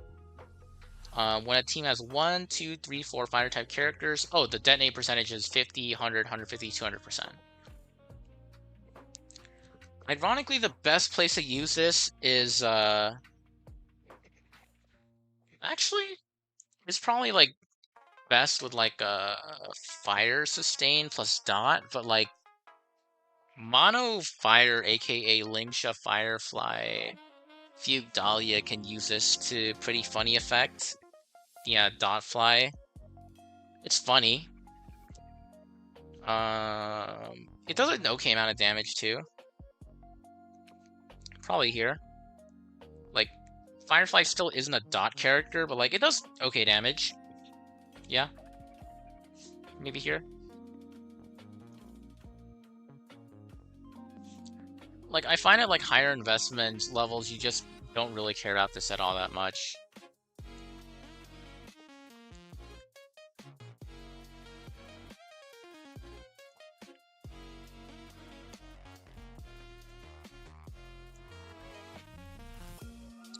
When a team has 1, 2, 3, 4 fire type characters, oh, the detonate percentage is 50, 100, 150, 200%. Ironically, the best place to use this is, actually, it's probably, like, best with, like, a fire sustain plus dot, but, like, mono fire, aka Lingsha Firefly, Fugue Dahlia can use this to pretty funny effect. Yeah, dot fly. It's funny. It does an okay amount of damage too. Probably here. Like, Firefly still isn't a dot character, but like it does okay damage. Yeah. Maybe here. Like, I find at like higher investment levels, you just don't really care about this at all that much.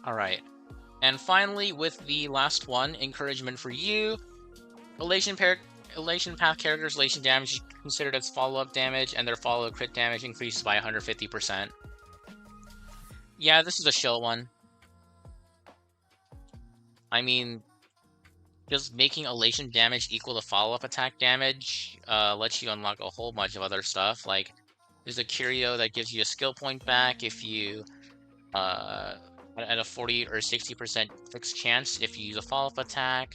Alright. And finally, with the last one, encouragement for you. Elation Path characters' elation damage is considered as follow-up damage, and their follow crit damage increases by 150%. Yeah, this is a shill one. I mean, just making elation damage equal to follow-up attack damage lets you unlock a whole bunch of other stuff. Like, there's a Curio that gives you a skill point back if you, at a 40 or 60% fixed chance if you use a follow-up attack.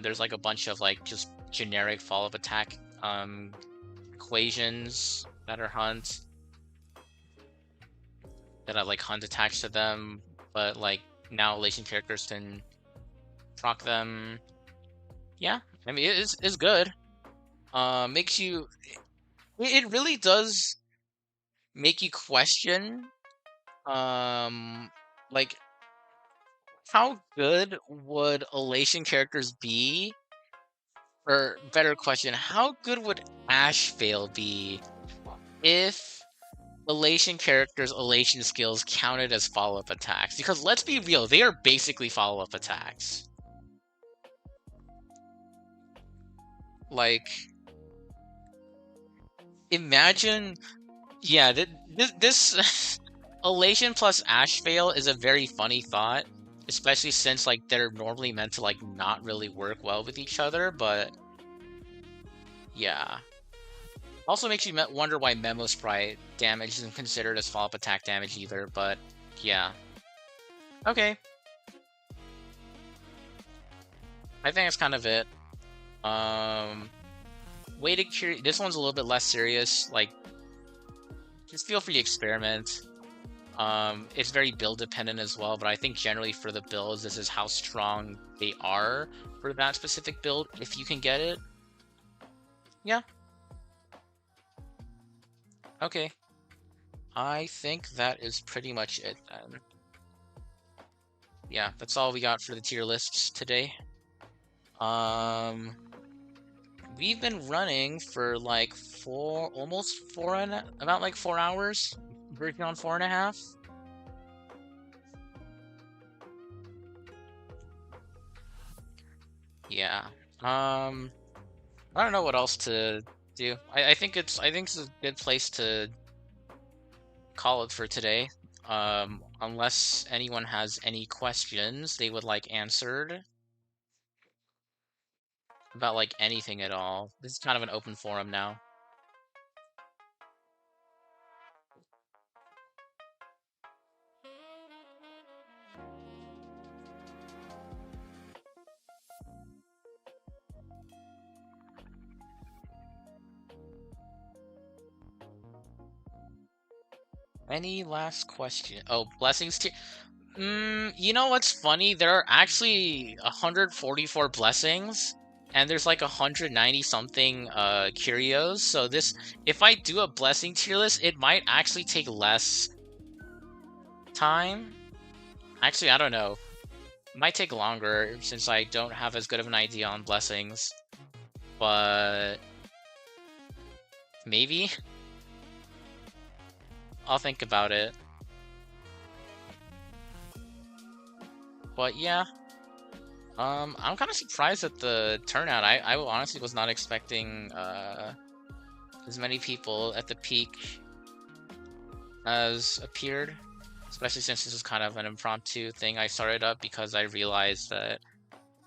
There's like a bunch of like just generic follow-up attack equations that are hunt that have like hunt attached to them, but like now elation characters can proc them. Yeah, I mean it's good. Makes you it really does make you question like how good would elation characters be? Or better question, how good would Ash Veil be if elation characters' elation skills counted as follow-up attacks? Because let's be real, they are basically follow-up attacks. Like, imagine, yeah, this elation plus Ash Veil is a very funny thought, especially since like they're normally meant to like not really work well with each other, but yeah. Also makes you wonder why Memo Sprite damage isn't considered as follow-up attack damage either, but yeah. Okay. I think that's kind of it. Weighted Curio, this one's a little bit less serious, like, just feel free to experiment. It's very build dependent as well, but I think generally for the builds, this is how strong they are for that specific build, if you can get it. Yeah. Okay. I think that is pretty much it then. Yeah, that's all we got for the tier lists today. We've been running for like almost about like 4 hours. Working on 4.5. Yeah. I don't know what else to do. I think it's a good place to call it for today. Unless anyone has any questions they would like answered about like anything at all. This is kind of an open forum now. Any last question? Oh, blessings to you know what's funny? There are actually 144 blessings, and there's like 190 something curios. So this, if I do a blessing tier list, it might actually take less time. Actually, I don't know. It might take longer since I don't have as good of an idea on blessings. But maybe. I'll think about it. But yeah, I'm kind of surprised at the turnout. I honestly was not expecting as many people at the peak as appeared, especially since this is kind of an impromptu thing I started up because I realized that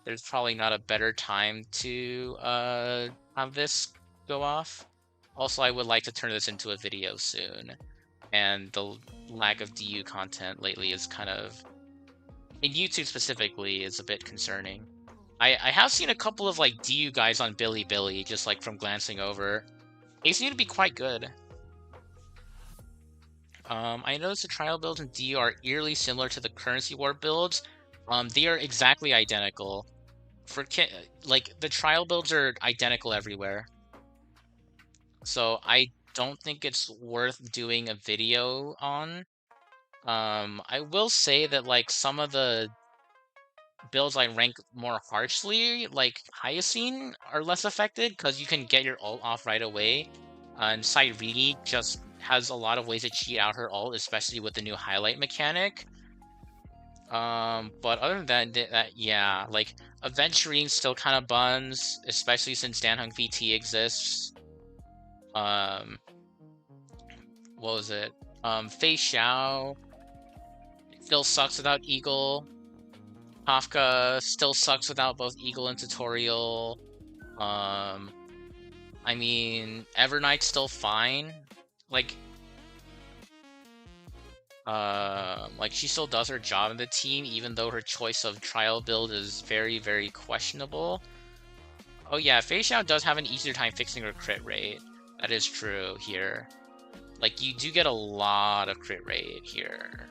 there's probably not a better time to have this go off. Also, I would like to turn this into a video soon, and the lack of DU content lately is kind of, in YouTube specifically, is a bit concerning. I have seen a couple of like DU guys on Billy just like from glancing over. They seem to be quite good. I noticed the trial builds in DU are eerily similar to the currency war builds. They are exactly identical. Like the trial builds are identical everywhere. So I don't think it's worth doing a video on. I will say that like some of the builds I rank more harshly, like Hyacine, are less affected because you can get your ult off right away. And Cyrene just has a lot of ways to cheat out her ult, especially with the new highlight mechanic. But other than that, yeah, like Aventurine still kind of buns, especially since Danheng VT exists. Um, what was it? Fei Xiao still sucks without Eagle. Kafka still sucks without both Eagle and Tutorial. Um, I mean, Everknight's still fine. Like, like she still does her job in the team, even though her choice of trial build is very, very questionable. Oh yeah, Fei Xiao does have an easier time fixing her crit rate. That is true here. Like, you do get a lot of crit rate here.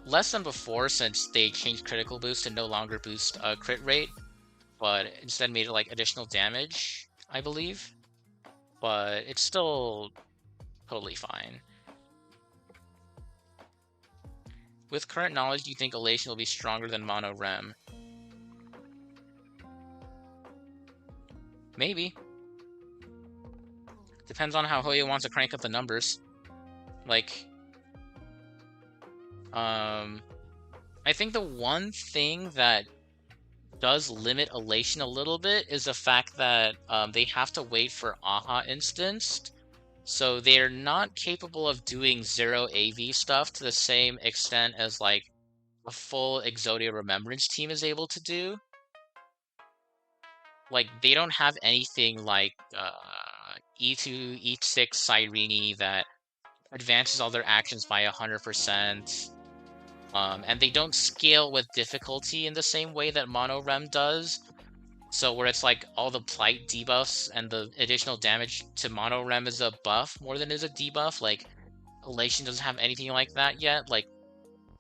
Less than before, since they changed critical boost to no longer boost crit rate, but instead made it like additional damage, I believe. But it's still totally fine. With current knowledge, do you think Elation will be stronger than Mono Rem? Maybe. Depends on how Hoya wants to crank up the numbers. Like, I think the one thing that does limit Elation a little bit is the fact that they have to wait for Aha instanced. So they're not capable of doing 0 AV stuff to the same extent as like a full Exodia Remembrance team is able to do. Like, they don't have anything like E2, E6 Cyrene that advances all their actions by 100%. And they don't scale with difficulty in the same way that Mono Rem does. So where it's like all the plight debuffs and the additional damage to Mono Rem is a buff more than is a debuff. Like, Elation doesn't have anything like that yet. Like,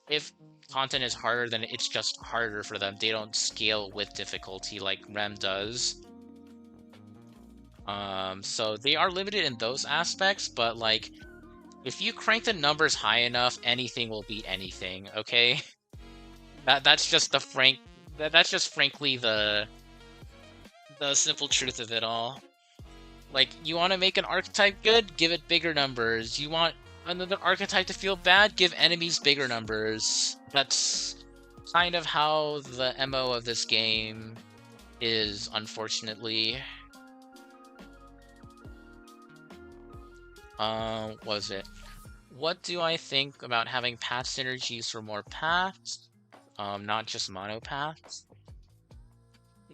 if content is harder, then it's just harder for them. They don't scale with difficulty like Rem does. So they are limited in those aspects, but like, if you crank the numbers high enough, anything will beat anything, okay? That's just the that's just frankly the simple truth of it all. Like, you want to make an archetype good? Give it bigger numbers. You want another archetype to feel bad? Give enemies bigger numbers. That's kind of how the MO of this game is, unfortunately. Was it? What do I think about having path synergies for more paths? Not just monopaths?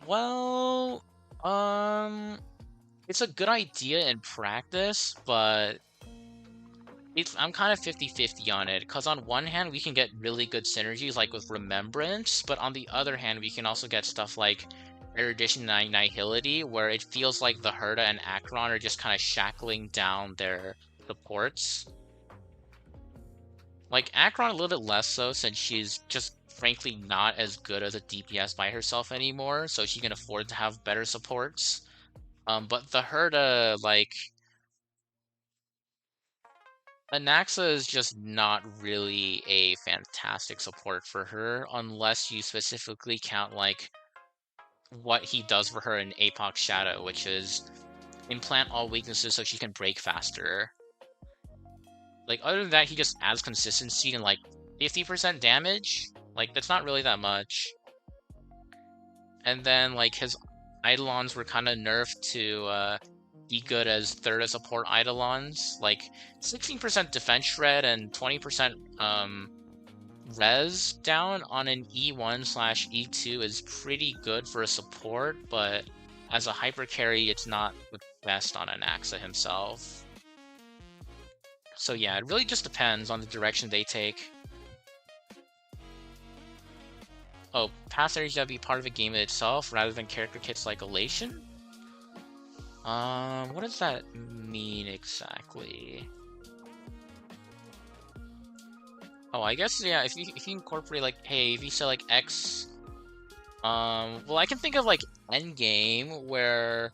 Well, it's a good idea in practice, but I'm kind of 50-50 on it, because on one hand, we can get really good synergies, like with Remembrance, but on the other hand, we can also get stuff like Erudition and Nihility, where it feels like the Herda and Acheron are just kind of shackling down their supports. Like, Acheron a little bit less so, since she's just frankly not as good as a DPS by herself anymore, so she can afford to have better supports. But the Herda, like, Anaxa is just not really a fantastic support for her, unless you specifically count, like, what he does for her in Apoc Shadow, which is implant all weaknesses so she can break faster. Like, other than that, he just adds consistency and, like, 50% damage. Like, that's not really that much. And then, like, his Eidolons were kind of nerfed to be good as third support Eidolons. Like, 16% defense shred and 20% res down on an E1/E2 is pretty good for a support, but as a hyper carry, it's not the best on an Axa himself. So yeah, it really just depends on the direction they take. Oh, past areas gotta be part of a game itself rather than character kits like Elation? What does that mean exactly? Oh, I guess, yeah, if you incorporate, like, hey, if you say, like, X, well, I can think of, like, Endgame, where,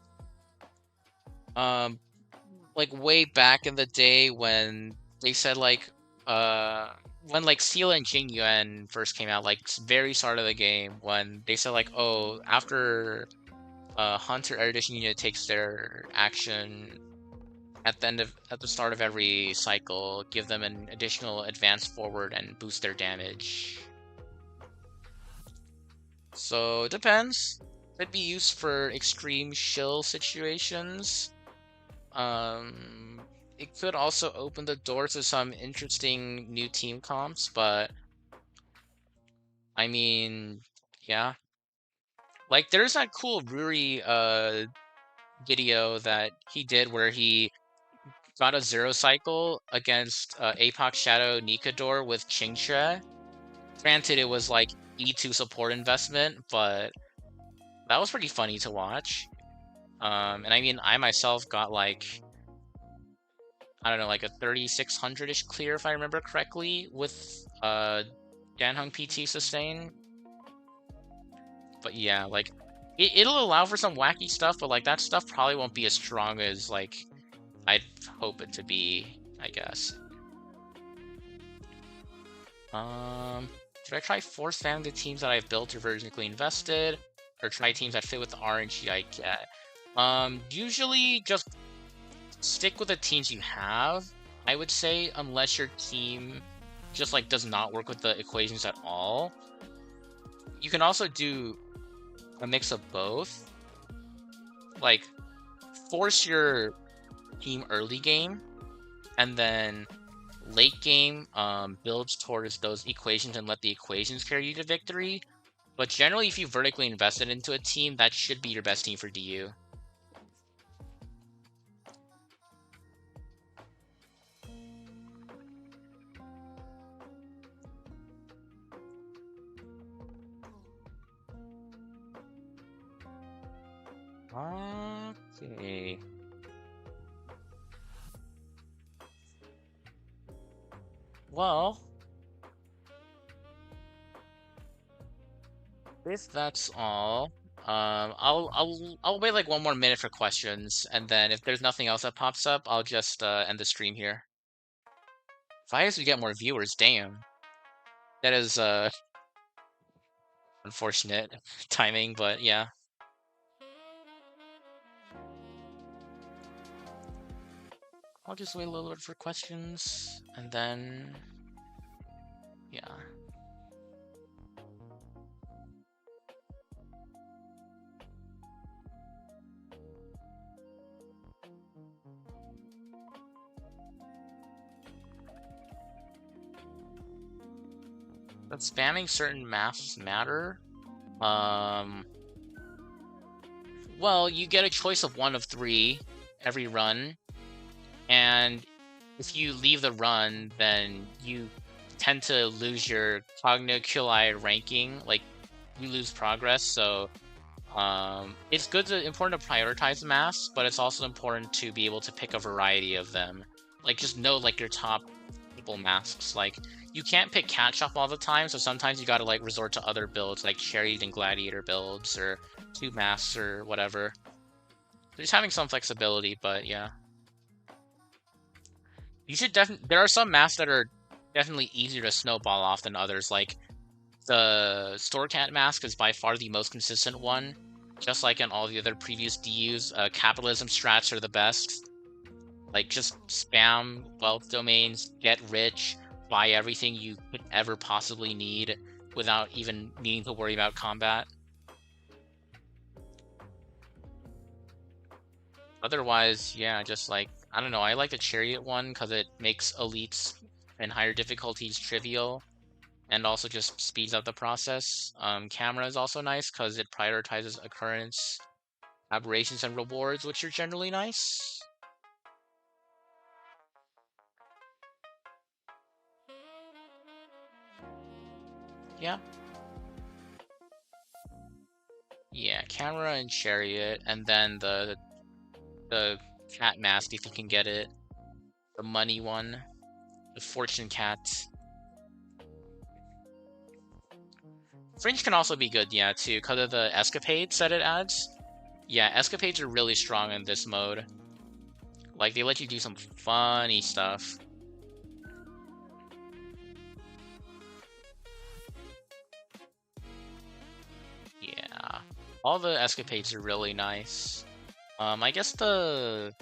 like, way back in the day when they said, like, when, like, Seal and Jing Yuan first came out, like, very start of the game, when they said, like, oh, after, Hunter Erudition Unit takes their action at the start of every cycle, give them an additional advance forward and boost their damage. So it depends. Could be used for extreme shill situations. It could also open the door to some interesting new team comps, but I mean, yeah. Like, there's that cool Ruri video that he did where he got a 0 cycle against Apoc Shadow Nikador with Qingxue. Granted, it was like E2 support investment, but that was pretty funny to watch. And I mean, I myself got like, I don't know, like a 3600-ish clear if I remember correctly with Danheng PT sustain. But yeah, like it'll allow for some wacky stuff, but like that stuff probably won't be as strong as like I'd hope it to be, I guess. Should I try force fanning the teams that I've built or vertically invested, or try teams that fit with the RNG I get? Usually just stick with the teams you have, I would say, unless your team just like does not work with the equations at all. You can also do a mix of both. Like, force your team early game, and then late game builds towards those equations and let the equations carry you to victory. But generally, if you vertically invested into a team, that should be your best team for DU. Okay. Well, if that's all, I'll wait like one more minute for questions, and then if there's nothing else that pops up, I'll just end the stream here. If I guess we get more viewers, damn. That is unfortunate timing, but yeah. I'll just wait a little bit for questions, and then yeah. Does spamming certain maps matter? Well, you get a choice of one of 3 every run, and if you leave the run, then you tend to lose your Cogno-QI ranking, like, you lose progress, so it's important to prioritize the masks, but it's also important to be able to pick a variety of them. Like, just know, like, your top people masks. Like, you can't pick Cat Shop all the time, so sometimes you gotta, like, resort to other builds, like Chariot and Gladiator builds, or 2 masks, or whatever. Just having some flexibility, but yeah. You should there are some masks that are definitely easier to snowball off than others, like the Store Cat mask is by far the most consistent one. Just like in all the other previous DUs, capitalism strats are the best. Like, just spam wealth domains, get rich, buy everything you could ever possibly need without even needing to worry about combat. Otherwise, yeah, just like, I don't know, I like the chariot one because it makes elites and higher difficulties trivial and also just speeds up the process. Camera is also nice because it prioritizes occurrence, aberrations, and rewards, which are generally nice. Yeah, yeah, camera and chariot, and then the cat mask if you can get it, the money one, the fortune cat. Fringe can also be good, yeah, too, because of the escapades that it adds. Yeah, escapades are really strong in this mode. Like, they let you do some funny stuff. Yeah. All the escapades are really nice. I guess well,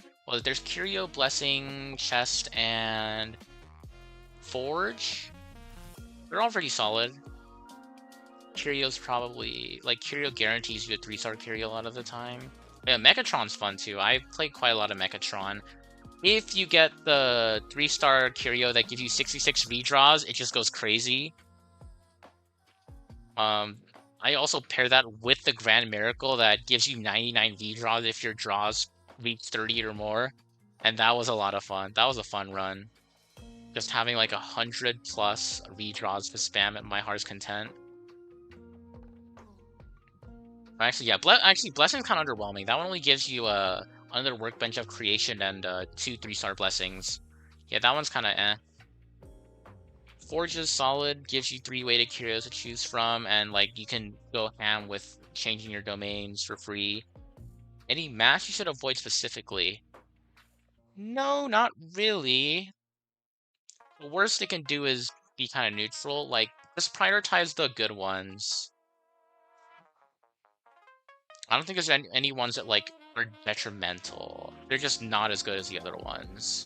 there's Curio, Blessing, Chest, and Forge. They're all pretty solid. Curio's probably, like, Curio guarantees you a 3-star Curio a lot of the time. Yeah, Mechatron's fun too. I played quite a lot of Mechatron. If you get the 3-star Curio that gives you 66 redraws, it just goes crazy. I also pair that with the Grand Miracle that gives you 99 redraws if your draws reach 30 or more. And that was a lot of fun. That was a fun run. Just having like 100 plus redraws to spam at my heart's content. Actually, yeah, Blessing's kind of underwhelming. That one only gives you another workbench of creation and 2 3-star blessings. Yeah, that one's kind of eh. Forge is solid, gives you 3 weighted curios to choose from, and like you can go ham with changing your domains for free. Any match you should avoid specifically? No, not really. The worst they can do is be kind of neutral. Like, just prioritize the good ones. I don't think there's any ones that like are detrimental. They're just not as good as the other ones.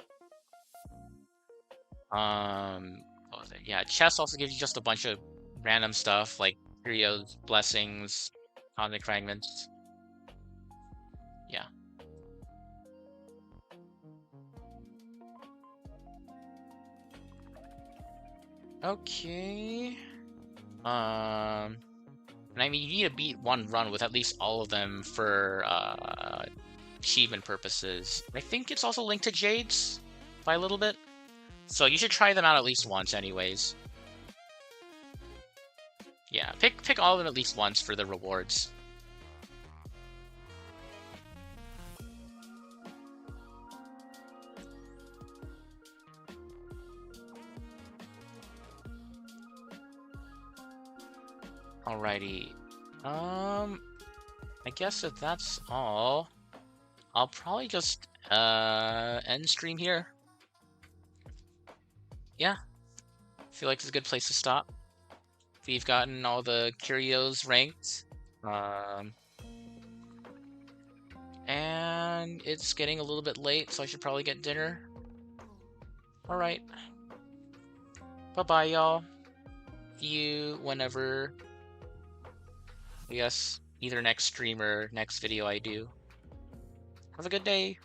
What was it? Yeah, chess also gives you just a bunch of random stuff like Curios, blessings, cosmic fragments. Yeah. Okay. And I mean, you need to beat one run with at least all of them for achievement purposes. I think it's also linked to Jades by a little bit. So you should try them out at least once anyways. Yeah, pick all of them at least once for the rewards. Alrighty. I guess if that's all, I'll probably just end stream here. Yeah, feel like it's a good place to stop. We've gotten all the Curios ranked. And it's getting a little bit late, so I should probably get dinner. Alright. Bye-bye, y'all. See you whenever, I guess, either next stream or next video I do. Have a good day.